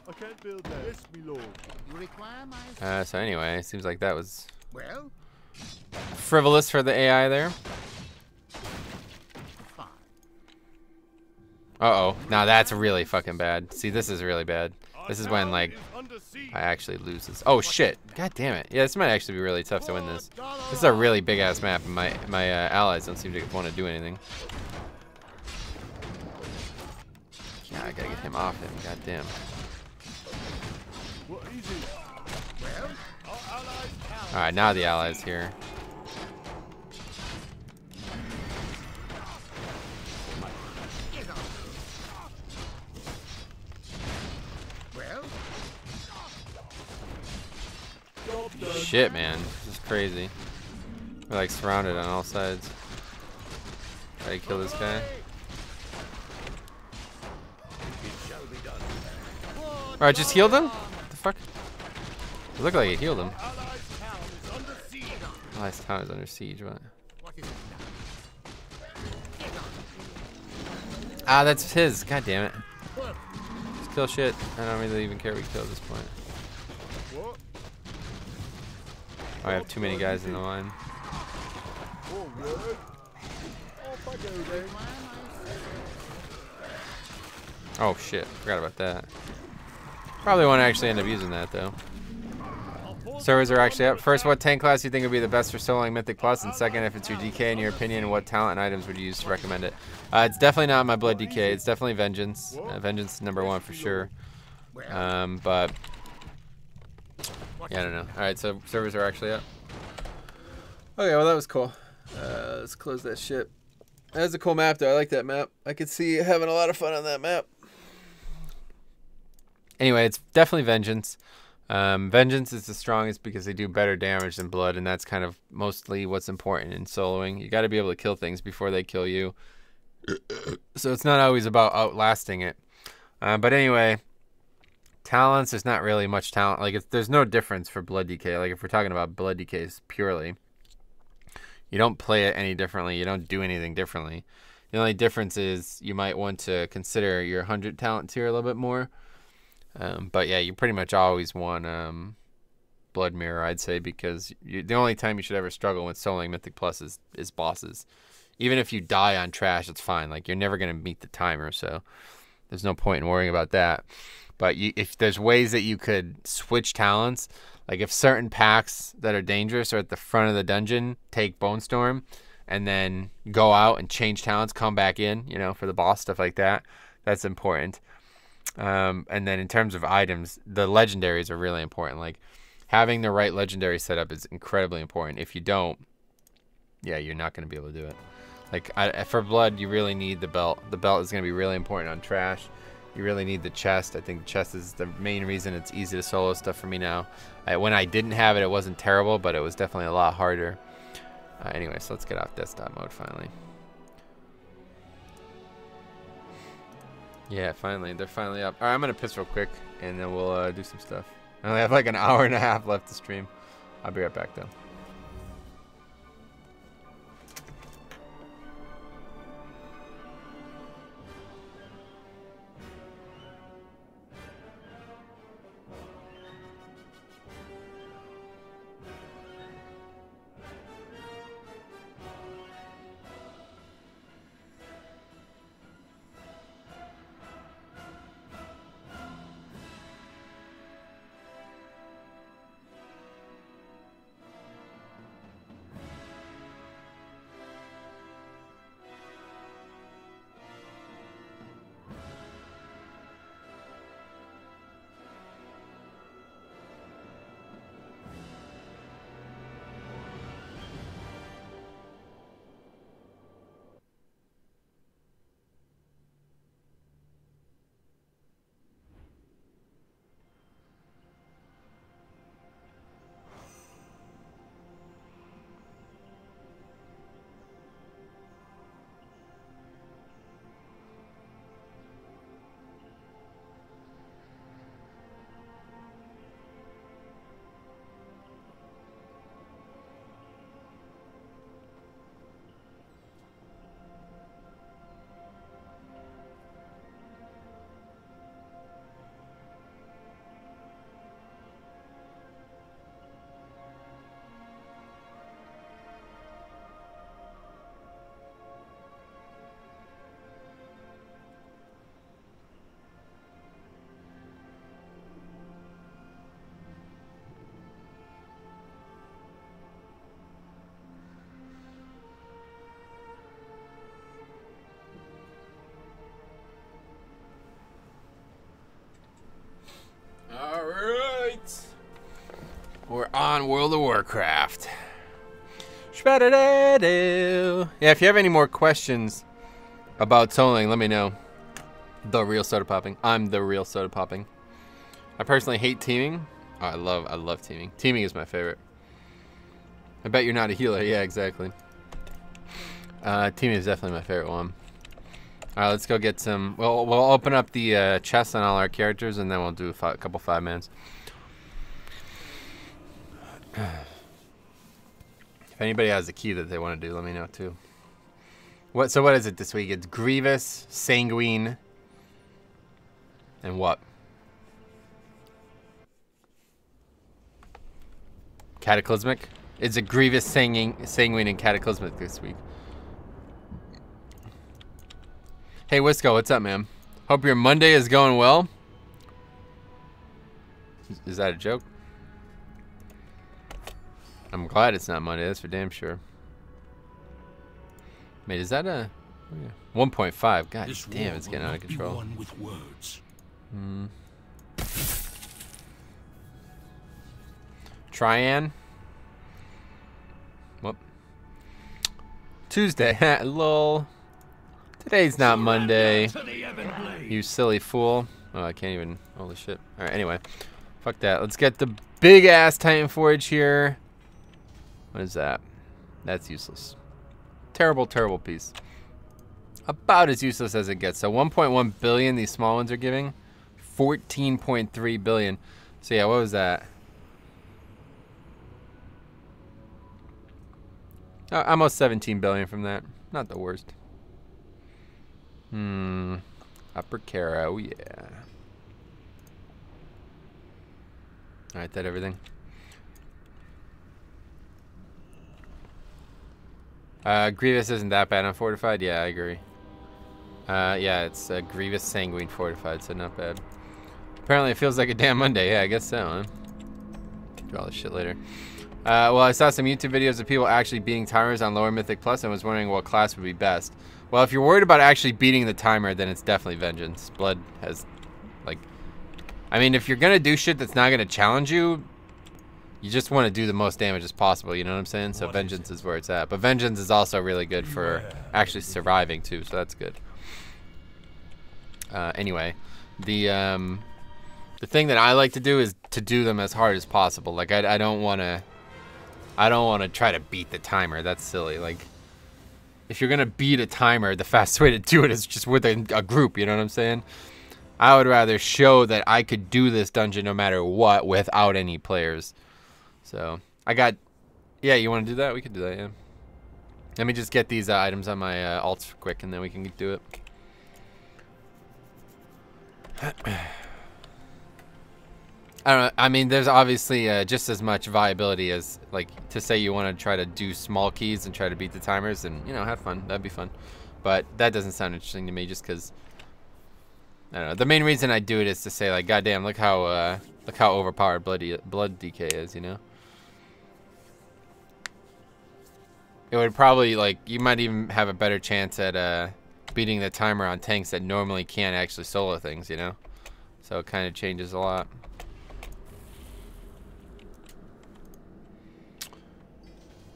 [SPEAKER 3] I can't build that. Yes, me lord.
[SPEAKER 5] You require my assistance.
[SPEAKER 1] So anyway, seems like that was
[SPEAKER 5] Well,
[SPEAKER 1] frivolous for the AI there.
[SPEAKER 5] fine.
[SPEAKER 1] Uh-oh. Now that's really fucking bad. See, this is really bad. This is when, like, I actually lose this. Oh shit! God damn it! Yeah, this might actually be really tough to win this. This is a really big ass map, and my allies don't seem to want to do anything. Yeah, I gotta get him off him. God damn.
[SPEAKER 3] What is it?
[SPEAKER 5] Well, our allies power.
[SPEAKER 1] All right, now the allies here.
[SPEAKER 5] Well,
[SPEAKER 1] Shit, man, this is crazy. We're like surrounded on all sides. Try to kill this guy.
[SPEAKER 5] it shall be done.
[SPEAKER 1] Alright, just healed him? What the fuck? It looked like it healed him.
[SPEAKER 5] Allies town is under siege.
[SPEAKER 1] Last town is under siege, what?
[SPEAKER 5] What is it now?
[SPEAKER 1] Ah, that's his. God damn it. Just kill shit. I don't really even care what we kill at this point.
[SPEAKER 3] What?
[SPEAKER 1] Oh, I have too many guys in the line.
[SPEAKER 3] Forward. Off I go then.
[SPEAKER 1] Oh shit, forgot about that. Probably won't actually end up using that though. Servers are actually up. First, what tank class do you think would be the best for soloing Mythic Plus? And second, if it's your DK in your opinion, what talent and items would you use to recommend it? It's definitely not my blood DK. It's definitely Vengeance. Vengeance is #1 for sure. But yeah, I don't know. All right, so servers are actually up. Okay, well that was cool. Let's close that shit. That was a cool map though. I like that map. I could see having a lot of fun on that map. Anyway, it's definitely Vengeance. Vengeance is the strongest because they do better damage than Blood, and that's kind of mostly what's important in soloing. You got to be able to kill things before they kill you. So it's not always about outlasting it. But anyway, talents, there's not really much talent. Like, there's no difference for Blood DK. Like, if we're talking about Blood DKs purely, you don't play it any differently. You don't do anything differently. The only difference is you might want to consider your 100 talent tier a little bit more. But yeah, you pretty much always want Blood Mirror, I'd say, because the only time you should ever struggle with soloing Mythic Plus is bosses. Even if you die on trash, it's fine. Like, you're never going to meet the timer, so there's no point in worrying about that. But if there's ways that you could switch talents, like if certain packs that are dangerous are at the front of the dungeon, take Bone Storm, and then go out and change talents, come back in, you know, for the boss, stuff like that, that's important. And then in terms of items, the legendaries are really important. Like, having the right legendary setup is incredibly important. If you don't, yeah, you're not going to be able to do it. Like, for Blood, you really need the belt. The belt is going to be really important on trash. You really need the chest. I think the chest is the main reason it's easy to solo stuff for me now. When I didn't have it, it wasn't terrible, but it was definitely a lot harder. Anyway, so let's get off desktop mode finally. Yeah, finally. They're finally up. All right, I'm going to piss real quick, and then we'll do some stuff. I only have like an hour and a half left to stream. I'll be right back, though. on World of Warcraft. Yeah, if you have any more questions about soloing, let me know. The real soda popping. I'm the real soda popping. I personally hate teaming. Oh, I love teaming. Teaming is my favorite. I bet you're not a healer. Yeah, exactly. Teaming is definitely my favorite one. All right, let's go get some. We'll open up the chests on all our characters, and then we'll do a couple 5-mans. If anybody has a key that they want to do, let me know too. So what is it this week? It's Grievous, Sanguine, and what? Cataclysmic? It's a Grievous, Sanguine, and Cataclysmic this week. Hey, Wisco, what's up, man? Hope your Monday is going well. Is that a joke? I'm glad it's not Monday, that's for damn sure. Wait, is that a... 1.5? God damn, it's getting out of control.
[SPEAKER 4] With words.
[SPEAKER 1] Trian? Whoop. Tuesday. Lol. Today's not Monday. You silly fool. Oh, I can't even... Holy shit. Alright, anyway. Fuck that. Let's get the big-ass Titan Forge here. What is that? That's useless. Terrible, terrible piece. About as useless as it gets. So 1.1 billion these small ones are giving. 14.3 billion. So yeah, what was that? Almost 17 billion from that. Not the worst. Upper Caro, yeah. Alright, that everything. Grievous isn't that bad on Fortified? Yeah, I agree. Yeah, it's Grievous Sanguine Fortified, so not bad. Apparently it feels like a damn Monday. Yeah, I guess so, huh? Do all this shit later. Well, I saw some YouTube videos of people actually beating timers on lower Mythic Plus and was wondering what class would be best. Well, if you're worried about actually beating the timer, then it's definitely Vengeance. Blood has, like... I mean, if you're gonna do shit that's not gonna challenge you, you just want to do the most damage as possible, you know what I'm saying? So Vengeance is where it's at. But Vengeance is also really good for actually surviving, too, so that's good. Anyway, the thing that I like to do is to do them as hard as possible. Like, I don't want to try to beat the timer. That's silly. Like, if you're going to beat a timer, the fastest way to do it is just with a group, you know what I'm saying? I would rather show that I could do this dungeon no matter what without any players. So, yeah, you want to do that? We could do that, yeah. Let me just get these items on my alts quick, and then we can do it. I don't know. I mean, there's obviously just as much viability as, like, to say you want to try to do small keys and try to beat the timers and, you know, have fun. That'd be fun. But that doesn't sound interesting to me just because, I don't know. The main reason I do it is to say, like, goddamn, look how overpowered blood DK is, you know? It would probably, like, you might even have a better chance at beating the timer on tanks that normally can't actually solo things, you know? So it kind of changes a lot.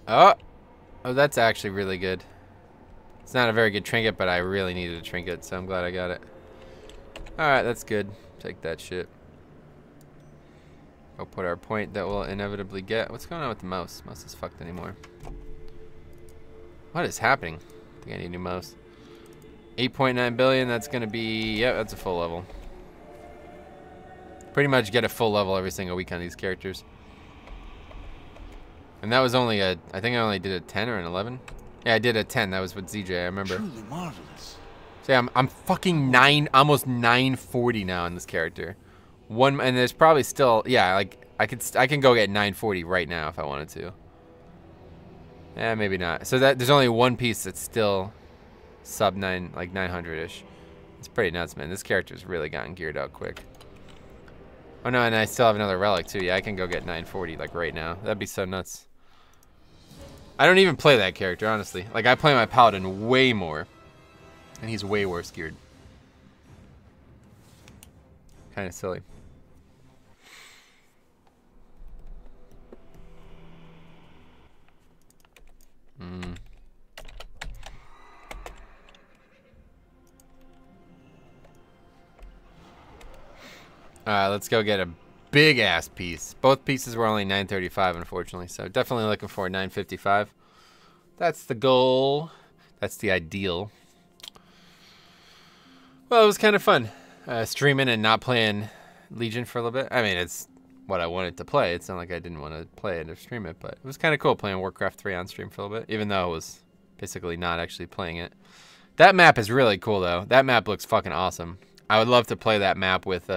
[SPEAKER 1] Oh, that's actually really good. It's not a very good trinket, but I really needed a trinket, so I'm glad I got it. Alright, that's good. Take that shit. I'll put our point that we'll inevitably get. What's going on with the mouse? Mouse is fucked anymore. What is happening? I think I need a new mouse. 8.9 billion, that's gonna be, yeah, that's a full level. Pretty much get a full level every single week on these characters. And that was only I think I only did a 10 or an 11. Yeah, I did a 10. That was with ZJ, I remember.
[SPEAKER 4] Truly marvelous.
[SPEAKER 1] So yeah, I'm fucking almost 940 now in this character. And there's probably still, yeah, like I can go get 940 right now if I wanted to. Yeah, maybe not. So there's only one piece that's still sub 900-ish. It's pretty nuts, man. This character's really gotten geared out quick. Oh no, and I still have another relic too. Yeah, I can go get 940 like right now. That'd be so nuts. I don't even play that character, honestly. Like, I play my paladin way more. And he's way worse geared. Kind of silly. Let's go get a big ass piece. Both pieces were only 935, unfortunately. So definitely looking for 955. That's the goal. That's the ideal. Well, it was kind of fun streaming and not playing Legion for a little bit. I mean, it's what I wanted to play. It's not like I didn't want to play it or stream it, but it was kind of cool playing Warcraft 3 on stream for a little bit, even though it was basically not actually playing it. That map is really cool, though. That map looks fucking awesome. I would love to play that map with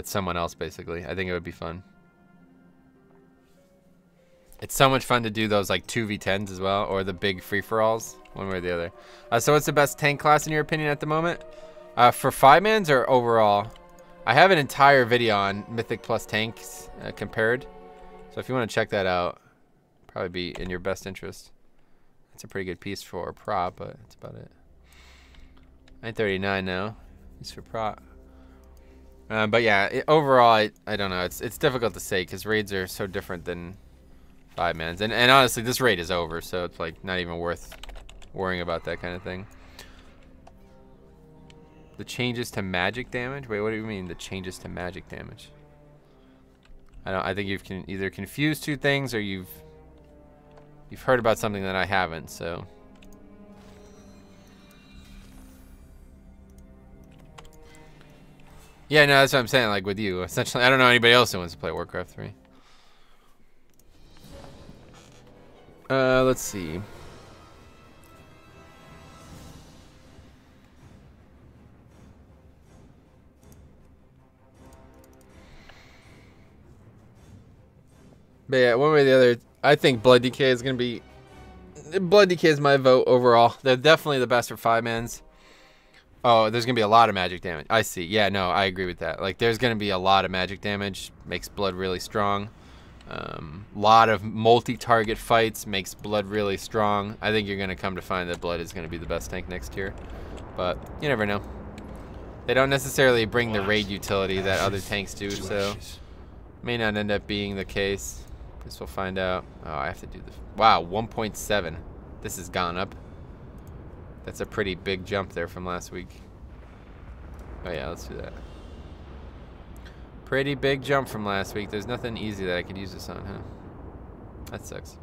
[SPEAKER 1] someone else, basically. I think it would be fun. It's so much fun to do those like 2v10s as well, or the big free-for-alls, one way or the other. So what's the best tank class in your opinion at the moment? For 5-mans or overall? I have an entire video on Mythic plus tanks compared. So if you want to check that out, probably be in your best interest. It's a pretty good piece for prop, but that's about it. 939 now. It's for prop. But yeah, overall, I don't know. It's difficult to say because raids are so different than 5-mans. And honestly, this raid is over, so it's like not even worth worrying about that kind of thing. The changes to magic damage? Wait, what do you mean the changes to magic damage? I think you've either confused two things or you've heard about something that I haven't, so. Yeah, no, that's what I'm saying, like with you. Essentially, I don't know anybody else who wants to play Warcraft 3. Let's see. But yeah, one way or the other, I think Blood DK is going to be... Blood DK is my vote overall. They're definitely the best for 5-mans. Oh, there's going to be a lot of magic damage. I see. Yeah, no, I agree with that. Like, there's going to be a lot of magic damage. Makes Blood really strong. Lot of multi-target fights. Makes Blood really strong. I think you're going to come to find that Blood is going to be the best tank next year. But you never know. They don't necessarily bring the raid utility that other tanks do, so... May not end up being the case. Guess we'll find out. Oh, I have to do this. Wow, 1.7. This has gone up. That's a pretty big jump there from last week. Oh yeah, let's do that. Pretty big jump from last week. There's nothing easy that I could use this on, huh? That sucks.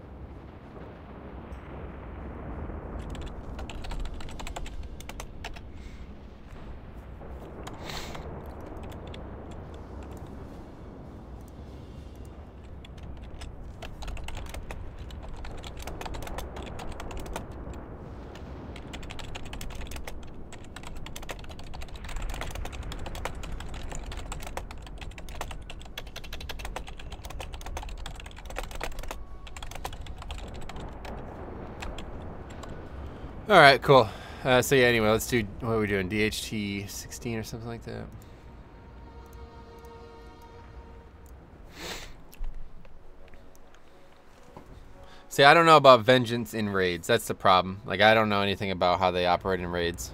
[SPEAKER 1] All right, cool. So yeah, anyway, let's do, what are we doing? DHT 16 or something like that. See, I don't know about vengeance in raids. That's the problem. Like, I don't know anything about how they operate in raids.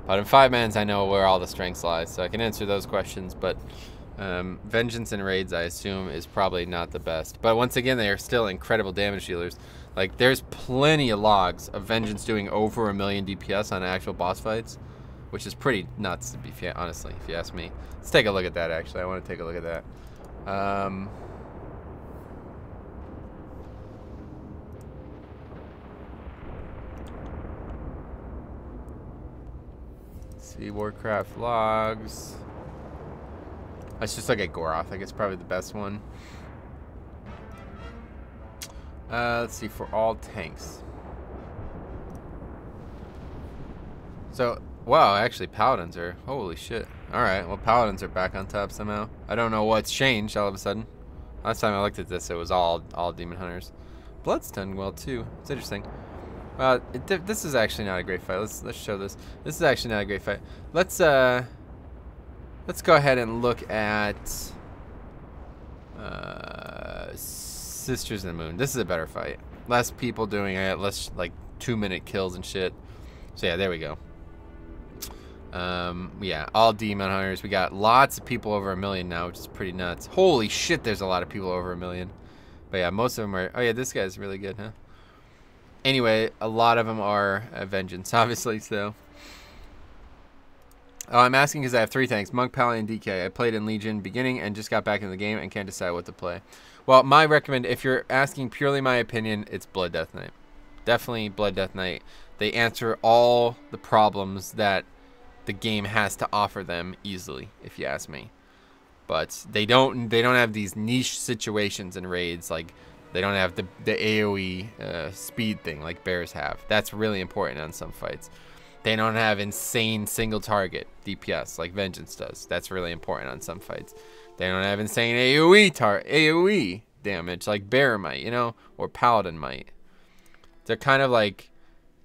[SPEAKER 1] But in 5-mans, I know where all the strengths lie, so I can answer those questions. But vengeance in raids, I assume, is probably not the best. But once again, they are still incredible damage dealers. Like, there's plenty of logs of vengeance doing over 1 million DPS on actual boss fights, which is pretty nuts, to be honestly, if you ask me. Let's take a look at that, actually. I want to take a look at that. Let's see, Warcraft logs. Let's just look at Goroth. I think it's probably the best one. Let's see, for all tanks. So, wow, actually Paladins are, holy shit. Alright, well Paladins are back on top somehow. I don't know what's changed all of a sudden. Last time I looked at this, it was all Demon Hunters. Blood's done well too. It's interesting. Well, this is actually not a great fight. Let's show this. This is actually not a great fight. Let's go ahead and look at Sisters in the Moon. This is a better fight. Less people doing it, less like 2-minute kills and shit. So yeah, there we go. Yeah, all Demon Hunters. We got lots of people over 1 million now, which is pretty nuts. Holy shit, there's a lot of people over 1 million. But yeah, most of them are, oh yeah, this guy's really good, huh? Anyway, a lot of them are Vengeance, obviously, so. Oh, I'm asking because I have 3 tanks, Monk, Paladin, DK. I played in Legion beginning and just got back in the game and can't decide what to play. Well, if you're asking purely my opinion, it's Blood Death Knight. Definitely Blood Death Knight. They answer all the problems that the game has to offer them easily, if you ask me. But they don't have these niche situations in raids, like they don't have the AoE speed thing like bears have. That's really important on some fights. They don't have insane single target DPS like Vengeance does. That's really important on some fights. They don't have insane AoE damage like Bear might, you know, or Paladin might. They're kind of like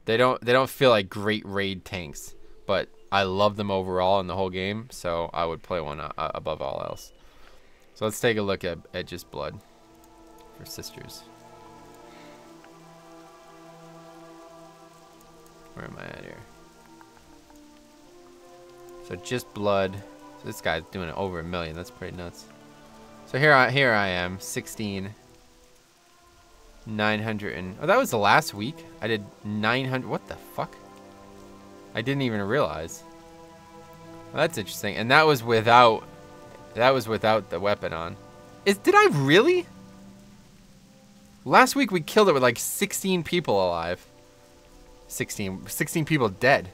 [SPEAKER 1] they don't feel like great raid tanks, but I love them overall in the whole game, so I would play one above all else. So let's take a look at just Blood for Sisters. Where am I at here? So just Blood. So this guy's doing it over 1 million. That's pretty nuts. So here I am, 16,900 and oh, that was the last week. I did 900. What the fuck? I didn't even realize. Well, that's interesting. And that was without the weapon on. Did I really? Last week we killed it with like 16 people alive. 16 people dead.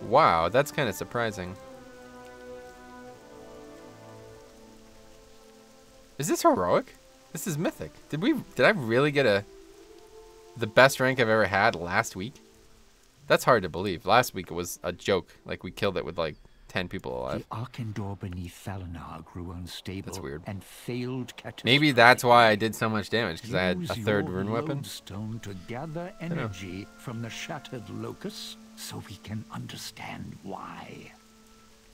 [SPEAKER 1] Wow, that's kind of surprising. Is this heroic? This is mythic. Did I really get the best rank I've ever had last week? That's hard to believe. Last week it was a joke. Like we killed it with like 10 people alive.
[SPEAKER 6] The Archendor beneath Thalinar grew unstable.
[SPEAKER 1] That's weird.
[SPEAKER 6] And failed.
[SPEAKER 1] Maybe that's why I did so much damage, because I had a 3rd rune weapon.
[SPEAKER 6] Stone to gather energy from the shattered locus, so we can understand why.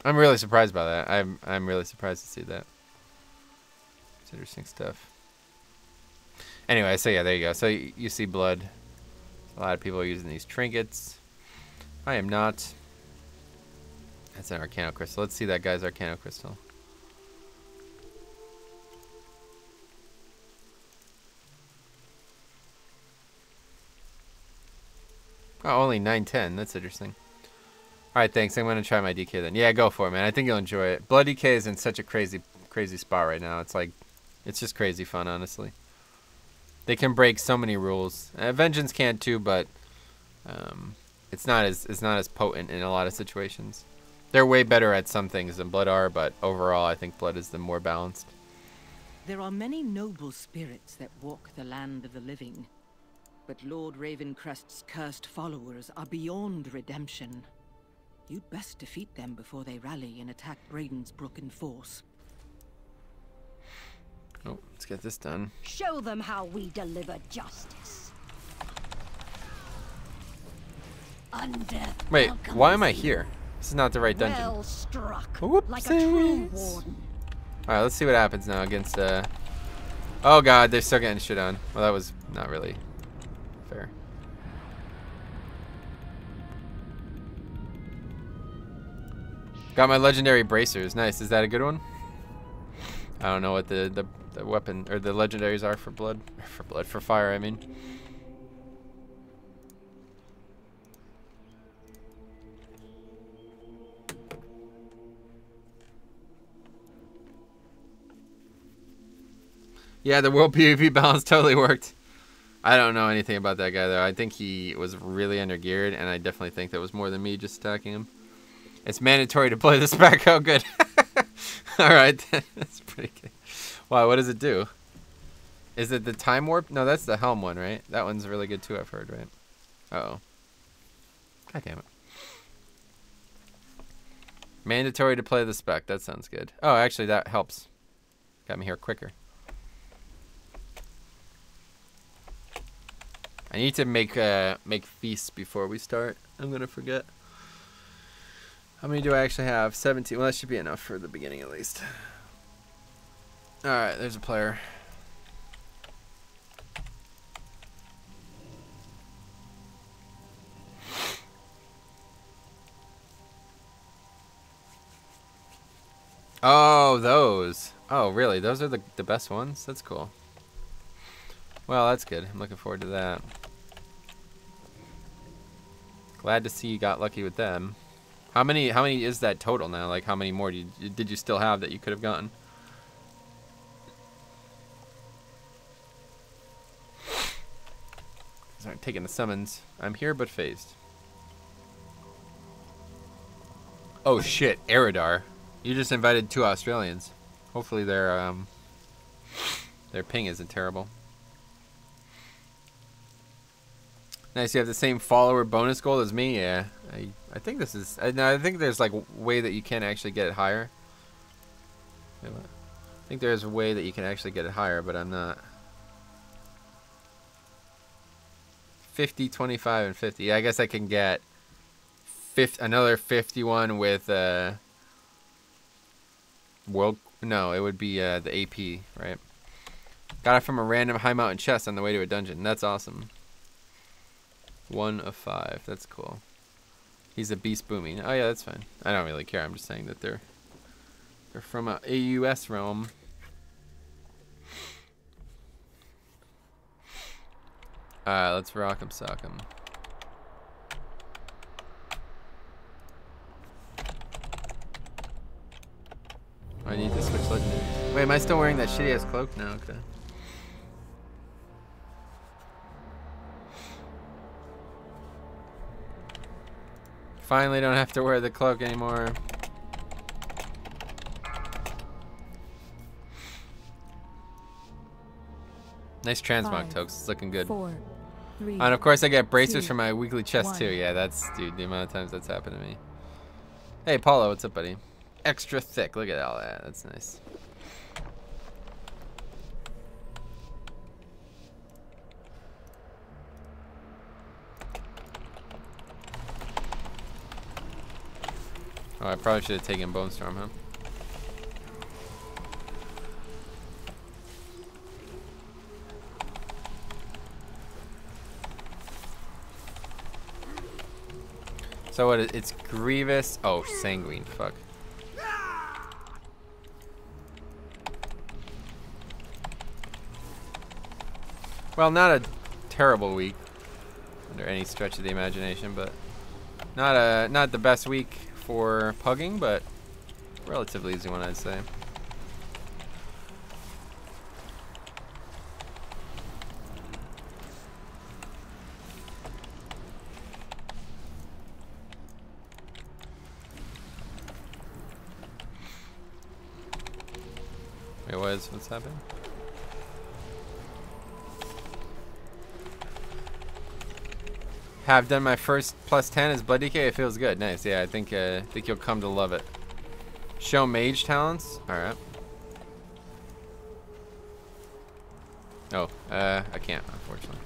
[SPEAKER 1] I'm really surprised by that. I'm really surprised to see that. It's interesting stuff. Anyway, so yeah, there you go. So you see Blood. A lot of people are using these trinkets. I am not. That's an Arcano Crystal. Let's see that guy's Arcano Crystal. Oh, only 910. That's interesting. Alright, thanks. I'm going to try my DK then. Yeah, go for it, man. I think you'll enjoy it. Blood DK is in such a crazy spot right now. It's like, it's just crazy fun, honestly. They can break so many rules. Vengeance can too, but it's not as potent in a lot of situations. They're way better at some things than Blood are, but overall I think Blood is the more balanced.
[SPEAKER 7] There are many noble spirits that walk the land of the living, but Lord Ravencrest's cursed followers are beyond redemption. You'd best defeat them before they rally and attack Brayden's Brook in force.
[SPEAKER 1] Oh, let's get this done.
[SPEAKER 8] Show them how we deliver justice.
[SPEAKER 1] Wait, why am I here? This is not the right dungeon.
[SPEAKER 8] Well struck.
[SPEAKER 1] Whoopsies.
[SPEAKER 8] Like a true warden.
[SPEAKER 1] Alright, let's see what happens now against oh god, they're still getting shit on. Well, that was not really fair. Got my legendary bracers. Nice. Is that a good one? I don't know what the weapon or the legendaries are for blood. For fire, I mean. Yeah, the world PvP balance totally worked. I don't know anything about that guy though. I think he was really undergeared, and I definitely think that was more than me just attacking him. It's mandatory to play the spec. Oh, good. All right, that's pretty good. Wow, what does it do? Is it the time warp? No, that's the helm one, right? That one's really good too, I've heard, right? Uh-oh. God damn it. Mandatory to play the spec. That sounds good. Oh, actually, that helps. Got me here quicker. I need to make feasts before we start. I'm gonna forget. How many do I actually have? 17. Well, that should be enough for the beginning at least. All right, there's a player. Oh, those. Oh, really? Those are the best ones? That's cool. Well, that's good. I'm looking forward to that. Glad to see you got lucky with them. How many is that total now? Like, how many more did you still have that you could have gotten? Sorry, taking the summons. I'm here but phased. Oh shit, Eridar. You just invited 2 Australians. Hopefully their ping isn't terrible. Nice, you have the same follower bonus goal as me. Yeah, I think this is. No, I think there's like a way that you can actually get it higher. I think there's a way that you can actually get it higher, but I'm not. 50, 25, and 50. Yeah, I guess I can get another 51 with world. No, it would be the AP, right? Got it from a random high mountain chest on the way to a dungeon. That's awesome. 1 of 5. That's cool. He's a beast booming. Oh yeah, that's fine. I don't really care. I'm just saying that they're from a AUS realm. Let's rock 'em, sock 'em. I need to switch legendaries. Wait, am I still wearing that shitty ass cloak? No, okay. Finally don't have to wear the cloak anymore. Nice transmog, Tokes. It's looking good.
[SPEAKER 9] 4, 3,
[SPEAKER 1] and of course I get bracers
[SPEAKER 9] 2,
[SPEAKER 1] for my weekly chest
[SPEAKER 9] 1.
[SPEAKER 1] too. Yeah, that's, dude, the amount of times that's happened to me. Hey, Paulo, what's up, buddy? Extra thick. Look at all that. That's nice. Oh, I probably should have taken Bone Storm, huh? So what? It's Grievous. Oh, Sanguine. Fuck. Well, not a terrible week under any stretch of the imagination, but not the best week for pugging, but relatively easy one, I'd say. Wait, what's happening? Have done my first +10 as Blood DK. It feels good. Nice. Yeah, I think you'll come to love it. Show mage talents. All right. Oh, I can't, unfortunately.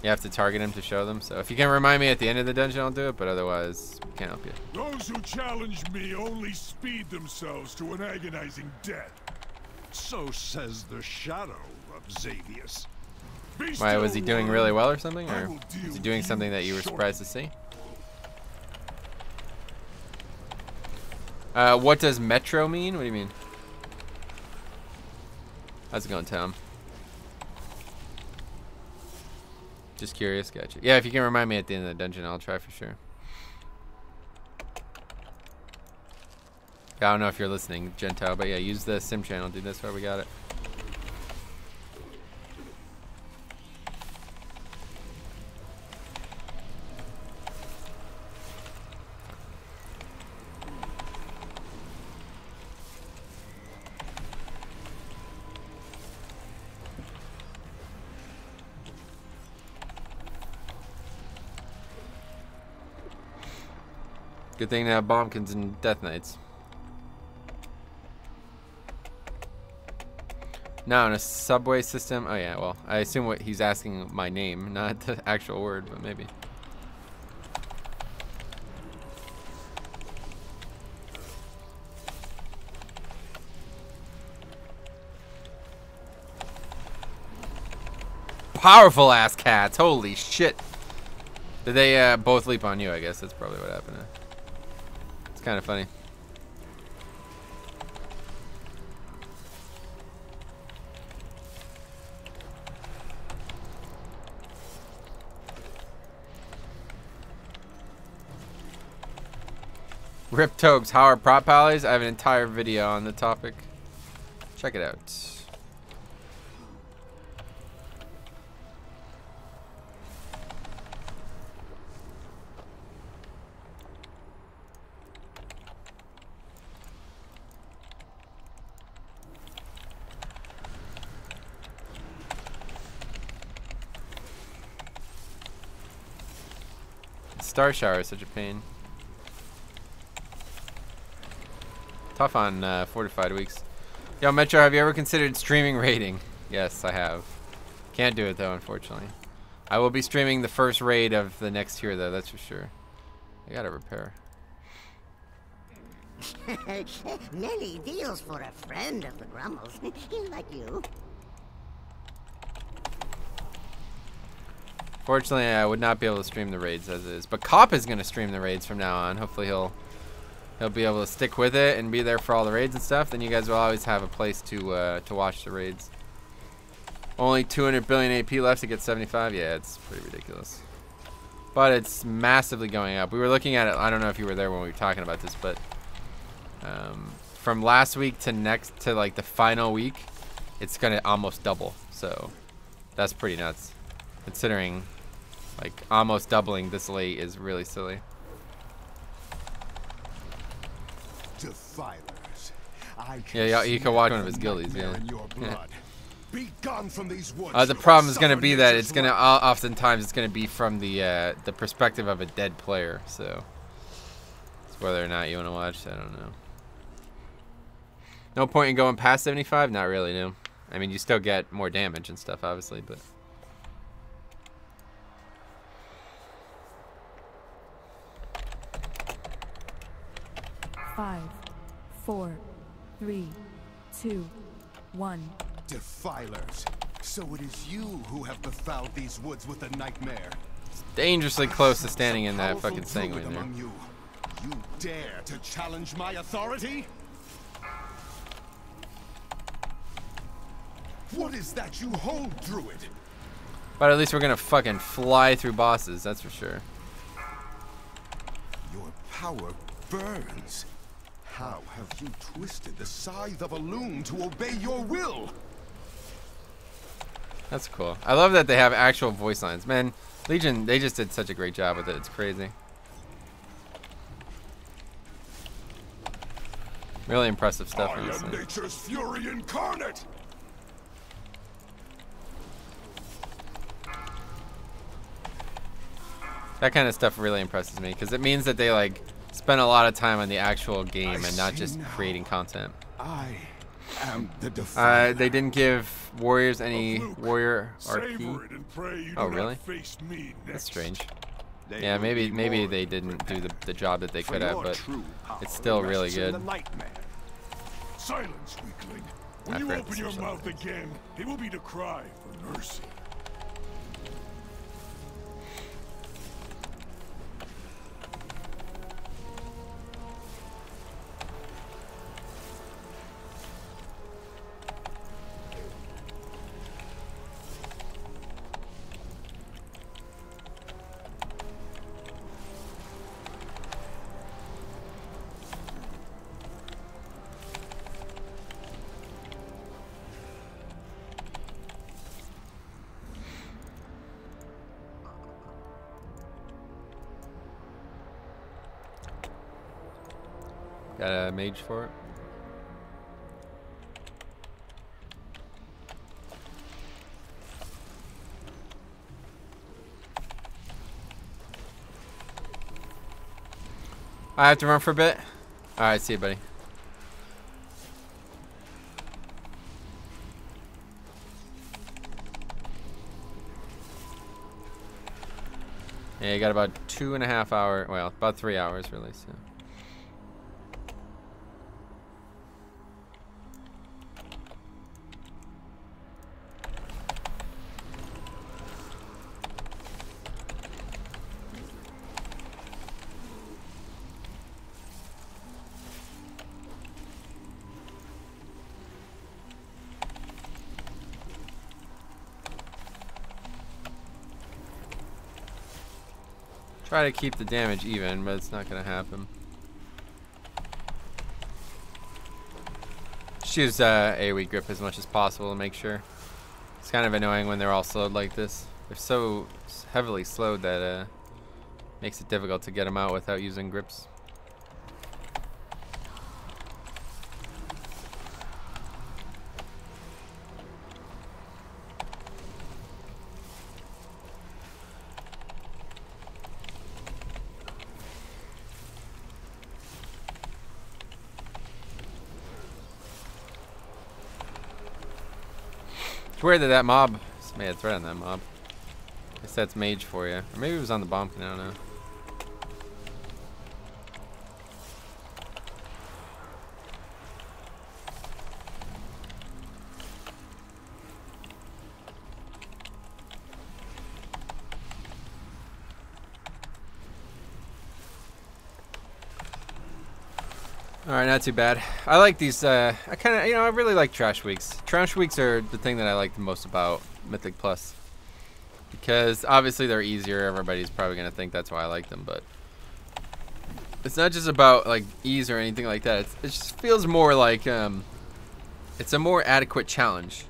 [SPEAKER 1] You have to target him to show them. So if you can remind me at the end of the dungeon, I'll do it. But otherwise, can't help you.
[SPEAKER 3] Those who challenge me only speed themselves to an agonizing death. So says the shadow of Xavius.
[SPEAKER 1] Why, was he doing really well or something? Or was he doing something that you were surprised to see? What does Metro mean? What do you mean? How's it going, Tom? Just curious. Gotcha. Yeah, if you can remind me at the end of the dungeon, I'll try for sure. I don't know if you're listening, Gentile, but yeah, use the sim channel, dude. That's where we got it. Good thing to have bombkins and death knights. Now in a subway system. Oh yeah, well, I assume what he's asking my name, not the actual word, but maybe. Powerful ass cats. Holy shit. Did they both leap on you? I guess that's probably what happened. It's kind of funny. Rip Togs, how are prop alleys? I have an entire video on the topic. Check it out. Star Shower is such a pain. Tough on fortified weeks. Yo, Metro, have you ever considered streaming raiding? Yes, I have. Can't do it though, unfortunately. I will be streaming the first raid of the next tier though, that's for sure. I gotta repair.
[SPEAKER 9] Many deals for a friend of the Grummels, like you.
[SPEAKER 1] Fortunately, I would not be able to stream the raids as is, but Cop is gonna stream the raids from now on. Hopefully, he'll be able to stick with it and be there for all the raids and stuff. Then you guys will always have a place to watch the raids. Only 200 billion AP left to get 75. Yeah, it's pretty ridiculous, but it's massively going up. We were looking at it. I don't know if you were there when we were talking about this, but from last week to like the final week, it's gonna almost double. So that's pretty nuts, considering. Like, almost doubling this late is really silly.
[SPEAKER 3] Defilers.
[SPEAKER 1] Yeah, you can watch one of his guildies, yeah.
[SPEAKER 3] Be gone from these woods.
[SPEAKER 1] The problem is going to be that it's going to, oftentimes it's going to be from the perspective of a dead player, so. It's whether or not you want to watch, I don't know. No point in going past 75? Not really, no. I mean, you still get more damage and stuff, obviously, but.
[SPEAKER 10] 5, 4, 3, 2, 1.
[SPEAKER 3] Defilers. So it is you who have befouled these woods with a nightmare.
[SPEAKER 1] It's dangerously close to standing in that fucking sanguine there.
[SPEAKER 3] You dare to challenge my authority? What is that you hold, Druid?
[SPEAKER 1] But at least we're gonna fucking fly through bosses, that's for sure.
[SPEAKER 3] Your power burns. How have you twisted the scythe of a loom to obey your will?
[SPEAKER 1] That's cool. I love that they have actual voice lines. Man, Legion, they just did such a great job with it. It's crazy. Really impressive stuff, honestly.
[SPEAKER 3] I am nature's fury incarnate.
[SPEAKER 1] That kind of stuff really impresses me because it means that they like spend a lot of time on the actual game and not just creating content.
[SPEAKER 3] I am the defiler.
[SPEAKER 1] They didn't give warriors any warrior RP. Oh, really? That's strange. Yeah, maybe they didn't do the job that they could have, but it's still really good.
[SPEAKER 3] Silence, weakling. When you open your mouth again, it will be to cry for mercy.
[SPEAKER 1] Got a mage for it. I have to run for a bit. Alright, see you, buddy. Yeah, you got about 2.5 hours, well, about 3 hours really, so. Try to keep the damage even, but it's not gonna happen. Just use AoE grip as much as possible to make sure. It's kind of annoying when they're all slowed like this. They're so heavily slowed that makes it difficult to get them out without using grips. It's weird that mob made a threat on that mob. I guess that's mage for you. Or maybe it was on the bomb, I don't know. Alright, not too bad. I like these, I kind of, I really like Trash Weeks. Trash Weeks are the thing that I like the most about Mythic Plus. Because, obviously, they're easier. Everybody's probably going to think that's why I like them, but... It's not just about, like, ease or anything like that. It just feels more like, it's a more adequate challenge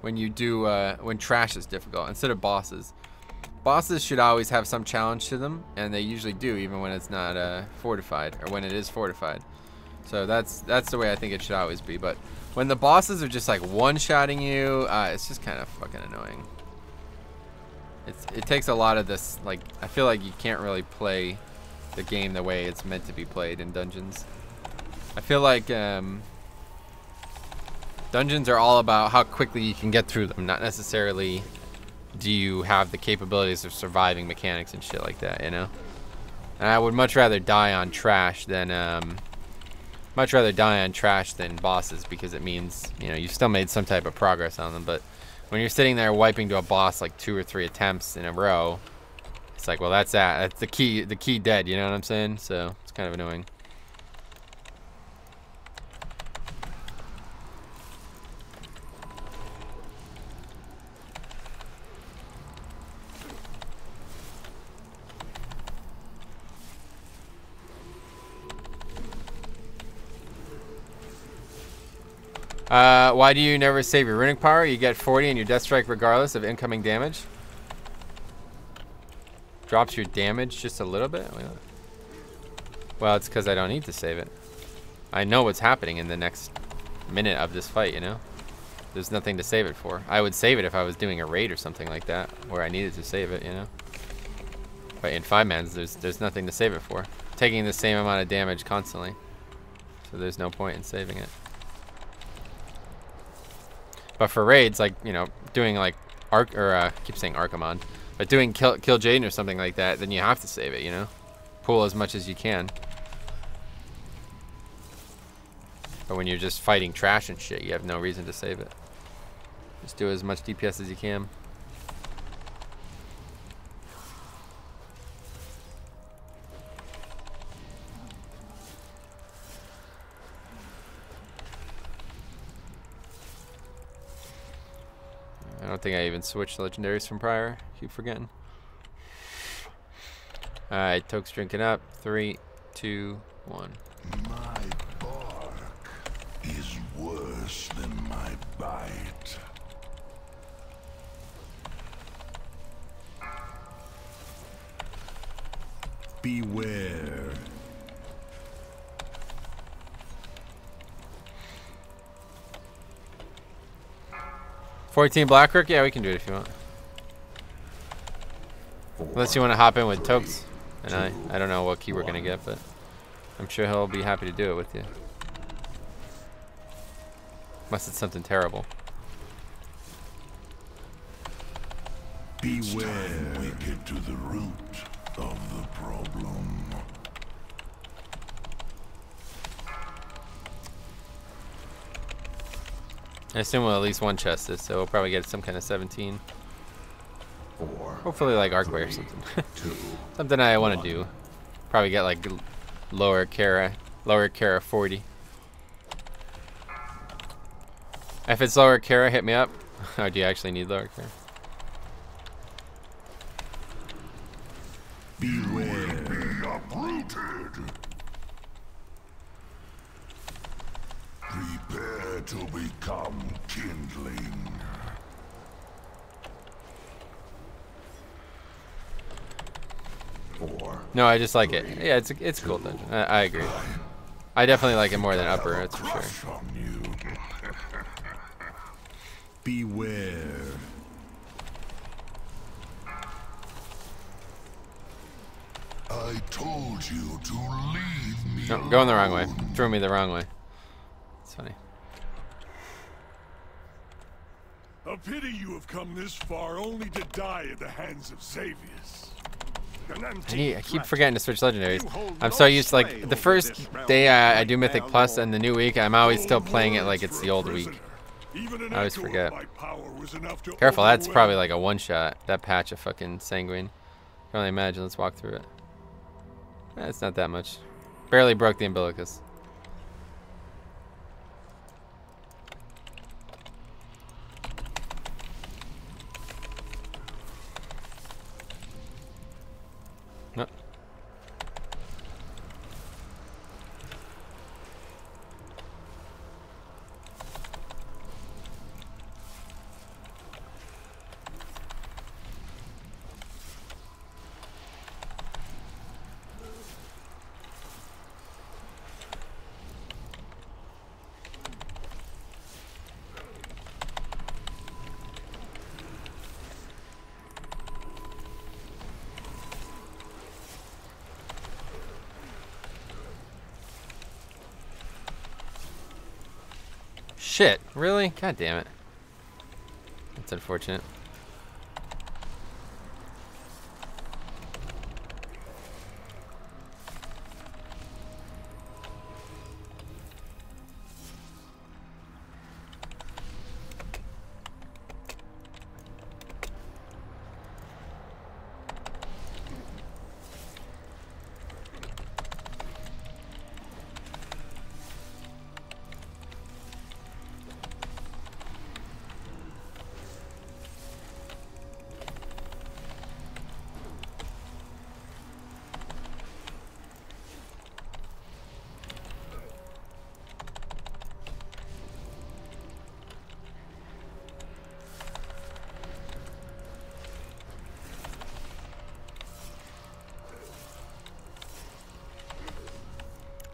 [SPEAKER 1] when you do, when Trash is difficult, instead of bosses. Bosses should always have some challenge to them, and they usually do, even when it's not, fortified, or when it is fortified. So that's the way I think it should always be. But when the bosses are just like one-shotting you, it's just kind of fucking annoying. It takes a lot of this, like, I feel like you can't really play the game the way it's meant to be played in dungeons. I feel like dungeons are all about how quickly you can get through them, not necessarily do you have the capabilities of surviving mechanics and shit like that, you know? And I would much rather die on trash than bosses, because it means, you still made some type of progress on them. But when you're sitting there wiping to a boss like 2 or 3 attempts in a row, it's like, well, that's the key dead, you know what I'm saying? So it's kind of annoying. Why do you never save your runic power? You get 40 in your death strike regardless of incoming damage. Drops your damage just a little bit? Well, it's because I don't need to save it. I know what's happening in the next minute of this fight, There's nothing to save it for. I would save it if I was doing a raid or something like that, where I needed to save it, But in 5-mans, there's nothing to save it for. Taking the same amount of damage constantly. So there's no point in saving it. But for raids, like, doing like I keep saying Archimon, but doing Kill Jaden or something like that, then you have to save it, Pull as much as you can. But when you're just fighting trash and shit, you have no reason to save it. Just do as much DPS as you can. I don't think I even switched legendaries from prior. Keep forgetting. Alright, Toke's drinking up. 3, 2, 1.
[SPEAKER 3] My bark is worse than my bite. Beware.
[SPEAKER 1] $14 Blackrook? Yeah, we can do it if you want. Unless you want to hop in with Tokes. And I don't know what key we're going to get, but I'm sure he'll be happy to do it with you. Unless it's something terrible.
[SPEAKER 3] Beware. We get to the root of the problem.
[SPEAKER 1] I assume we'll at least one chest this, so we'll probably get some kind of 17. Hopefully like Arcway or something. Something I want to do. Probably get like lower Kara 40. If it's lower Kara, hit me up. Or do you actually need lower Kara?
[SPEAKER 3] Beware. Be uprooted. Prepare Prepare to become kindling.
[SPEAKER 1] No, I just like it. Yeah, it's a cool dungeon. I agree. I definitely like it more than upper, that's for sure.
[SPEAKER 3] Beware. I told you to leave me.
[SPEAKER 1] No, going the wrong way. Threw me the wrong way. It's funny.
[SPEAKER 3] A pity you have come this far only to die at the hands of Xavius.
[SPEAKER 1] I keep forgetting to switch legendaries. I'm so used to, like, the first day I do Mythic Plus and the new week, I'm always still playing it like it's the old week. I always forget. Careful, that's probably like a one-shot. That patch of fucking Sanguine. Can only imagine. Let's walk through it. It's not that much. Barely broke the umbilicus. No. Shit, really? God damn it. That's unfortunate.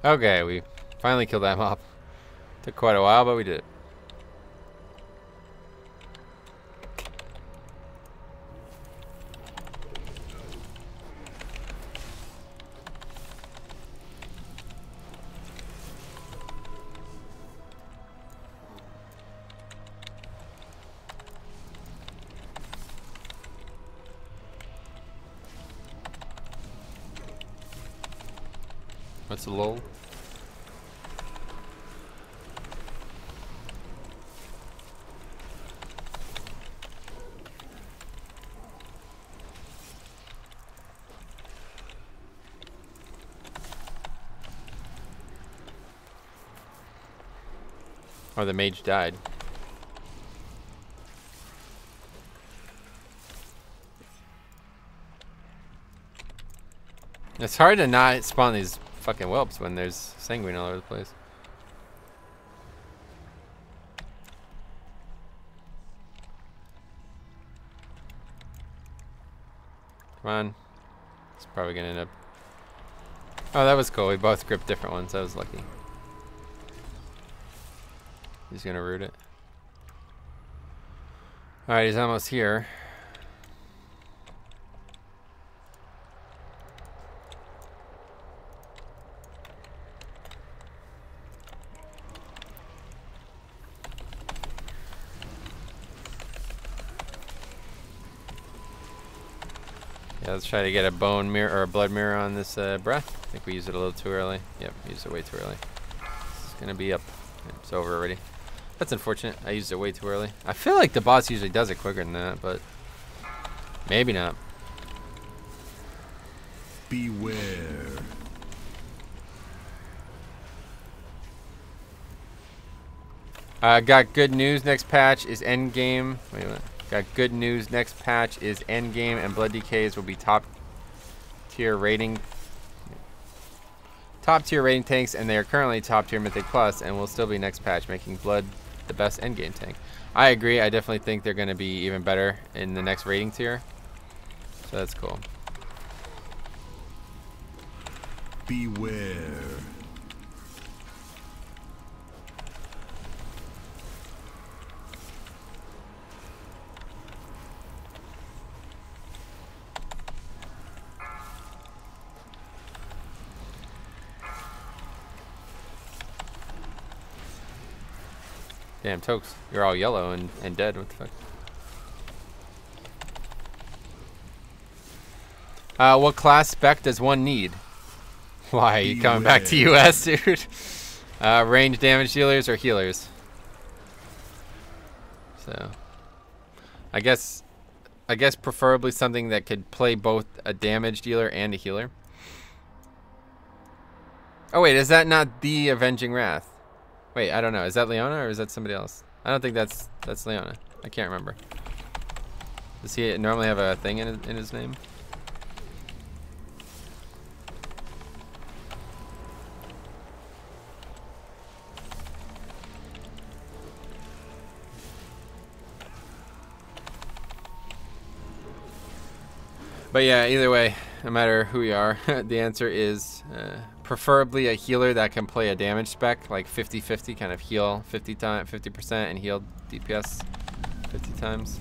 [SPEAKER 1] Okay, we finally killed that mob. Took quite a while, but we did it. What's the lull? Oh, the mage died. It's hard to not spawn these fucking whelps when there's sanguine all over the place. Come on. It's probably gonna end up. Oh, that was cool. We both gripped different ones. That was lucky. He's gonna root it. Alright, he's almost here. Yeah, let's try to get a bone mirror or a blood mirror on this breath. I think we used it a little too early. Yep, we used it way too early. It's gonna be up. It's over already. That's unfortunate. I used it way too early. I feel like the boss usually does it quicker than that, but maybe not.
[SPEAKER 3] Beware.
[SPEAKER 1] Got good news. Next patch is endgame. Wait a minute. Got good news. Next patch is endgame, and blood decays will be top tier rating. top tier rating tanks, and they are currently top tier Mythic Plus, and will still be next patch, making Blood the best endgame tank. I agree. I definitely think they're going to be even better in the next rating tier. So that's cool.
[SPEAKER 3] Beware.
[SPEAKER 1] Damn, Tokes, you're all yellow and dead. What the fuck? What class spec does one need? Why, are you coming back to US, dude? Range damage dealers or healers? So, I guess preferably something that could play both a damage dealer and a healer. Oh wait, is that not the Avenging Wrath? Wait, I don't know. Is that Leona or is that somebody else? I don't think that's Leona. I can't remember. Does he normally have a thing in his name? But yeah, either way, no matter who you are, the answer is preferably a healer that can play a damage spec, like 50-50, kind of heal 50% and heal DPS 50 times.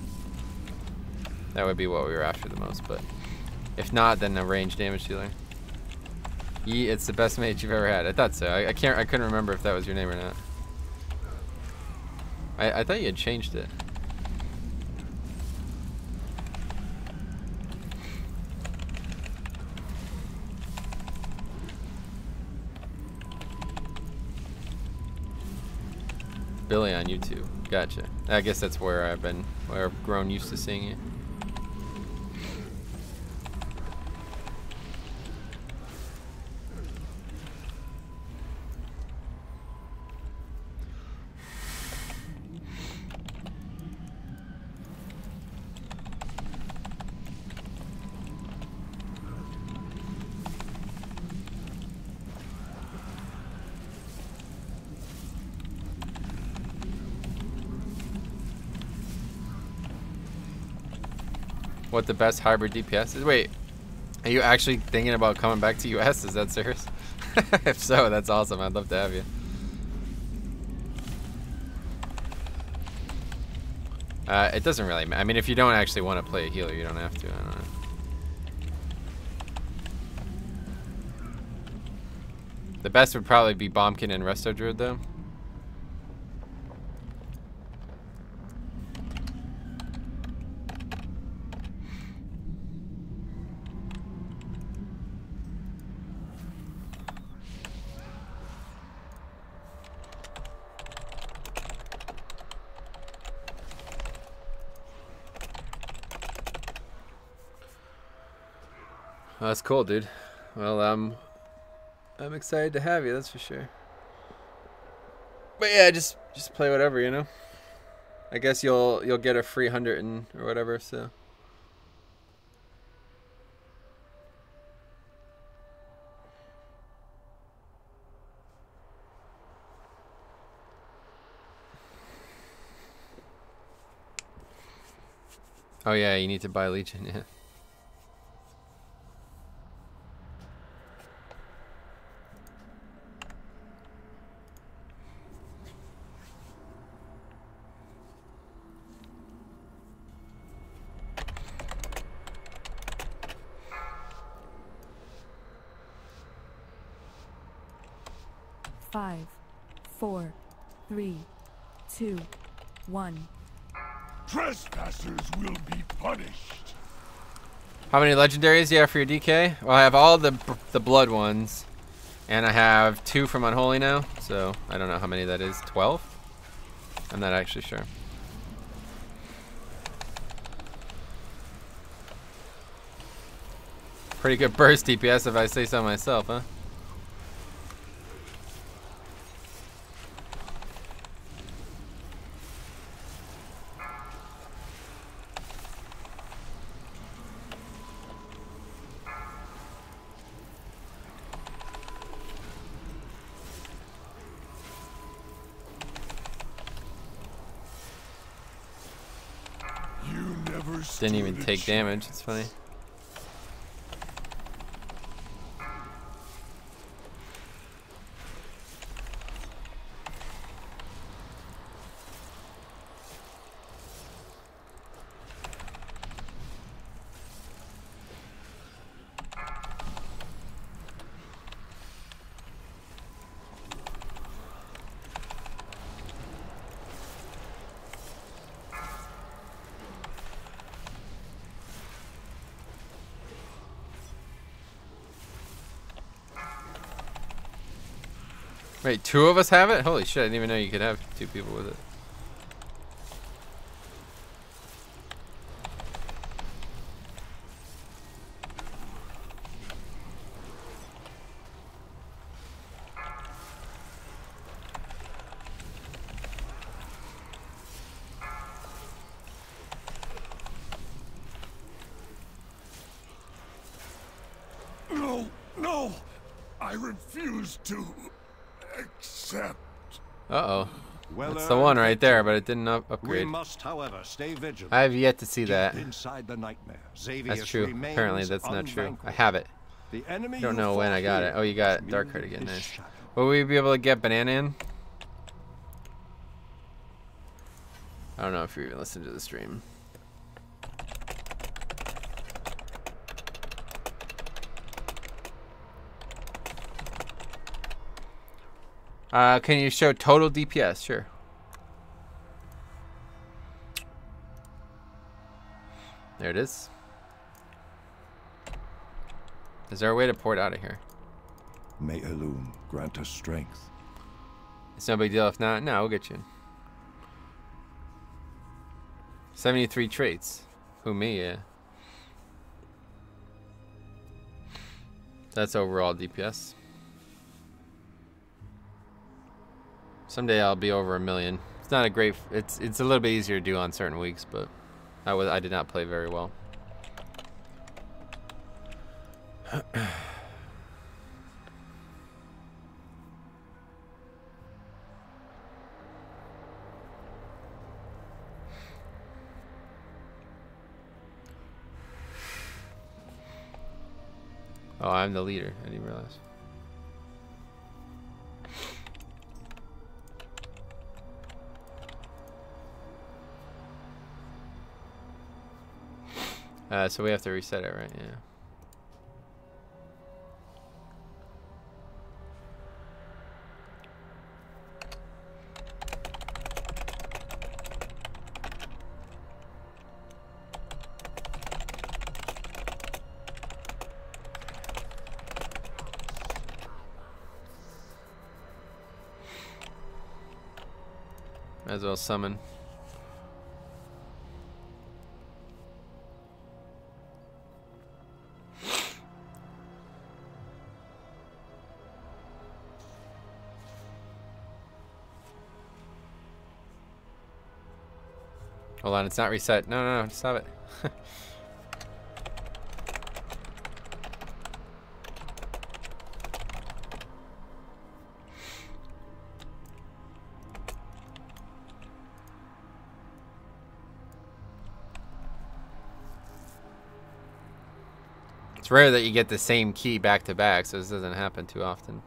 [SPEAKER 1] That would be what we were after the most, but if not, then a range damage dealer. Yee, it's the best mage you've ever had. I thought so. I couldn't remember if that was your name or not. I thought you had changed it. Billy on YouTube. Gotcha. I guess that's where I've grown used to seeing you. What the best hybrid DPS is? Wait, are you actually thinking about coming back to US? Is that serious? If so, that's awesome. I'd love to have you. It doesn't really matter. I mean, if you don't actually want to play a healer, you don't have to. I don't know. The best would probably be Bombkin and Resto Druid, though. Oh, that's cool, dude. Well, I'm excited to have you, that's for sure. But yeah, just play whatever, you know. I guess you'll get a free 100 or whatever, so. Oh yeah, you need to buy Legion, yeah.
[SPEAKER 10] Five, 4, 3, 2, 1.
[SPEAKER 3] Trespassers will be punished.
[SPEAKER 1] How many legendaries do you have for your DK? Well, I have all the blood ones, and I have 2 from Unholy now, so I don't know how many that is. 12? I'm not actually sure. Pretty good burst DPS if I say so myself, huh? Didn't even take damage. It's funny. Wait, 2 of us have it? Holy shit, I didn't even know you could have 2 people with it.
[SPEAKER 3] No, no! I refuse to accept.
[SPEAKER 1] Uh-oh. That's the one right there, but it didn't upgrade.
[SPEAKER 4] We must, however, stay vigilant.
[SPEAKER 1] I have yet to see that.
[SPEAKER 4] Inside the nightmare,
[SPEAKER 1] That's true. Apparently, that's not true. I have it. I don't know when I got it. Oh, you got Dark Heart again. Nice. Will we be able to get Banana in? I don't know if you even listened to the stream. Can you show total DPS? Sure. There it is. Is there a way to port out of here?
[SPEAKER 3] May Elune grant us strength.
[SPEAKER 1] It's no big deal if not. No, we'll get you in. 73 traits. Who, me? Yeah. That's overall DPS. Someday I'll be over 1 million. It's not a great. It's a little bit easier to do on certain weeks, but I did not play very well. Oh, I'm the leader. I didn't realize. So we have to reset it, right? Yeah. Might as well summon. Hold on, it's not reset. No, stop it. It's rare that you get the same key back to back, so this doesn't happen too often.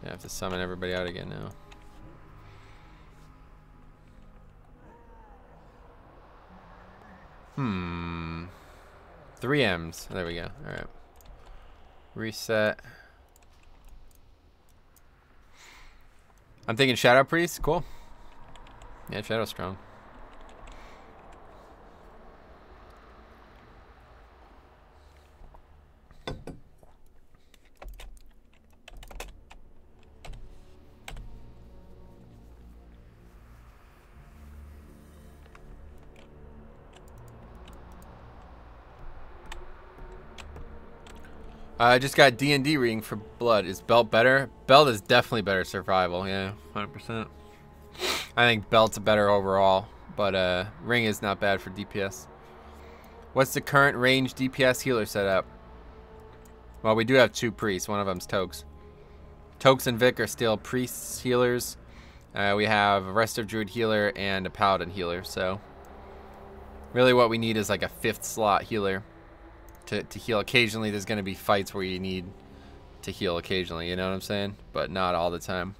[SPEAKER 1] I have to summon everybody out again now. Hmm. 3 M's. There we go. All right. Reset. I'm thinking Shadow Priest. Cool. Yeah, Shadow's strong. I just got D&D ring for blood. Is belt better? Belt is definitely better survival. Yeah, 100%. I think belt's better overall, but ring is not bad for DPS. What's the current range DPS healer setup? Well, we do have 2 priests. One of them's Tokes. Tokes and Vic are still priests healers. We have a Restorative Druid healer and a Paladin healer. So Really what we need is like a 5th slot healer to heal. Occasionally there's going to be fights where you need to heal occasionally, you know what I'm saying? But not all the time.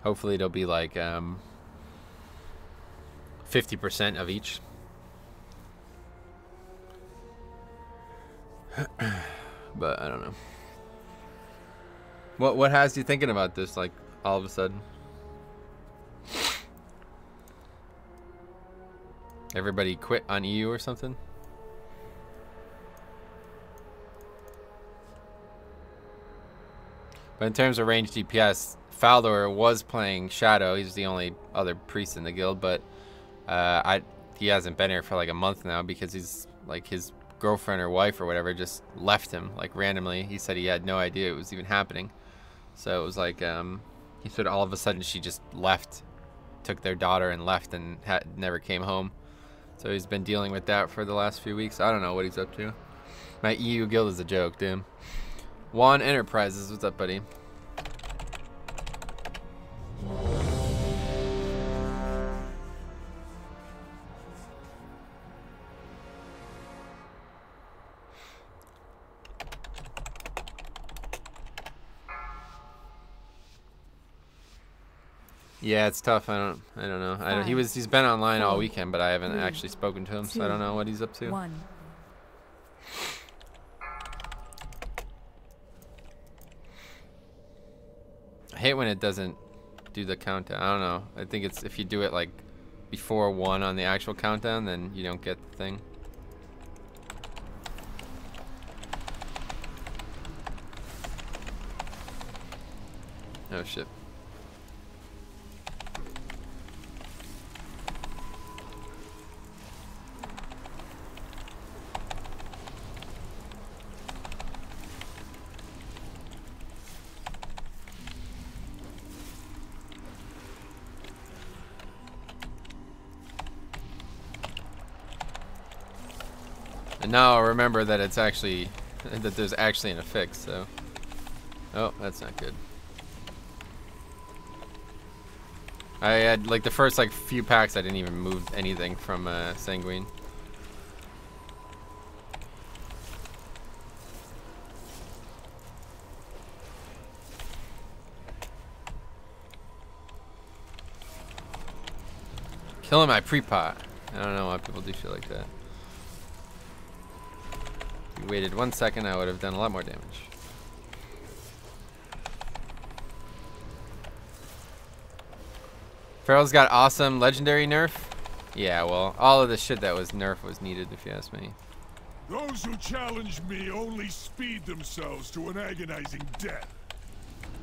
[SPEAKER 1] Hopefully it'll be like 50% of each. But I don't know. What has you thinking about this, like, all of a sudden? Everybody quit on EU or something? But in terms of ranged DPS, Faldor was playing Shadow. He's the only other priest in the guild, but he hasn't been here for like a month now because he's like his girlfriend or wife or whatever just left him like randomly. He said he had no idea it was even happening. So it was like he said all of a sudden she just left, took their daughter and left and never came home. So he's been dealing with that for the last few weeks. I don't know what he's up to. My EU guild is a joke, dude. Juan Enterprises, what's up, buddy? Yeah, it's tough. I don't know. He's been online all weekend, but I haven't actually spoken to him, so I don't know what he's up to. I hate when it doesn't do the countdown. I don't know. I think it's if you do it like before 1 on the actual countdown, then you don't get the thing. Oh shit. And now I'll remember that it's actually, that there's actually an affix, so. Oh, that's not good. I had, like, the first, like, few packs, I didn't even move anything from Sanguine. Killing my pre-pot. I don't know why people do shit like that. If you waited 1 second, I would have done a lot more damage. Feral's got awesome legendary nerf. Yeah, well, all of the shit that was nerf was needed, if you ask me.
[SPEAKER 3] Those who challenge me only speed themselves to an agonizing death.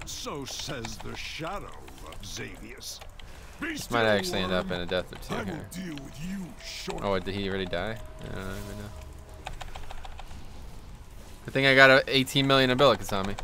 [SPEAKER 3] So says the shadow of Xavius.
[SPEAKER 1] This might actually end up in a death or two
[SPEAKER 3] I will
[SPEAKER 1] here.
[SPEAKER 3] deal with you shortly.
[SPEAKER 1] Oh, did he already die? I don't even know. Good thing I got a 18 million umbilicus on me.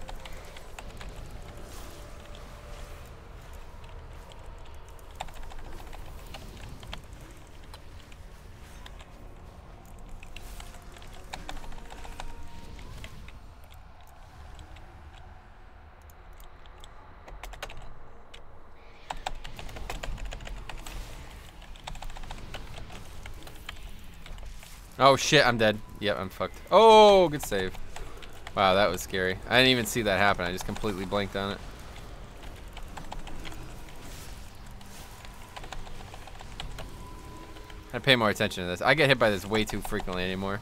[SPEAKER 1] Oh shit, I'm dead. Yep, I'm fucked. Oh, good save. Wow, that was scary. I didn't even see that happen. I just completely blanked on it. I pay more attention to this. I get hit by this way too frequently anymore.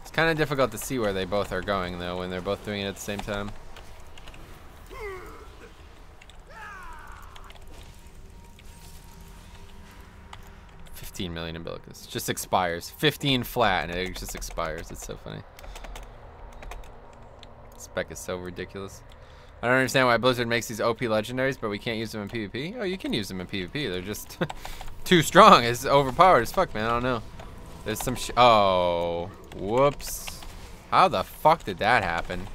[SPEAKER 1] It's kind of difficult to see where they both are going, though, when they're both doing it at the same time. $15 million umbilicus. Just expires. 15 flat, and it just expires. It's so funny. Spec is so ridiculous. I don't understand why Blizzard makes these OP legendaries, but we can't use them in PvP. Oh, you can use them in PvP. They're just too strong. It's overpowered as fuck, man. I don't know. There's some oh, whoops. How the fuck did that happen?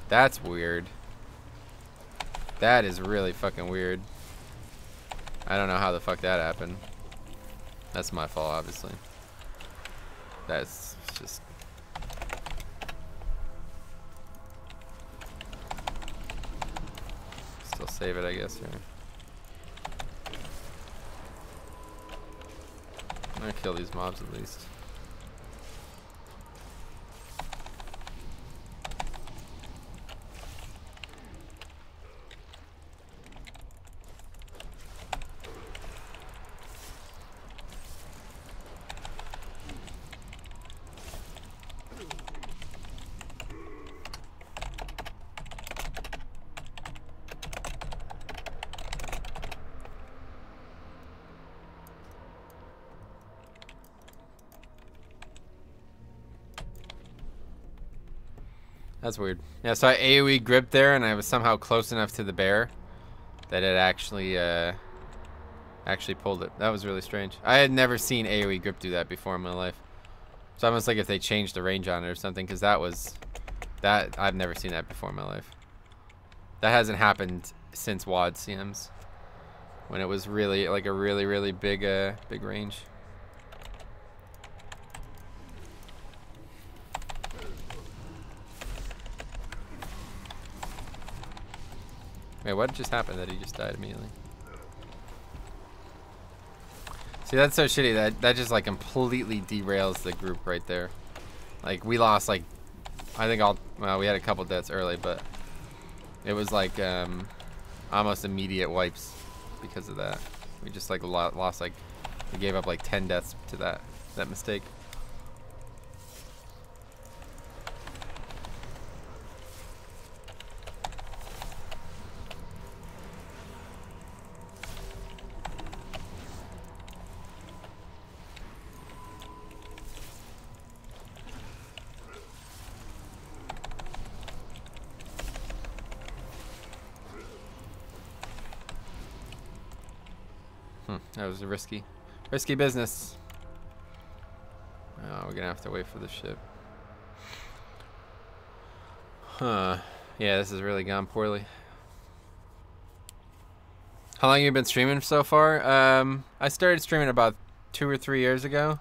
[SPEAKER 1] That's weird. That is really fucking weird. I don't know how the fuck that happened. That's my fault, obviously. That's just... Still save it, I guess, here. I'm gonna kill these mobs at least. That's weird. Yeah, so I AoE gripped there, and I was somehow close enough to the bear that it actually pulled it. That was really strange. I had never seen AoE grip do that before in my life. It's almost like if they changed the range on it or something, because I've never seen that before in my life. That hasn't happened since WoD CMs, when it was really like a really big range. Wait, what just happened that he just died immediately? See, that's so shitty. That just like completely derails the group right there. Like we lost like, I think well, we had a couple deaths early, but it was like almost immediate wipes because of that. We just like lost like, we gave up like 10 deaths to that mistake. That was a risky business. Oh, we're gonna have to wait for the ship. Huh. Yeah, this has really gone poorly. How long have you been streaming so far? I started streaming about 2 or 3 years ago.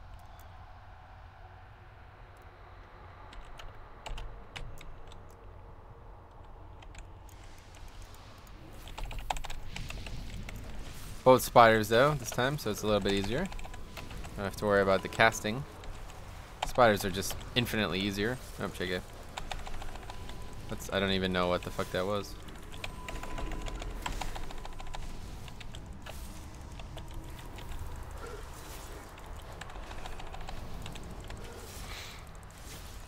[SPEAKER 1] Both spiders though this time, so it's a little bit easier. Don't have to worry about the casting. Spiders are just infinitely easier. Oh, check it. I don't even know what the fuck that was.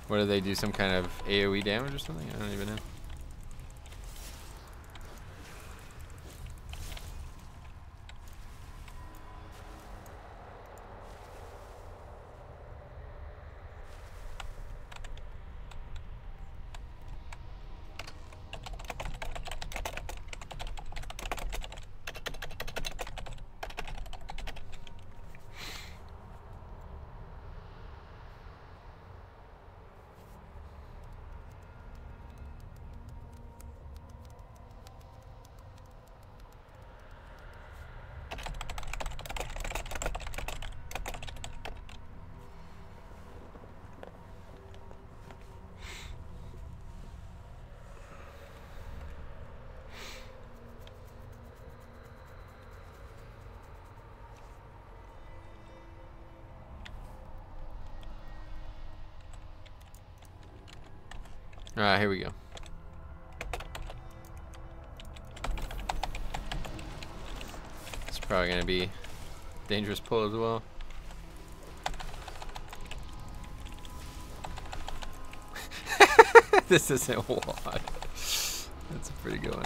[SPEAKER 1] What do they do? Some kind of AoE damage or something? I don't even know. Alright, here we go. It's probably going to be a dangerous pull as well. This isn't WoD. That's a pretty good one.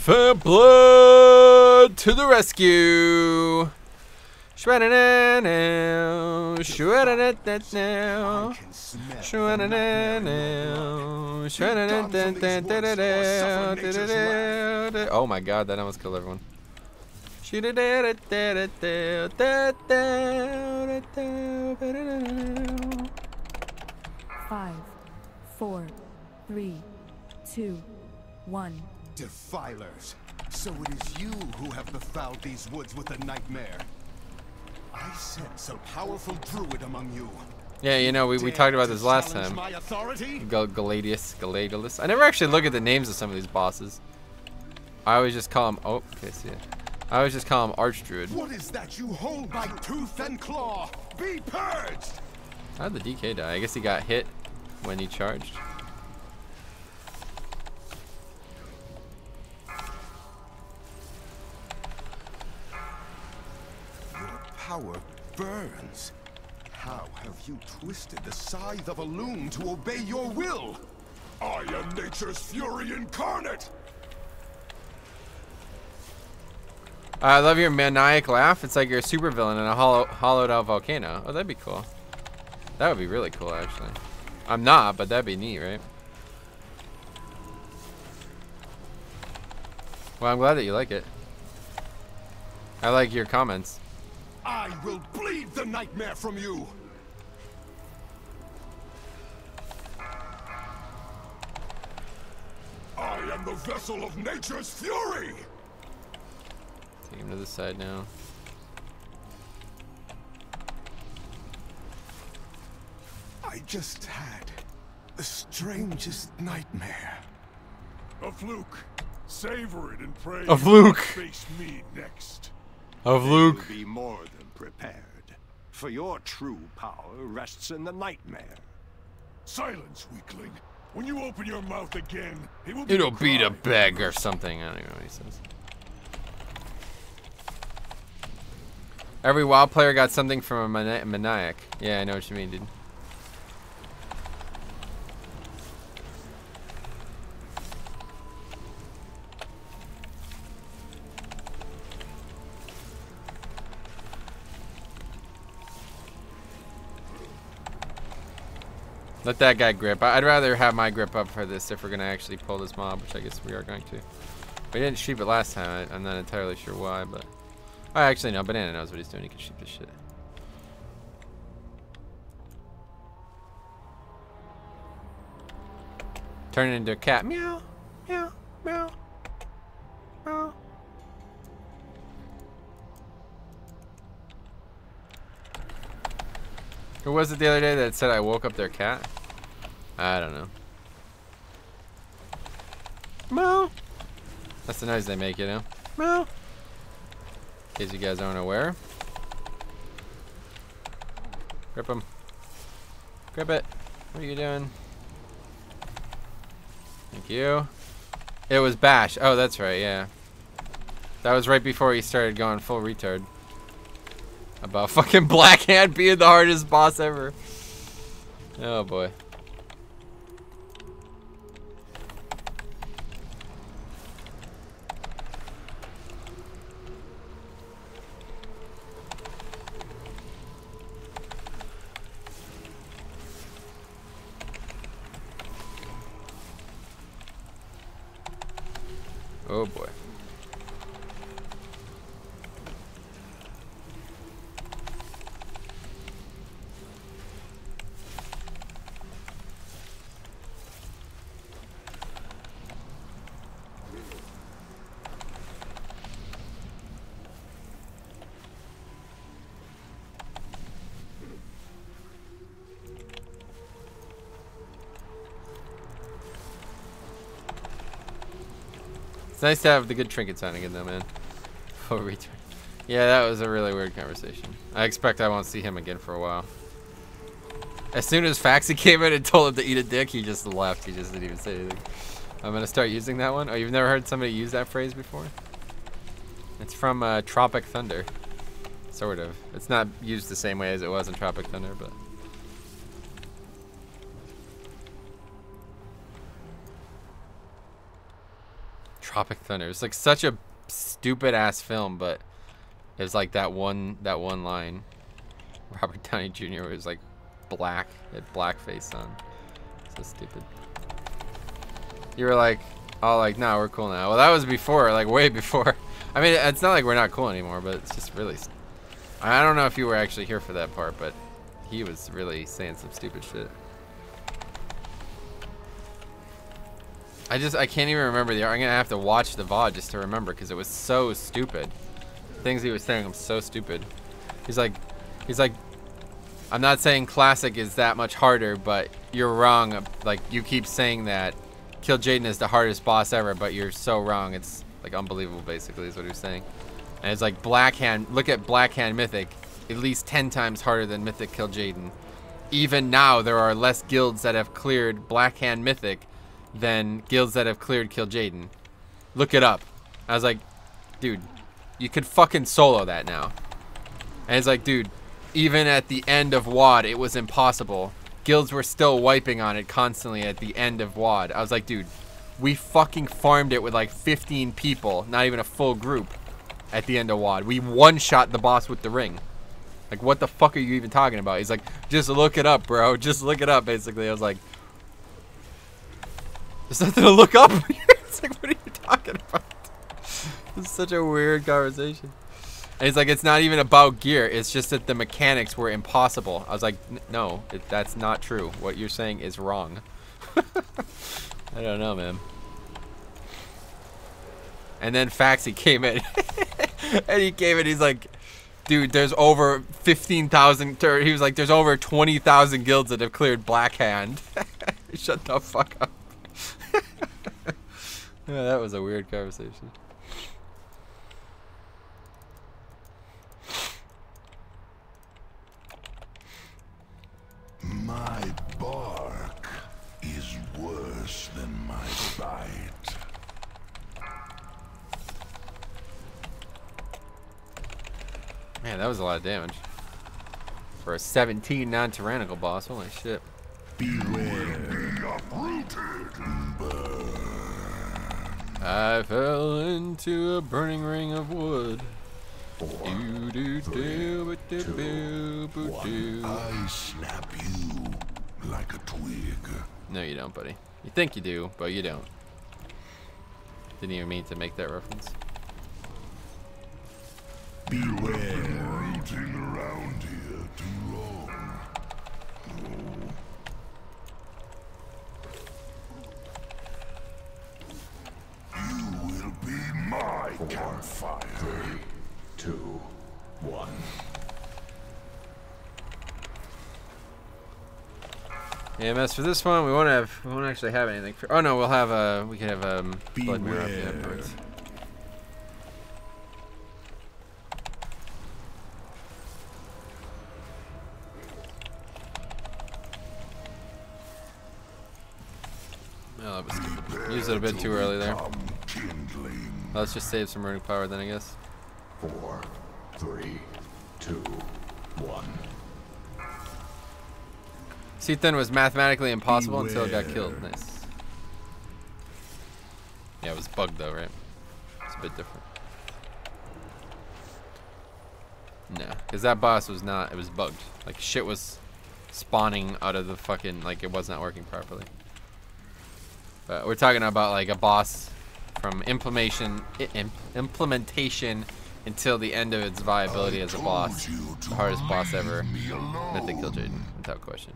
[SPEAKER 1] The blood to the rescue. Oh my god, that almost killed everyone.
[SPEAKER 10] 5, 4, 3, 2, 1.
[SPEAKER 11] Defilers, so it is you who have befouled these woods with a nightmare.
[SPEAKER 3] I sense a powerful druid among you.
[SPEAKER 1] Yeah, you know, we talked about this last time.
[SPEAKER 3] My authority?
[SPEAKER 1] Galadius. I never actually look at the names of some of these bosses. I always just call them. Oh, okay, see it. I always just call them Archdruid.
[SPEAKER 3] What is that you hold by tooth and claw? Be purged!
[SPEAKER 1] How'd the DK die? I guess he got hit when he charged.
[SPEAKER 3] Your power burns. How have you twisted the scythe of a loom to obey your will? I am nature's fury incarnate!
[SPEAKER 1] I love your maniac laugh. It's like you're a supervillain in a hollowed out volcano. Oh, that'd be cool. That would be really cool, actually. I'm not, but that'd be neat, right? Well, I'm glad that you like it. I like your comments.
[SPEAKER 3] I will bleed the nightmare from you! I am the vessel of nature's fury!
[SPEAKER 1] Take him to the side now.
[SPEAKER 3] I just had the strangest nightmare.
[SPEAKER 11] A fluke. Savor it and pray.
[SPEAKER 1] A fluke.
[SPEAKER 11] Face me next.
[SPEAKER 1] Of Luke.
[SPEAKER 3] You'll be more than prepared, for your true power rests in the nightmare.
[SPEAKER 11] Silence, weakling. When you open your mouth again,
[SPEAKER 1] It'll be to beg or something. I don't even know what he says. Every WoW player got something from a maniac. Yeah, I know what you mean, dude. Let that guy grip. I'd rather have my grip up for this if we're going to actually pull this mob, which I guess we are going to. We didn't sheep it last time. I'm not entirely sure why, but... Oh, actually, no. Banana knows what he's doing. He can sheep this shit. Turn it into a cat. Meow. Meow. Meow. Meow. Who was it the other day that said I woke up their cat? I don't know. Meow. That's the noise they make, you know? Meow. In case you guys aren't aware. Grip him. Grip it. What are you doing? Thank you. It was Bash. Oh, that's right, yeah. That was right before he started going full retard. About fucking Black Hand being the hardest boss ever. Oh boy. Oh boy. It's nice to have the good trinkets on again, though, man. Oh, return. Yeah, that was a really weird conversation. I expect I won't see him again for a while. As soon as Faxi came in and told him to eat a dick, he just left. He just didn't even say anything. I'm gonna start using that one. Oh, you've never heard somebody use that phrase before? It's from Tropic Thunder. Sort of. It's not used the same way as it was in Tropic Thunder, but... Tropic Thunder. It's like such a stupid ass film, but it was like that one line. Robert Downey Jr. was like black, had blackface on. So stupid. You were like, oh, like, no, we're cool now. Well, that was before, like way before. I mean, it's not like we're not cool anymore, but it's just really. I don't know if you were actually here for that part, but he was really saying some stupid shit. I can't even remember the. I'm gonna have to watch the VOD just to remember because it was so stupid. Things he was saying, I'm so stupid. He's like, He's like, I'm not saying classic is that much harder, but you're wrong. Like, you keep saying that Kill Jaden is the hardest boss ever, but you're so wrong. It's like unbelievable, basically, is what he was saying. And it's like Blackhand, look at Blackhand Mythic, at least 10 times harder than Mythic Kill Jaden. Even now, there are less guilds that have cleared Blackhand Mythic than guilds that have cleared Kill Jaden. Look it up. I was like, dude, you could fucking solo that now. And it's like, dude, even at the end of WoD, it was impossible. Guilds were still wiping on it constantly at the end of WoD. I was like, dude, we fucking farmed it with like 15 people, not even a full group, at the end of WoD. We one-shot the boss with the ring. Like, what the fuck are you even talking about? He's like, just look it up, bro. Just look it up, basically. I was like, there's nothing to look up. It's like, what are you talking about? It's such a weird conversation. And he's like, it's not even about gear. It's just that the mechanics were impossible. I was like, no, that's not true. What you're saying is wrong. I don't know, man. And then Faxi came in. And he came in, he's like, dude, there's over 15,000, he was like, there's over 20,000 guilds that have cleared Blackhand. Shut the fuck up. Yeah, that was a weird conversation.
[SPEAKER 11] My bark is worse than my bite.
[SPEAKER 1] Man, that was a lot of damage. For a 17 non-tyrannical boss, holy shit.
[SPEAKER 11] Beware.
[SPEAKER 1] I fell into a burning ring of wood. I
[SPEAKER 11] snap you like a twig.
[SPEAKER 1] No, you don't, buddy. You think you do, but you don't. Didn't even mean to make that reference.
[SPEAKER 11] Beware. Rooting around here too long. You will be my campfire. 3, 2, 1.
[SPEAKER 1] Yeah, as for this one, we won't actually have anything. Oh no, we'll have we can have blood mirror up afterwards. Oh, that was used it a bit too early there. Let's just save some runic power then, I guess.
[SPEAKER 11] 4, 3, 2, 1.
[SPEAKER 1] Seathen was mathematically impossible until it got killed. Nice. Yeah, it was bugged though, right? It's a bit different. No, because that boss was not, it was bugged. Like, shit was spawning out of the fucking, like, it was not working properly. But we're talking about, like, a boss from implementation until the end of its viability as a boss. The hardest boss ever. Mythic Kill Jaden, without question.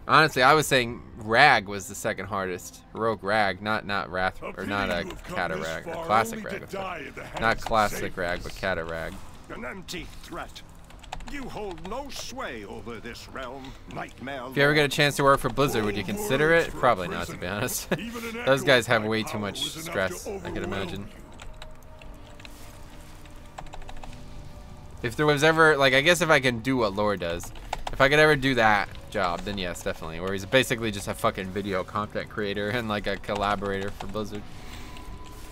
[SPEAKER 1] Honestly, I was saying Rag was the second hardest. Heroic Rag, not Wrath, or not a Kata Rag, a classic Rag. Not classic Rag, but Kata Rag.
[SPEAKER 4] An empty threat. You hold no sway over this realm, nightmare.
[SPEAKER 1] If you ever get a chance to work for Blizzard, would you consider it? Probably not, to be honest. Those guys have way too much stress, I can imagine. If there was ever, like, I guess if I can do what Lore does, if I could ever do that job, then yes, definitely. Where he's basically just a fucking video content creator and like a collaborator for Blizzard.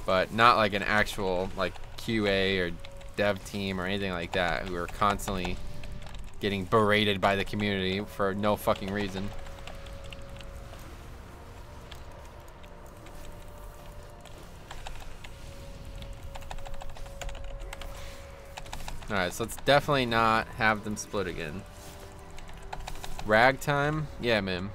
[SPEAKER 1] But not like an actual like QA or dev team or anything like that who are constantly getting berated by the community for no fucking reason. Alright, so let's definitely not have them split again. Ragtime? Yeah, man.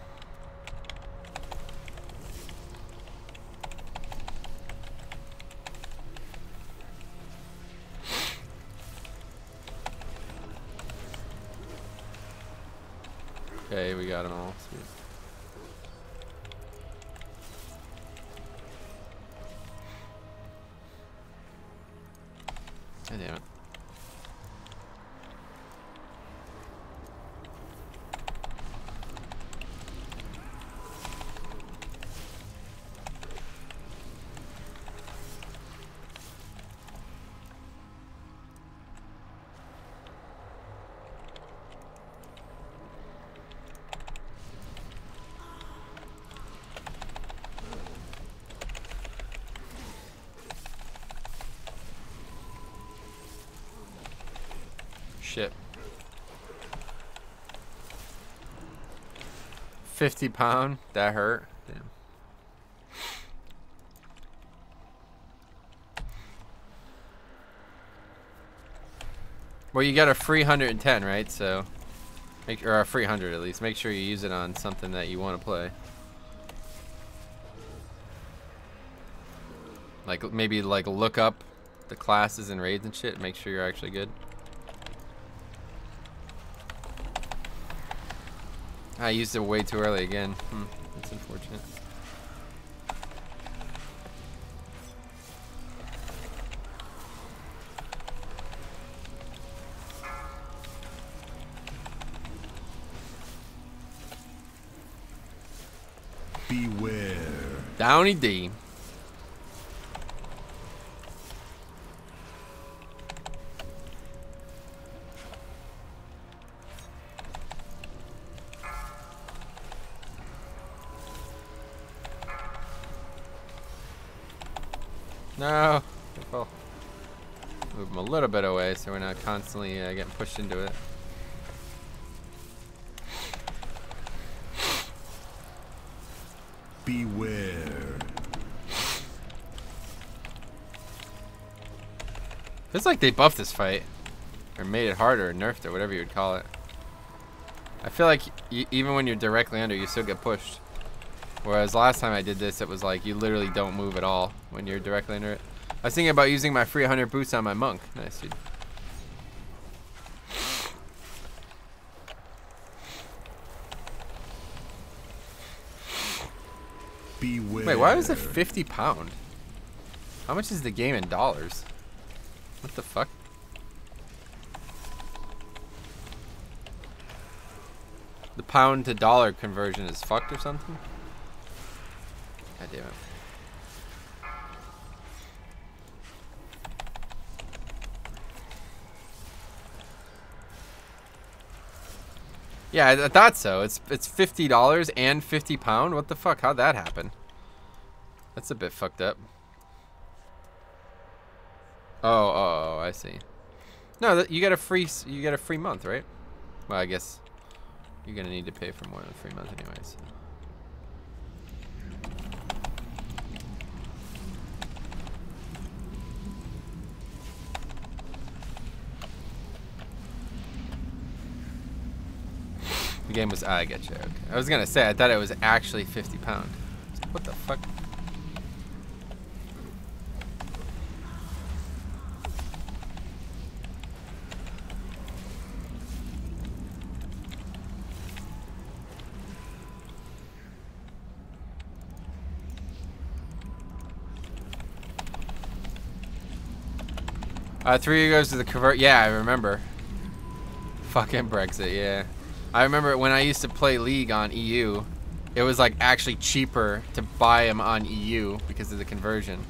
[SPEAKER 1] Okay, we got them all. Sweet. God damn it. shit. 50 pound? That hurt. Damn. Well, you got a free 110, right? So, or a free 100 at least. Make sure you use it on something that you want to play. Like maybe like look up the classes and raids and shit. Make sure you're actually good. I used it way too early again. That's unfortunate.
[SPEAKER 3] Beware.
[SPEAKER 1] Downy D. No. Careful. Move them a little bit away so we're not constantly getting pushed into it.
[SPEAKER 3] Beware.
[SPEAKER 1] Feels like they buffed this fight. Or made it harder or nerfed it, whatever you would call it. I feel like even when you're directly under, you still get pushed. Whereas last time I did this, it was like you literally don't move at all when you're directly under it. I was thinking about using my free 100 boost on my monk. Nice, dude.
[SPEAKER 3] Beware.
[SPEAKER 1] Wait, why was it 50 pound? How much is the game in dollars? What the fuck? The pound to dollar conversion is fucked or something? God damn it. Yeah, I thought so. It's $50 and 50 pound. What the fuck? How'd that happen? That's a bit fucked up. Oh, I see. No, you get a free month, right? Well, I guess you're gonna need to pay for more than a free month, anyways. The game was, I get you. Okay. I was gonna say, I thought it was actually 50 pound. What the fuck? Three goes to the convert. Yeah, I remember. Fucking Brexit, yeah. I remember when I used to play League on EU, it was like actually cheaper to buy them on EU because of the conversion.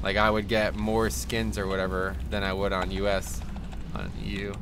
[SPEAKER 1] Like I would get more skins or whatever than I would on US on EU.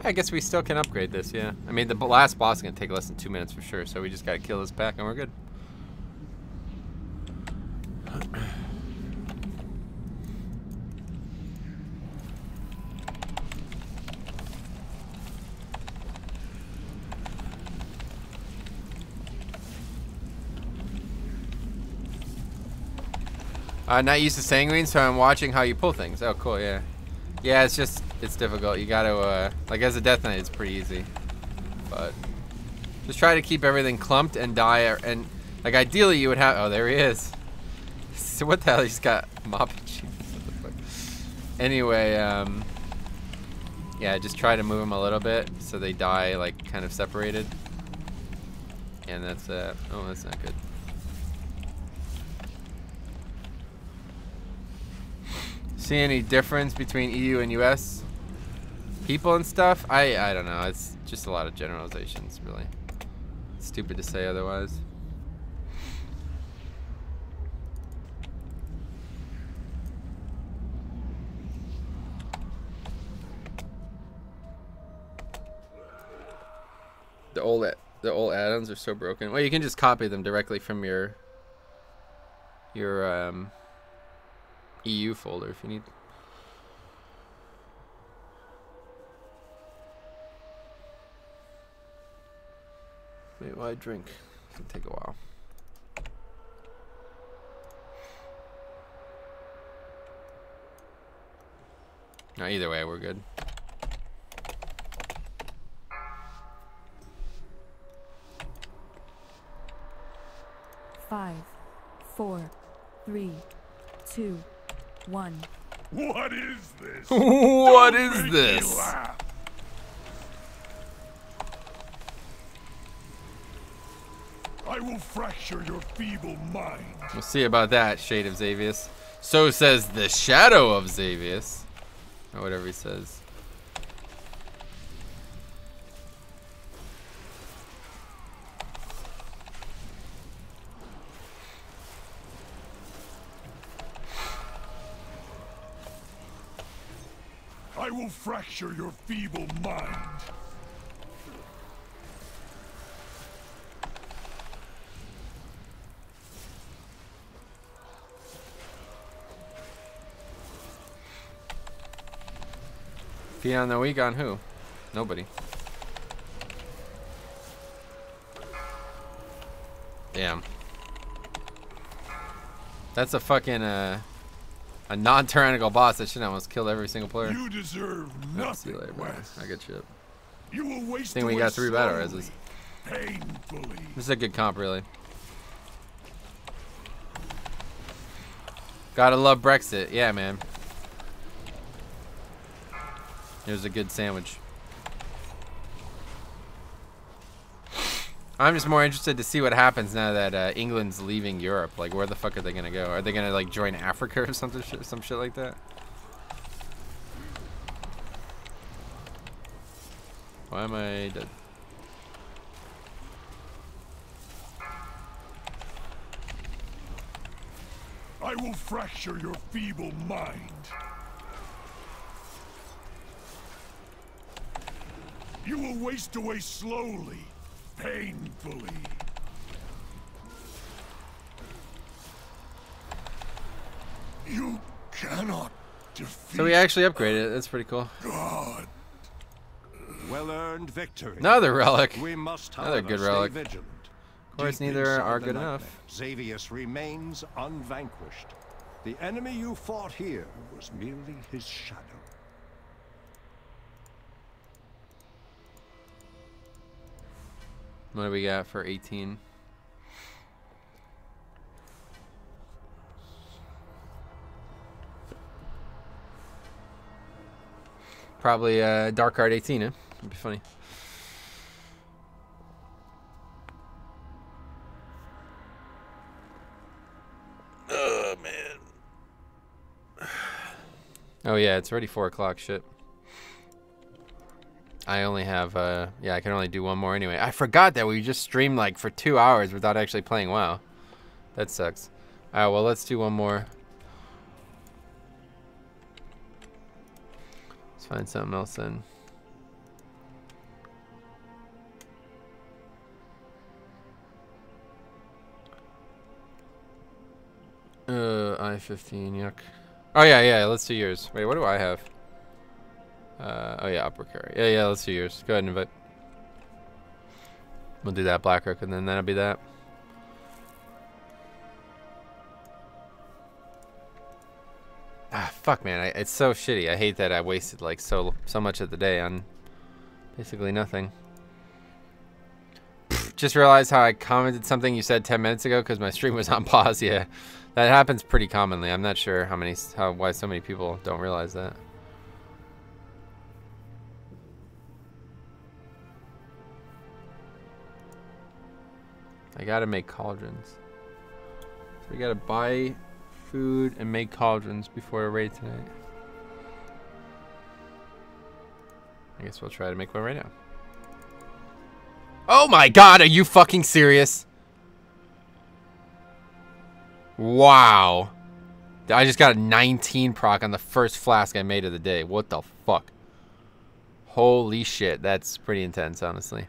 [SPEAKER 1] I guess we still can upgrade this, yeah. I mean, the last boss is going to take less than 2 minutes for sure, so we just got to kill this pack and we're good. Not used to sanguine, so I'm watching how you pull things. Oh, cool, yeah. Yeah, it's just, it's difficult. You gotta, like as a Death Knight, it's pretty easy. But just try to keep everything clumped and die, and like ideally you would have, oh, there he is. So what the hell, he's got mopping shoes. Anyway, yeah, just try to move them a little bit so they die like kind of separated. And that's, oh, that's not good. See any difference between EU and US? people and stuff. I don't know. It's just a lot of generalizations, really. It's stupid to say otherwise. The old add-ons are so broken. Well, you can just copy them directly from your EU folder if you need. Wait, while I drink. It'll take a while. No, either way, we're good.
[SPEAKER 10] Five, 4, 3, 2, 1.
[SPEAKER 11] What is this?
[SPEAKER 1] What is this?
[SPEAKER 11] I will fracture your feeble mind.
[SPEAKER 1] We'll see about that, Shade of Xavius. So says the Shadow of Xavius. Or whatever he says.
[SPEAKER 11] I will fracture your feeble mind.
[SPEAKER 1] Feet on the week on who? Nobody. Damn. That's a fucking a non-tyrannical boss that should almost kill every single player.
[SPEAKER 11] You deserve nothing.
[SPEAKER 1] See you later, bro. I get you.
[SPEAKER 11] You will waste.
[SPEAKER 1] I think we got 3 battle reses.
[SPEAKER 11] Painfully.
[SPEAKER 1] This is a good comp, really. Gotta love Brexit, yeah, man. Here's a good sandwich. I'm just more interested to see what happens now that England's leaving Europe. Like, where the fuck are they gonna go? Are they gonna like join Africa or something, some shit like that? Why am I dead?
[SPEAKER 11] I will fracture your feeble mind. You will waste away slowly, painfully. You cannot defeat.
[SPEAKER 1] So we actually upgraded it. That's pretty cool.
[SPEAKER 11] God.
[SPEAKER 4] Well-earned victory.
[SPEAKER 1] Another relic.
[SPEAKER 4] We must,
[SPEAKER 1] Another
[SPEAKER 4] however,
[SPEAKER 1] good relic.
[SPEAKER 4] stay vigilant.
[SPEAKER 1] Of course,
[SPEAKER 4] Deep
[SPEAKER 1] neither
[SPEAKER 4] inside
[SPEAKER 1] are
[SPEAKER 4] the
[SPEAKER 1] good
[SPEAKER 4] nightmare,
[SPEAKER 1] enough.
[SPEAKER 4] Xavius remains unvanquished. The enemy you fought here was merely his shadow.
[SPEAKER 1] What do we got for 18? Probably Dark Card 18, huh? That'd be funny. Oh, man. Oh, yeah, it's already 4 o'clock. Shit. I only have, yeah, I can only do one more anyway. I forgot that we just streamed like for 2 hours without actually playing WoW. That sucks. Alright, well, let's do one more. Let's find something else then. I-15, yuck. Oh, yeah, let's do yours. Wait, what do I have? Oh yeah, upper carry. Yeah, let's do yours. Go ahead and invite. We'll do that Blackrook, and then that'll be that. Ah, fuck, man. It's so shitty. I hate that I wasted like so much of the day on basically nothing. Just realized how I commented something you said 10 minutes ago because my stream was on pause. Yeah, that happens pretty commonly. I'm not sure why so many people don't realize that. I gotta make cauldrons. So we gotta buy food and make cauldrons before a raid tonight. I guess we'll try to make one right now. Oh my god, are you fucking serious? Wow. I just got a 19 proc on the first flask I made of the day. What the fuck? Holy shit, that's pretty intense, honestly.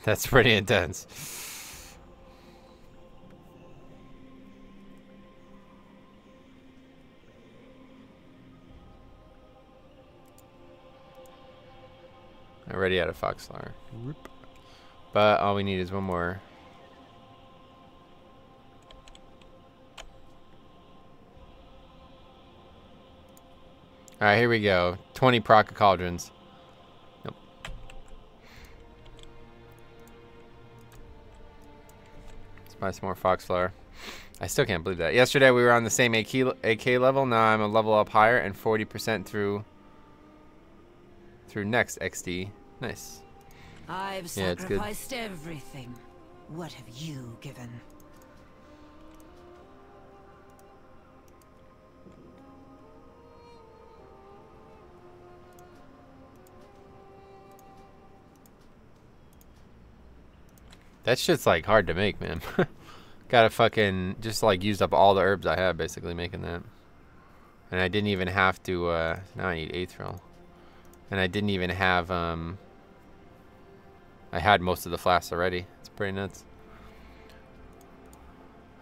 [SPEAKER 1] That's pretty intense. Already out of Foxflower. But all we need is one more. Alright, here we go. 20 proc cauldrons. Nope. Let's buy some more Foxflower. I still can't believe that. Yesterday we were on the same AK level. Now I'm a level up higher and 40% through next XD. Nice.
[SPEAKER 8] I've sacrificed everything. What have you given?
[SPEAKER 1] That shit's like hard to make, man. Gotta fucking just like used up all the herbs I have basically making that. And I didn't even have to now I need Aethril. And I didn't even have I had most of the flasks already. It's pretty nuts.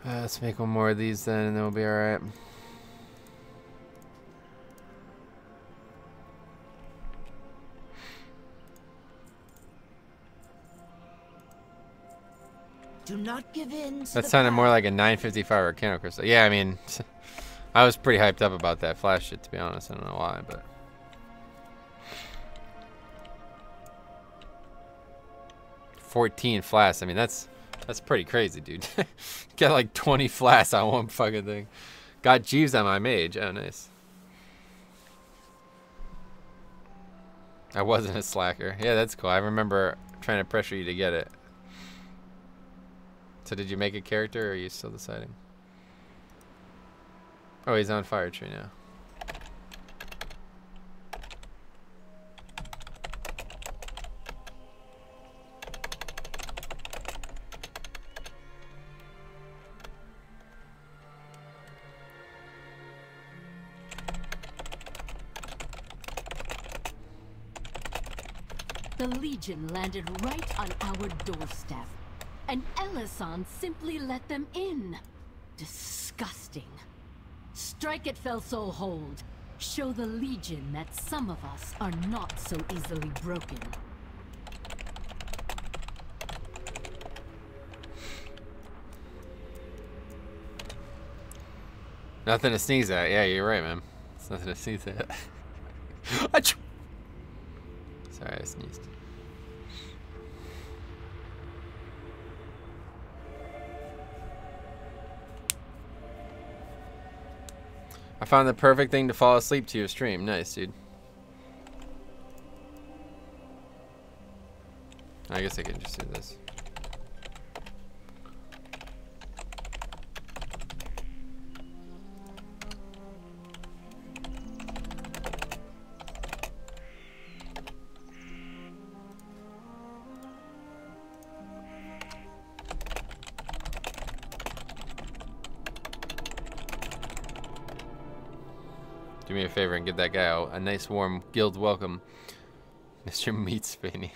[SPEAKER 1] Let's make one more of these then and then we'll be alright.
[SPEAKER 8] Do not give in to
[SPEAKER 1] That sounded more like a 955 Arcano Crystal. Yeah, I mean, I was pretty hyped up about that flash shit, to be honest. I don't know why, but. 14 flasks. I mean, that's pretty crazy, dude. Get like 20 flasks on one fucking thing. Got Jeeves on my mage. Oh, nice. I wasn't a slacker. Yeah, that's cool. I remember trying to pressure you to get it. So did you make a character or are you still deciding? Oh, he's on Fire Tree now.
[SPEAKER 12] The Legion landed right on our doorstep, and Ellison simply let them in. Disgusting. Strike at Felsoul Hold. Show the Legion that some of us are not so easily broken.
[SPEAKER 1] Nothing to sneeze at. Yeah, you're right, man. It's nothing to sneeze at. Sorry, I sneezed. I found the perfect thing to fall asleep to your stream. Nice, dude. I guess I can just do this. Do me a favor and give that guy a nice warm guild welcome. Mr. Meat Spinny.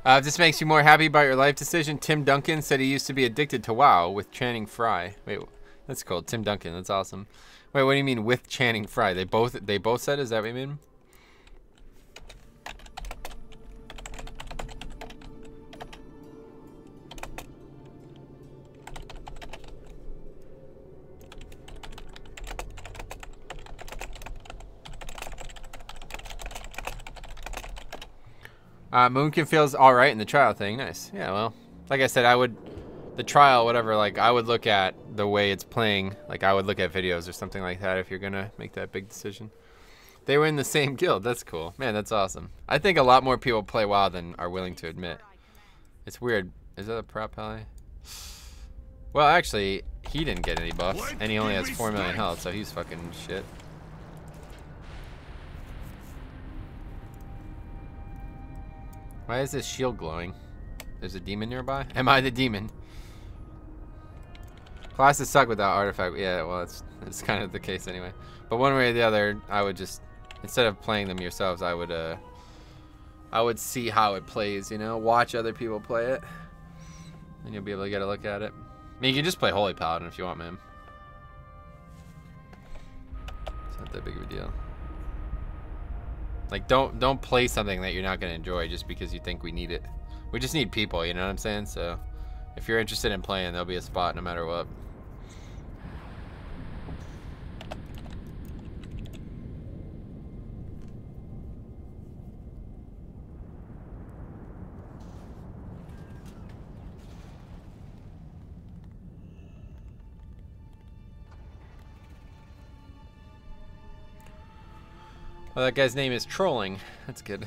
[SPEAKER 1] If this makes you more happy about your life decision, Tim Duncan said he used to be addicted to WoW with Channing Frye. Wait, that's cool. Tim Duncan, that's awesome. Wait, what do you mean with Channing Frye? They both said, is that what you mean? Moonkin feels all right in the trial thing. Nice. Yeah, well, like I said, the trial, whatever, like, I would look at the way it's playing. Like, I would look at videos or something like that if you're going to make that big decision. They were in the same guild. That's cool. Man, that's awesome. I think a lot more people play WoW than are willing to admit. It's weird. Is that a prop ally? Well, actually, he didn't get any buffs, and he only has 4 million health, so he's fucking shit. Why is this shield glowing? There's a demon nearby? Am I the demon? Classes suck without artifact. Yeah, well, it's kind of the case anyway. But one way or the other, I would just, instead of playing them yourselves, I would see how it plays, you know? Watch other people play it. And you'll be able to get a look at it. I mean, you can just play Holy Paladin if you want, man. It's not that big of a deal. Like, don't play something that you're not going to enjoy just because you think we need it. We just need people, you know what I'm saying? So, if you're interested in playing, there'll be a spot no matter what. Well, that guy's name is Trolling. That's good.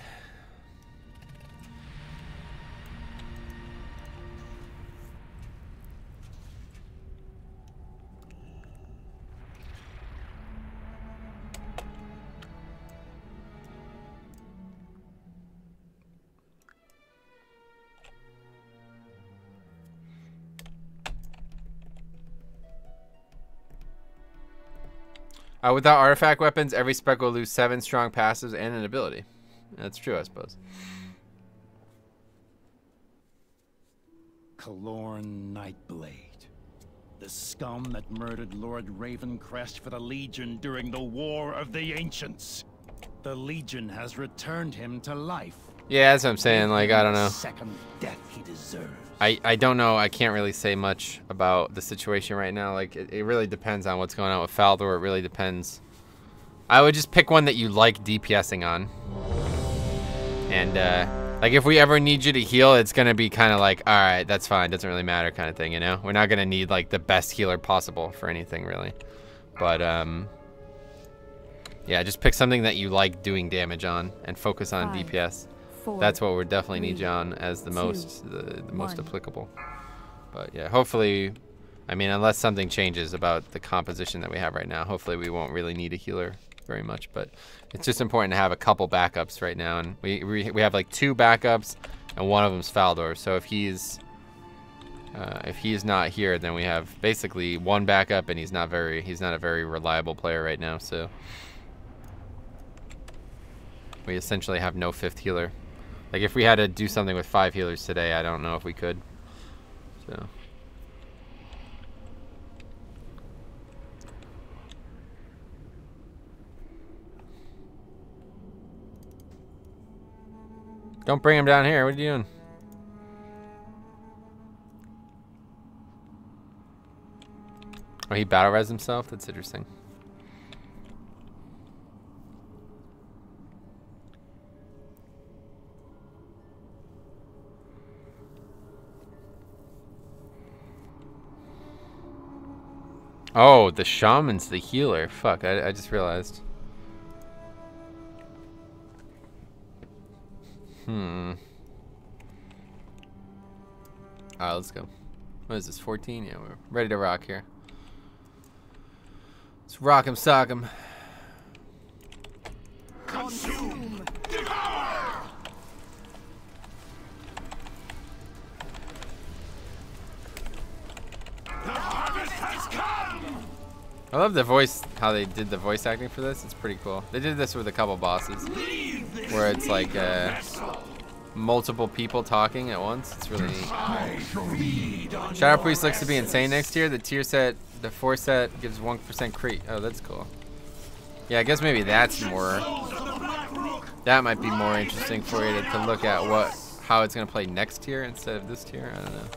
[SPEAKER 1] Without artifact weapons, every spec will lose 7 strong passives and an ability. That's true, I suppose.
[SPEAKER 6] Kalorn Nightblade, the scum that murdered Lord Ravencrest for the Legion during the War of the Ancients. The Legion has returned him to life.
[SPEAKER 1] Yeah, that's what I'm saying. Like, I don't know.
[SPEAKER 6] Second death he deserves.
[SPEAKER 1] I don't know. I can't really say much about the situation right now. Like, it really depends on what's going on with Faldor. It really depends. I would just pick one that you like DPSing on. And, like, if we ever need you to heal, it's going to be kind of like, all right, that's fine. Doesn't really matter kind of thing, you know? We're not going to need, like, the best healer possible for anything, really. But, yeah, just pick something that you like doing damage on and focus on DPS. That's what we definitely need you on as the most applicable. But yeah, hopefully, I mean, unless something changes about the composition that we have right now, hopefully we won't really need a healer very much. But it's just important to have a couple backups right now, and we have like 2 backups, and one of them's Faldor. So if he's not here, then we have basically 1 backup, and he's not a very reliable player right now. So we essentially have no 5th healer. Like, if we had to do something with 5 healers today, I don't know if we could. So. Don't bring him down here. What are you doing? Oh, he battle res himself? That's interesting. Oh, the shaman's the healer. Fuck, I just realized. Alright, let's go. What is this, 14? Yeah, we're ready to rock here. Let's rock him, sock him.
[SPEAKER 11] Consume! Devour! The harvest has come!
[SPEAKER 1] I love the voice, how they did the voice acting for this. It's pretty cool. They did this with a couple bosses, where it's like, multiple people talking at once. It's really neat. Shadow Priest looks to be insane next year. The tier set, the 4 set gives 1% crit. Oh, that's cool. Yeah, I guess maybe that's more. That might be more interesting for you to look at how it's gonna play next tier instead of this tier. I don't know.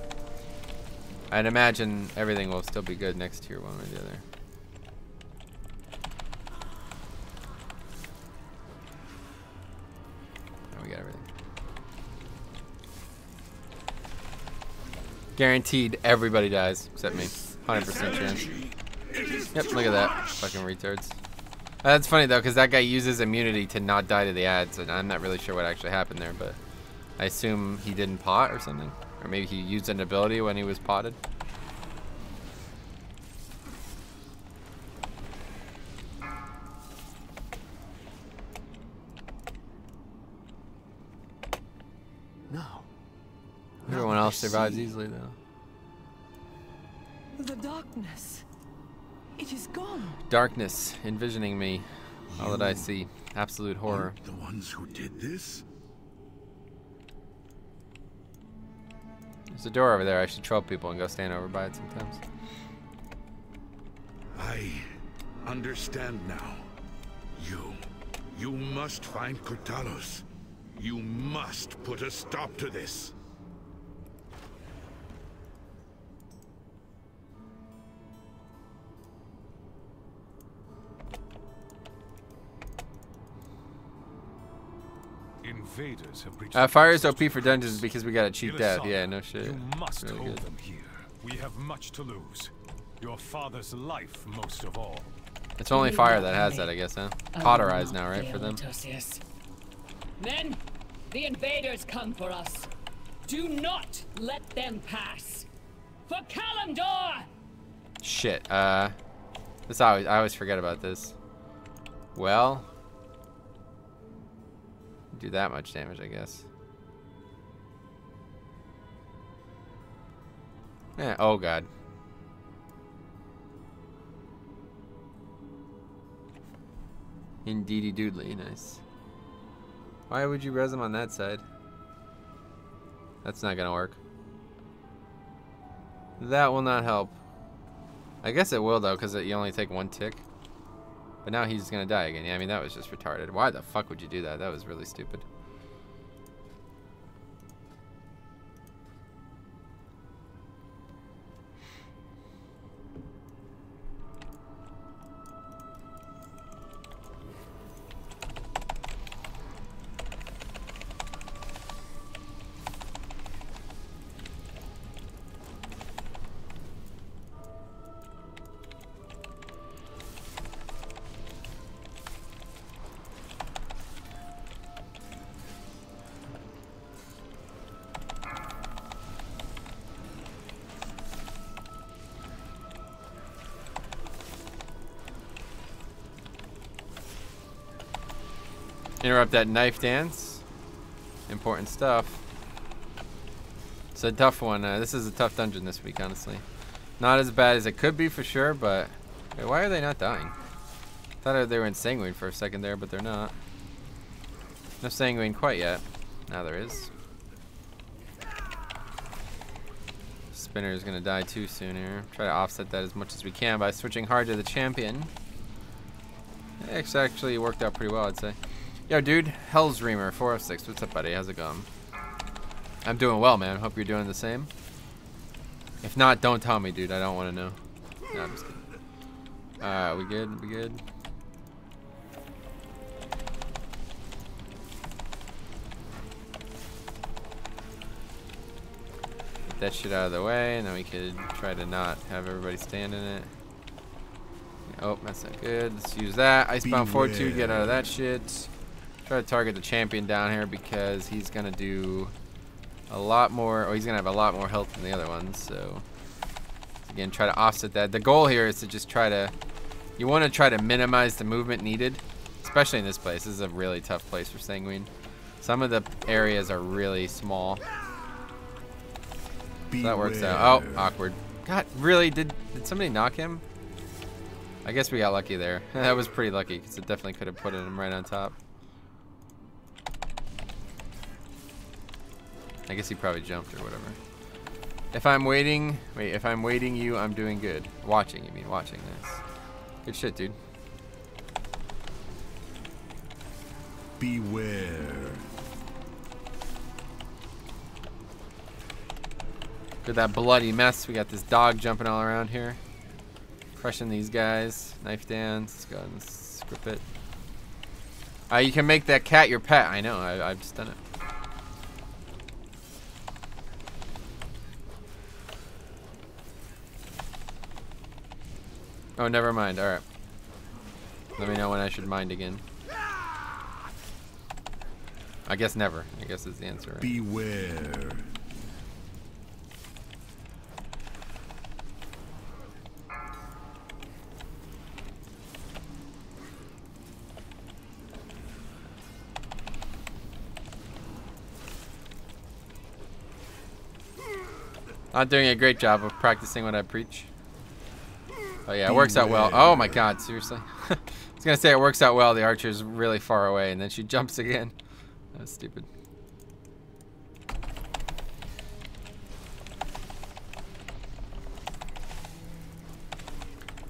[SPEAKER 1] I'd imagine everything will still be good next tier, one way or the other. Oh, we got everything. Guaranteed everybody dies except me. 100% chance. Yep, look at that. Fucking retards. That's funny though, because that guy uses immunity to not die to the ads, and I'm not really sure what actually happened there, but I assume he didn't pot or something. Or maybe he used an ability when he was potted.
[SPEAKER 5] No.
[SPEAKER 1] Everyone else survives easily though.
[SPEAKER 7] The darkness. It is gone.
[SPEAKER 1] Darkness, envisioning me. All that I see. Absolute horror.
[SPEAKER 11] The ones who did this?
[SPEAKER 1] There's a door over there. I should troll people and go stand over by it sometimes.
[SPEAKER 11] I understand now. You must find Kurtalos. You must put a stop to this.
[SPEAKER 13] Invaders have breached.
[SPEAKER 1] Fire is OP for dungeons because we got a cheap death. Yeah, no shit.
[SPEAKER 13] You must
[SPEAKER 1] really
[SPEAKER 13] hold
[SPEAKER 1] good.
[SPEAKER 13] them here. We have much to lose. Your father's life, most of all.
[SPEAKER 1] It's only fire that has that, I guess, huh? Cauterized now, right, for them?
[SPEAKER 14] Men, the invaders come for us. Do not let them pass. For Kalimdor!
[SPEAKER 1] Shit. This I always forget about this. Well, do that much damage, I guess. Yeah. Oh god. Indeedy doodly, nice. Why would you res him on that side? That's not gonna work. That will not help. I guess it will though, because you only take 1 tick. But now he's gonna die again. Yeah, I mean that was just retarded. Why the fuck would you do that? That was really stupid. Interrupt that knife dance. Important stuff. It's a tough one. This is a tough dungeon this week, honestly. Not as bad as it could be for sure, but wait, why are they not dying? Thought they were in Sanguine for a second there, but they're not. No Sanguine quite yet. Now there is. Spinner is gonna die too soon here. Try to offset that as much as we can by switching hard to the champion. It's actually worked out pretty well, I'd say. Yo, dude, Hell's Reamer 406. What's up, buddy? How's it going? I'm doing well, man. Hope you're doing the same. If not, don't tell me, dude. I don't want to know. No, I'm just kidding. We good? We good? Get that shit out of the way, and then we could try to not have everybody stand in it. Oh, that's not good. Let's use that. Icebound Fortitude, get out of that shit. Try to target the champion down here because he's gonna do a lot more, or he's gonna have a lot more health than the other ones. So again, try to offset that. The goal here is to just try to, you want to try to minimize the movement needed, especially in this place. This is a really tough place for Sanguine. Some of the areas are really small. So that works out. Oh, awkward. God, really? Did somebody knock him? I guess we got lucky there. That was pretty lucky because it definitely could have put him right on top. I guess he probably jumped or whatever. If I'm waiting, wait, if I'm waiting you, I'm doing good. Watching, you mean watching this. Good shit, dude.
[SPEAKER 11] Beware.
[SPEAKER 1] Look at that bloody mess. We got this dog jumping all around here. Crushing these guys. Knife dance. Let's go ahead and script it. You can make that cat your pet. I know. I've just done it. Oh, never mind. Alright. Let me know when I should mind again. I guess never. I guess is the answer. Right?
[SPEAKER 11] Beware.
[SPEAKER 1] Not doing a great job of practicing what I preach. Oh yeah, it works out well. Oh my god, seriously? I was gonna say it works out well. The archer's really far away, and then she jumps again. That was stupid.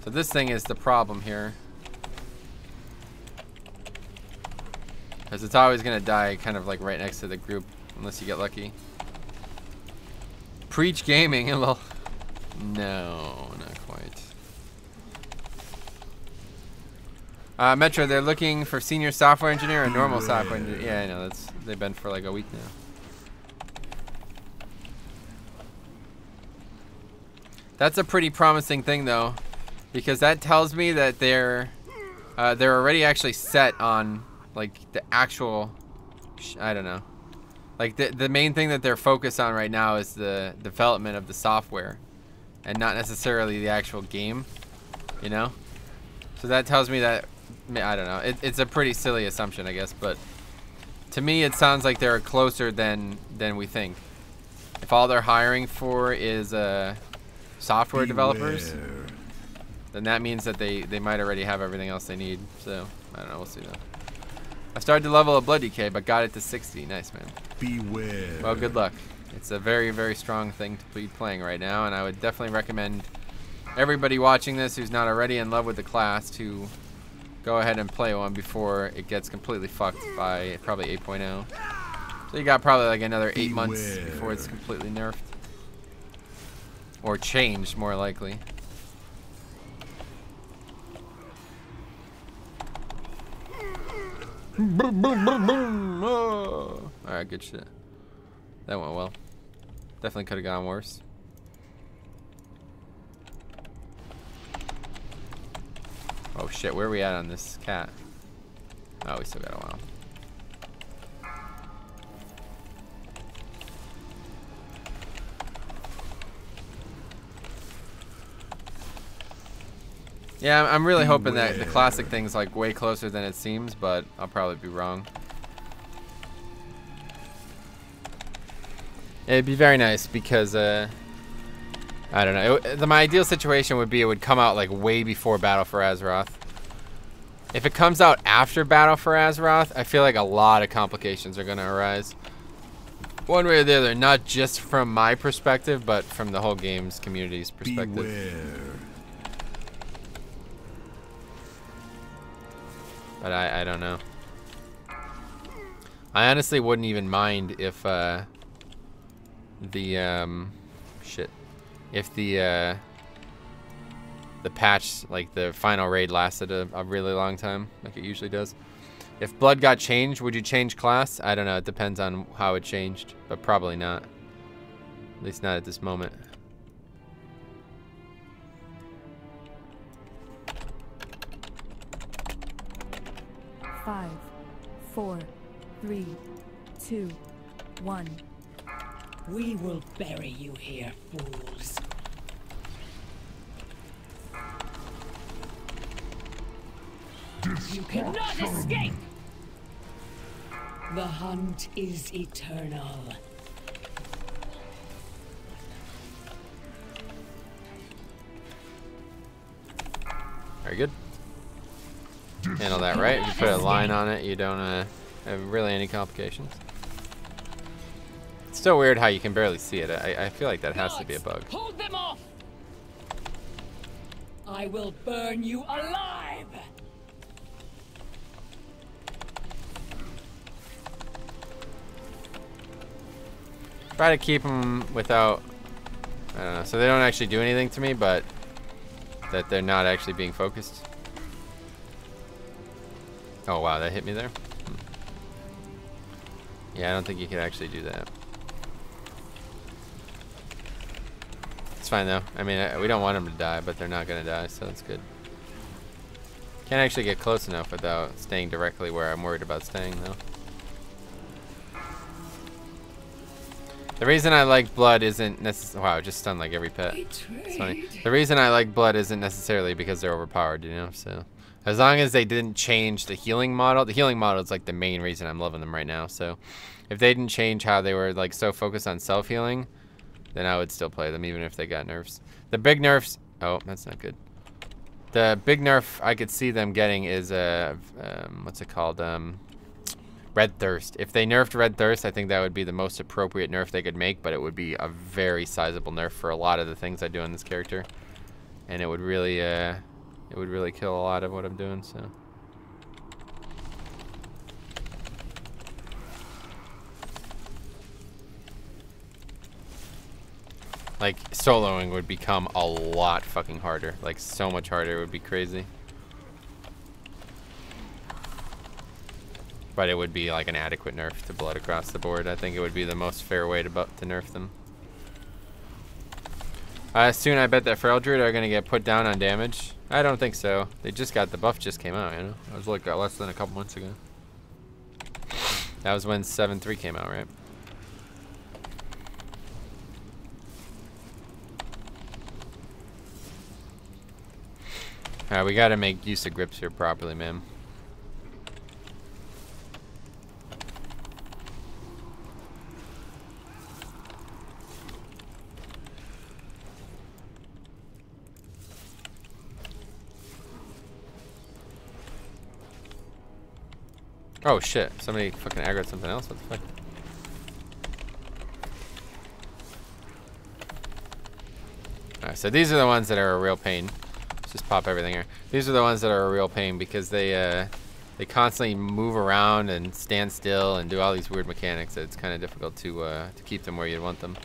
[SPEAKER 1] So this thing is the problem here. Because it's always gonna die kind of like right next to the group, unless you get lucky. Preach gaming, a little. No, not quite. Metro, they're looking for senior software engineer or normal software engineer. Yeah, I know. They've been for like a week now. That's a pretty promising thing, though, because that tells me that they're already actually set on like the actual. I don't know. Like the main thing that they're focused on right now is the development of the software, and not necessarily the actual game. You know. So that tells me that. I don't know. It's a pretty silly assumption, I guess, but to me it sounds like they're closer than we think. If all they're hiring for is software developers, then that means that they might already have everything else they need. So I don't know. We'll see though. I started to level a Blood Decay, but got it to 60. Nice, man.
[SPEAKER 11] Beware.
[SPEAKER 1] Well, good luck. It's a very, very strong thing to be playing right now, and I would definitely recommend everybody watching this who's not already in love with the class to go ahead and play one before it gets completely fucked by probably 8.0. So you got probably like another 8 months before it's completely nerfed. Or changed, more likely. Boom, boom, boom, boom. Oh. Alright, good shit. That went well. Definitely could have gone worse. Oh shit, where are we at on this cat? Oh, we still got a while. Yeah, I'm really hoping that the classic thing's like way closer than it seems, but I'll probably be wrong. It'd be very nice because, I don't know. My ideal situation would be it would come out like way before Battle for Azeroth. If it comes out after Battle for Azeroth, I feel like a lot of complications are going to arise. One way or the other, not just from my perspective, but from the whole game's community's perspective.
[SPEAKER 11] Beware.
[SPEAKER 1] But I don't know. I honestly wouldn't even mind if if the patch, like the final raid, lasted a really long time, like it usually does. If blood got changed, would you change class? I don't know. It depends on how it changed, but probably not. At least not at this moment.
[SPEAKER 10] Five, 4, 3, 2, 1.
[SPEAKER 14] We will bury you here, fools. You cannot escape! The hunt is eternal.
[SPEAKER 1] Very good. Handle that right. If you put a line on it, you don't have really any complications. It's so weird how you can barely see it. I feel like that has to be a bug.
[SPEAKER 14] Hold them off! I will burn you alive!
[SPEAKER 1] Try to keep them without, I don't know, so they don't actually do anything to me, but that they're not actually being focused. Oh wow, that hit me there. Yeah, I don't think you can actually do that. It's fine though. I mean, we don't want them to die, but they're not gonna die, so that's good. Can't actually get close enough without staying directly where I'm worried about staying though. The reason I like blood isn't necessarily, wow, just stunned like every pet. It's funny. The reason I like blood isn't necessarily because they're overpowered, you know, so. As long as they didn't change the healing model is like the main reason I'm loving them right now, so. If they didn't change how they were like so focused on self-healing, then I would still play them even if they got nerfs. The big nerfs, oh, that's not good. The big nerf I could see them getting is, what's it called, Red Thirst. If they nerfed Red Thirst, I think that would be the most appropriate nerf they could make, but it would be a very sizable nerf for a lot of the things I do in this character. And it would really kill a lot of what I'm doing, so. Like, soloing would become a lot fucking harder. Like, so much harder. It would be crazy. But it would be like an adequate nerf to blood across the board. I think it would be the most fair way to nerf them. Soon I bet that Feral Druid are going to get put down on damage. I don't think so. They just got, the buff just came out, you know? It was like less than a couple months ago. That was when 7.3 came out, right? Alright, we got to make use of grips here properly, man. Oh shit, somebody fucking aggroed something else? What the fuck? Alright, so these are the ones that are a real pain. Let's just pop everything here. These are the ones that are a real pain because they constantly move around and stand still and do all these weird mechanics that it's kind of difficult to keep them where you'd want them.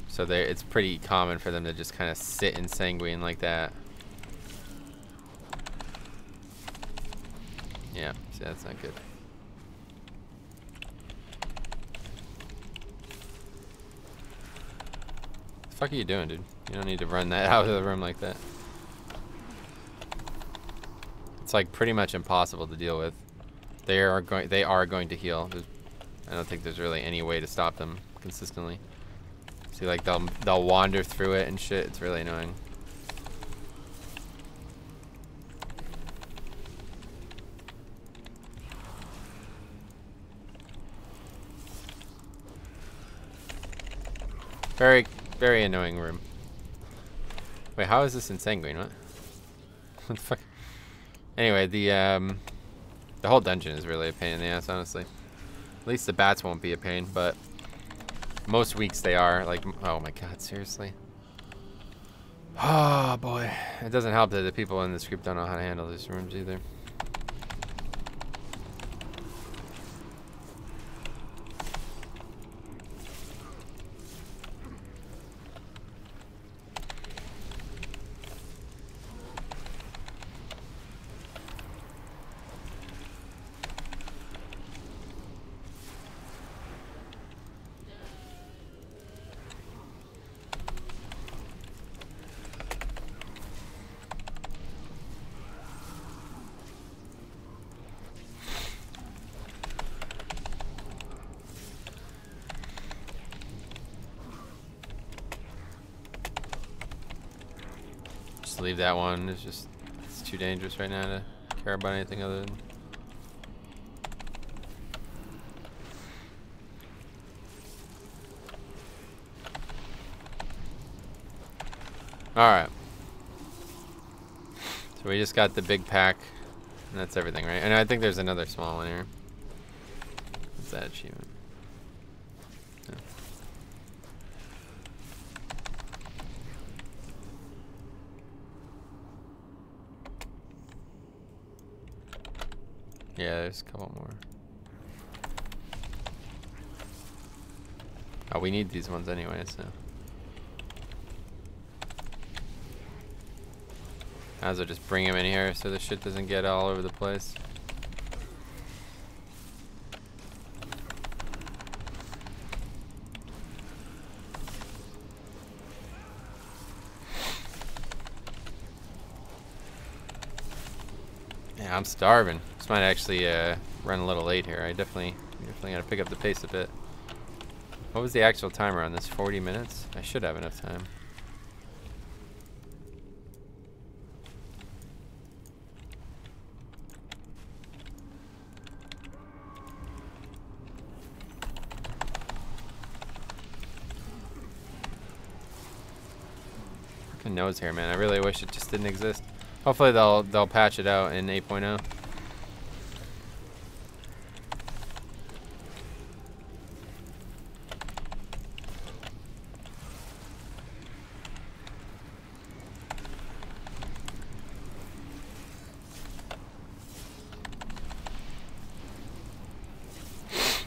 [SPEAKER 1] So it's pretty common for them to just kind of sit in sanguine like that. Yeah, see, that's not good. What the fuck are you doing, dude? You don't need to run that out of the room like that. It's like pretty much impossible to deal with. They are going to heal. I don't think there's really any way to stop them consistently. See, like they'll wander through it and shit. It's really annoying. Very, very annoying room. Wait, how is this in sanguine? What? What the fuck? Anyway, the whole dungeon is really a pain in the ass, honestly. At least the bats won't be a pain, but most weeks they are. Like, oh my god, seriously. Oh boy, it doesn't help that the people in this group don't know how to handle these rooms either. Leave that one. It's too dangerous right now to care about anything other than. Alright. So we just got the big pack. And that's everything, right? And I think there's another small one here. Let's What's that achievement? Yeah, there's a couple more. Oh, we need these ones anyway, so. Might as well just bring him in here so the shit doesn't get all over the place. Yeah, I'm starving. This might actually run a little late here. I definitely gotta pick up the pace a bit. What was the actual timer on this? 40 minutes? I should have enough time. Fucking nose hair, man. I really wish it just didn't exist. Hopefully they'll patch it out in 8.0.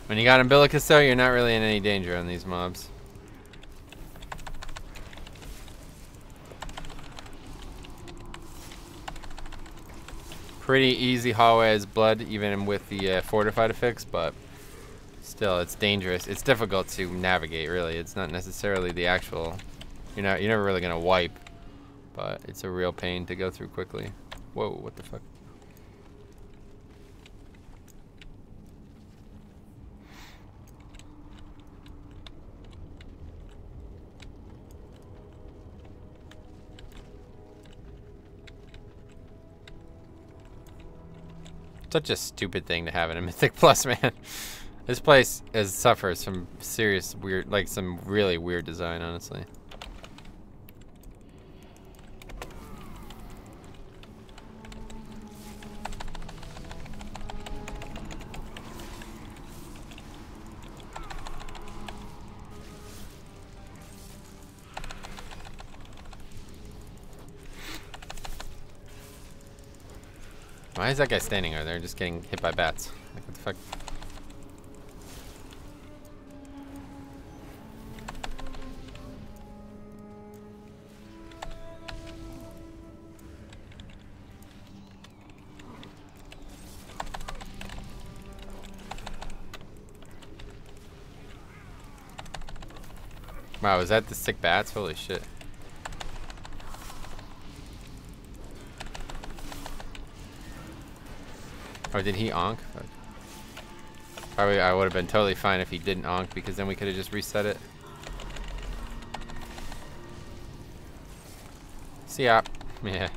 [SPEAKER 1] When you got Umbilicus though, you're not really in any danger on these mobs. Pretty easy hallway as blood, even with the fortified affix, but still, it's dangerous. It's difficult to navigate, really. It's not necessarily the actual. You're never really gonna wipe, but it's a real pain to go through quickly. Whoa, what the fuck? Such a stupid thing to have in a Mythic Plus, man. This place suffers from serious weird, like some really weird design, honestly. Why is that guy standing over there just getting hit by bats? Like, what the fuck? Wow, is that the sick bats? Holy shit. Or did he onk? Fuck. Probably I would have been totally fine if he didn't onk, because then we could have just reset it. See ya. Yeah.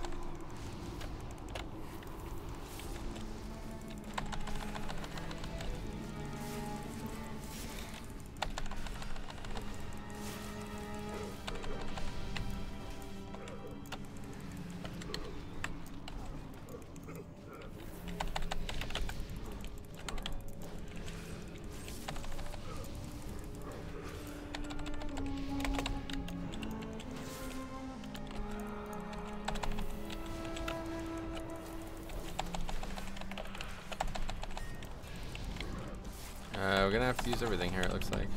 [SPEAKER 1] We're gonna have to use everything here, it looks like.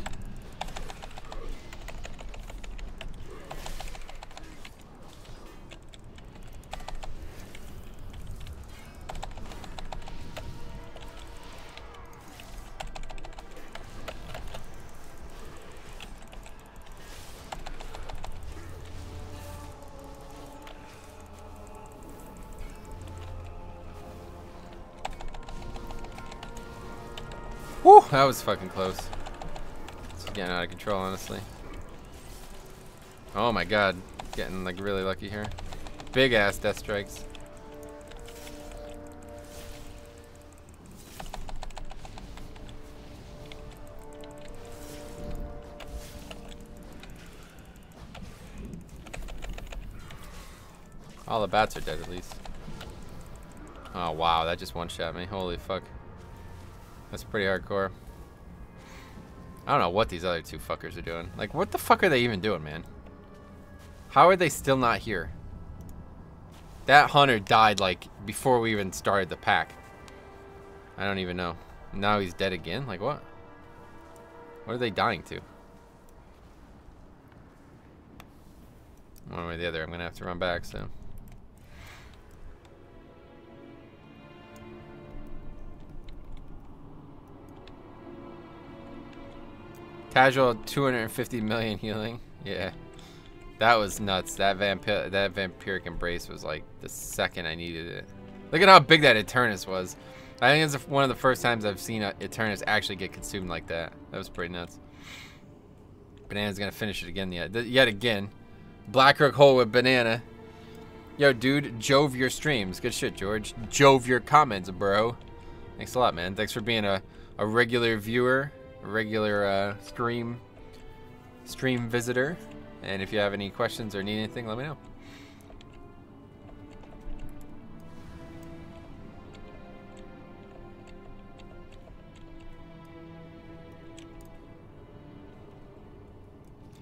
[SPEAKER 1] Woo! That was fucking close. It's getting out of control, honestly. Oh my god. Getting like really lucky here. Big ass death strikes. All the bats are dead at least. Oh wow, that just one-shot me. Holy fuck. That's pretty hardcore. I don't know what these other two fuckers are doing. Like, what the fuck are they even doing, man? How are they still not here? That hunter died, like, before we even started the pack. I don't even know. Now he's dead again? Like, what? What are they dying to? One way or the other, I'm gonna have to run back, so. Casual 250 million healing. Yeah. That was nuts. That vampiric embrace was like the second I needed it. Look at how big that Eternus was. I think it's one of the first times I've seen Eternus actually get consumed like that. That was pretty nuts. Banana's gonna finish it again yet again. Blackrook hole with Banana. Yo, dude, Jove your streams. Good shit, George. Jove your comments, bro. Thanks a lot, man. Thanks for being a regular viewer, a regular stream visitor. And if you have any questions or need anything, let me know.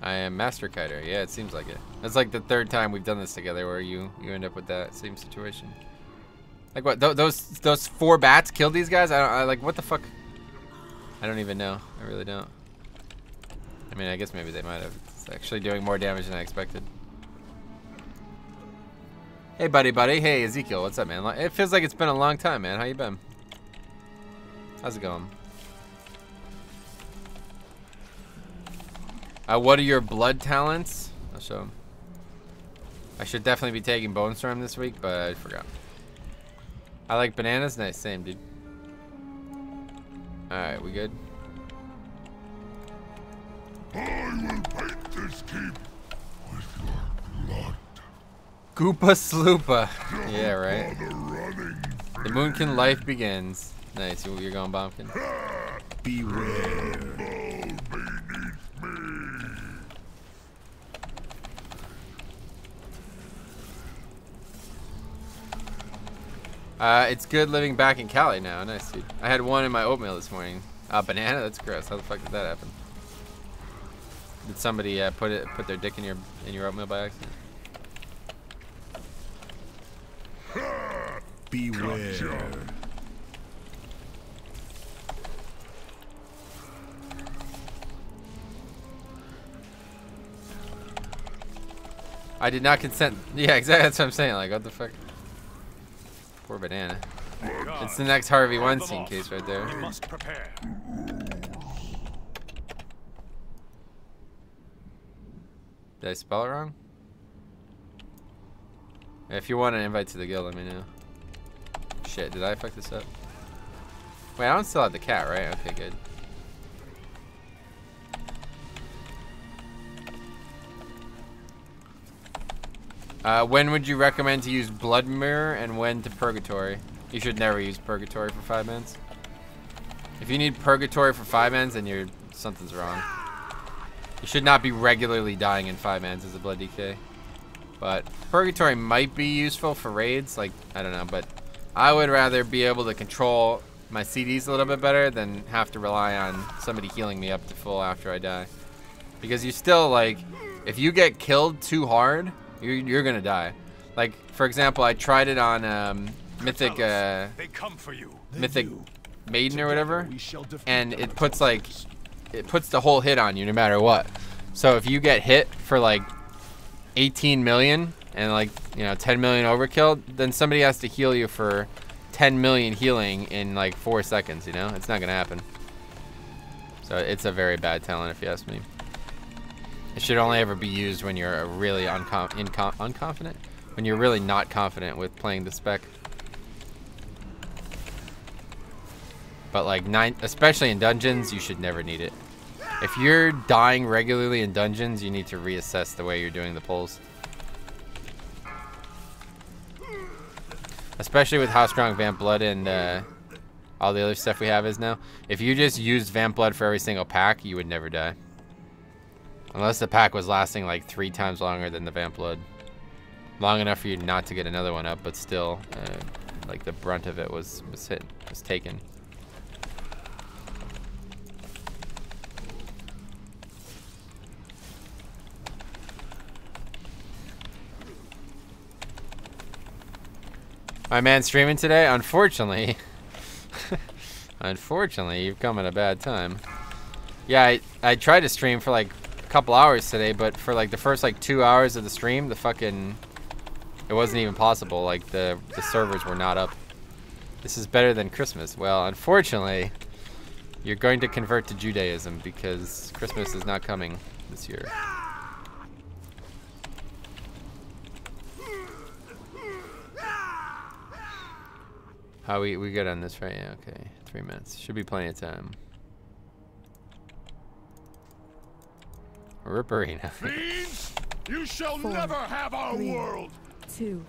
[SPEAKER 1] I am Master Kiter. Yeah, it seems like it. It's like the third time we've done this together where you end up with that same situation. Like what? Those 4 bats killed these guys? I like what the fuck? I don't even know. I really don't. I mean, I guess maybe they might have. It's actually doing more damage than I expected. Hey, buddy. Hey, Ezekiel. What's up, man? It feels like it's been a long time, man. How you been? How's it going? What are your blood talents? I'll show them. I should definitely be taking Bone Storm this week, but I forgot. I like bananas. Nice, same, dude. Alright, we good?
[SPEAKER 3] I will paint this keep with your blood.
[SPEAKER 1] Goopa Sloopa. Yeah, right. The Moonkin life begins. Nice, you're going Bombkin.
[SPEAKER 3] Beware.
[SPEAKER 1] It's good living back in Cali now. Nice, dude. I had one in my oatmeal this morning. Banana? That's gross. How the fuck did that happen? Did somebody put their dick in your oatmeal by accident?
[SPEAKER 3] Beware.
[SPEAKER 1] I did not consent. Yeah, exactly. That's what I'm saying. Like, what the fuck? Poor Banana. It's the next Harvey Weinstein case right there.
[SPEAKER 13] We must prepare.
[SPEAKER 1] Did I spell it wrong? If you want an invite to the guild, let me know. Shit, did I fuck this up? Wait, I don't still have the cat, right? Okay, good. When would you recommend to use Blood Mirror and when to Purgatory? You should never use Purgatory for 5 mans. If you need Purgatory for 5 mans, then something's wrong. You should not be regularly dying in 5 mans as a Blood DK. But Purgatory might be useful for raids, like, I don't know, but I would rather be able to control my CDs a little bit better than have to rely on somebody healing me up to full after I die. Because you still, like, if you get killed too hard, you're gonna die. Like, for example, I tried it on Mythic Mythic Maiden or whatever, and it puts the whole hit on you no matter what. So if you get hit for like 18 million and like 10 million overkill, then somebody has to heal you for 10 million healing in like 4 seconds. It's not gonna happen. So it's a very bad talent if you ask me. It should only ever be used when you're really unconfident. When you're really not confident with playing the spec. But like especially in dungeons, you should never need it. If you're dying regularly in dungeons, you need to reassess the way you're doing the pulls. Especially with how strong Vamp Blood and all the other stuff we have is now. If you just used Vamp Blood for every single pack, you would never die. Unless the pack was lasting like 3 times longer than the Vamp Blood. Long enough for you not to get another one up, but still, like the brunt of it was taken. My man streaming today? Unfortunately. Unfortunately, you've come at a bad time. Yeah, I tried to stream for like a couple hours today, but for like the first like 2 hours of the stream, it wasn't even possible. Like the servers were not up. This is better than Christmas. Well, unfortunately, you're going to convert to Judaism because Christmas is not coming this year. How we good on this, right? Yeah, okay. 3 minutes. Should be plenty of time. Ripperina.
[SPEAKER 3] Fiends, you shall
[SPEAKER 10] 4,
[SPEAKER 3] never have our
[SPEAKER 10] 3,
[SPEAKER 3] world.
[SPEAKER 10] 2,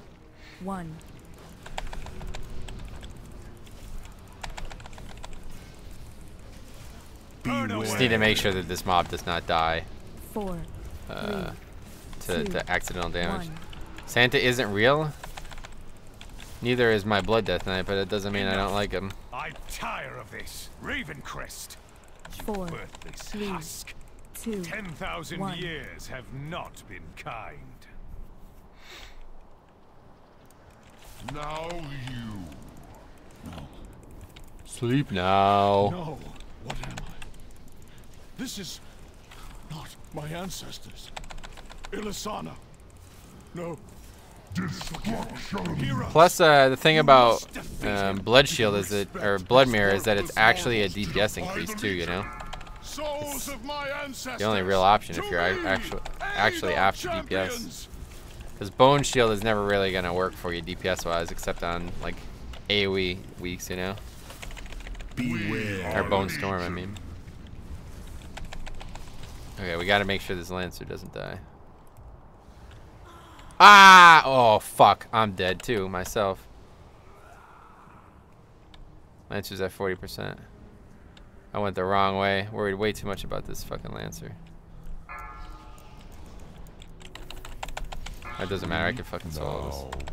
[SPEAKER 10] 1.
[SPEAKER 1] Just need to make sure that this mob does not die
[SPEAKER 10] 4, 3,
[SPEAKER 1] to accidental damage.
[SPEAKER 10] 1.
[SPEAKER 1] Santa isn't real. Neither is my Blood Death Knight, but it doesn't mean I don't like him.
[SPEAKER 13] I tire of this. Ravencrest.
[SPEAKER 10] 4,
[SPEAKER 13] Worthless
[SPEAKER 10] 3,
[SPEAKER 13] husk.
[SPEAKER 10] 2,
[SPEAKER 13] 10,000
[SPEAKER 10] 1.
[SPEAKER 13] years have not been kind.
[SPEAKER 3] Now you.
[SPEAKER 4] No.
[SPEAKER 1] Sleep now.
[SPEAKER 4] No. What am I? This is not my ancestors. Ilisana. No.
[SPEAKER 1] Plus, the thing about Blood Shield is that, or Blood Mirror, is that it's actually a DPS increase too. You know, it's the only real option if you're actually after DPS. Because Bone Shield is never really gonna work for you DPS wise, except on like AOE weeks. You know, or Bone Storm. I mean. Okay, we gotta make sure this Lancer doesn't die. Ah! Oh, fuck. I'm dead, too, myself. Lancer's at 40%. I went the wrong way. Worried way too much about this fucking Lancer. That doesn't matter. I can fucking solo this.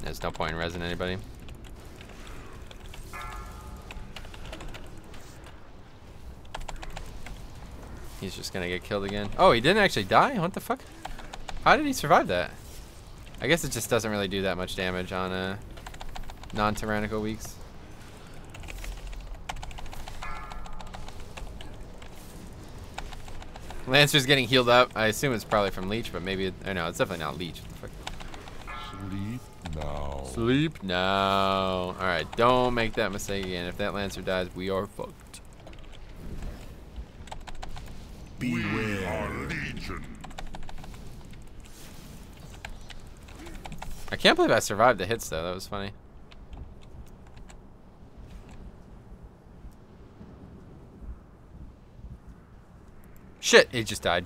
[SPEAKER 1] There's no point in resing anybody. He's just gonna get killed again. Oh, he didn't actually die? What the fuck? How did he survive that? I guess it just doesn't really do that much damage on non-tyrannical weeks. Lancer's getting healed up. I assume it's probably from Leech, but maybe no, it's definitely not Leech. What the fuck?
[SPEAKER 3] Sleep now.
[SPEAKER 1] Sleep now. Alright, don't make that mistake again. If that Lancer dies, we are fucked.
[SPEAKER 3] Beware our legion.
[SPEAKER 1] I can't believe I survived the hits though. That was funny. Shit, he just died.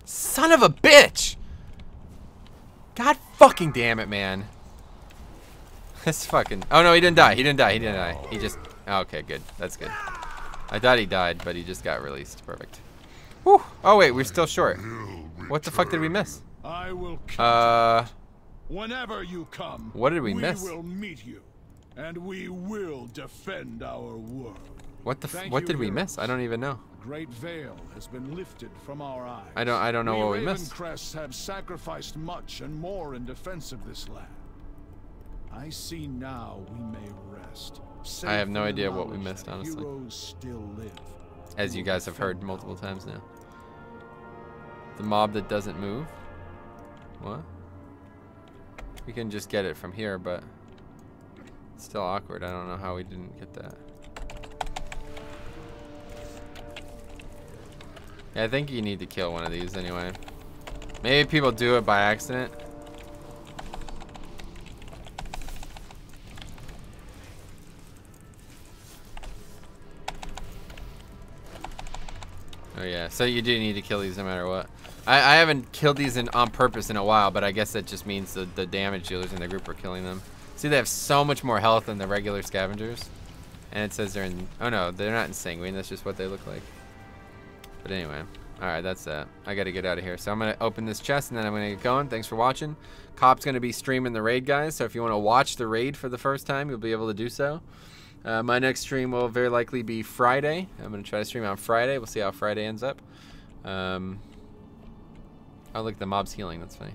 [SPEAKER 1] Son of a bitch! God fucking damn it, man. This fucking... Oh no, he didn't die. He didn't die. He didn't die. He just... Oh, okay, good. That's good. I thought he died, but he just got released. Perfect. Whew. Oh wait, we're still short. What the fuck did we miss?
[SPEAKER 4] I will whenever you come,
[SPEAKER 1] what did we miss?
[SPEAKER 4] We will meet you, and we will defend our world.
[SPEAKER 1] What did we miss? I don't even know.
[SPEAKER 4] The great veil has been lifted from our eyes.
[SPEAKER 1] I don't know what we missed.
[SPEAKER 4] Ravencrests have sacrificed much and more in defense of this land. I see now we may rest.
[SPEAKER 1] I have no idea what we missed, honestly.
[SPEAKER 4] Heroes still live.
[SPEAKER 1] As you guys have heard multiple times now. The mob that doesn't move? What? We can just get it from here, but it's still awkward. I don't know how we didn't get that. Yeah, I think you need to kill one of these anyway. Maybe people do it by accident. Oh yeah, so you do need to kill these no matter what. I haven't killed these on purpose in a while, but I guess that just means the damage dealers in the group are killing them. See, they have so much more health than the regular scavengers. And it says they're in... Oh no, they're not in Sanguine, that's just what they look like. But anyway, alright, that's that. I gotta get out of here. So I'm gonna open this chest and then I'm gonna get going. Thanks for watching. Cop's gonna be streaming the raid, guys, so if you wanna watch the raid for the first time, you'll be able to do so. My next stream will very likely be Friday. I'm gonna try to stream on Friday. We'll see how Friday ends up. Oh, look, the mob's healing. That's funny.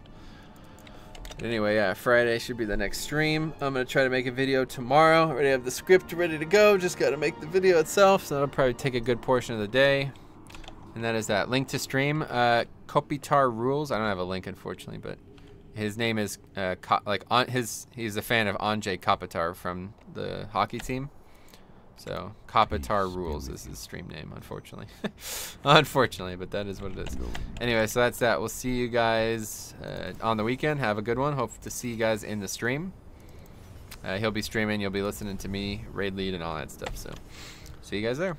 [SPEAKER 1] But anyway, yeah, Friday should be the next stream. I'm going to try to make a video tomorrow. I already have the script ready to go. Just got to make the video itself. So that'll probably take a good portion of the day. And that is that. Link to stream. Kopitar Rules. I don't have a link, unfortunately, but his name is, he's a fan of Andrzej Kopitar from the hockey team. So, Kopitar Rules is his stream name, unfortunately. Unfortunately, but that is what it is. Anyway, so that's that. We'll see you guys on the weekend. Have a good one. Hope to see you guys in the stream. He'll be streaming. You'll be listening to me, raid lead, and all that stuff. So, see you guys there.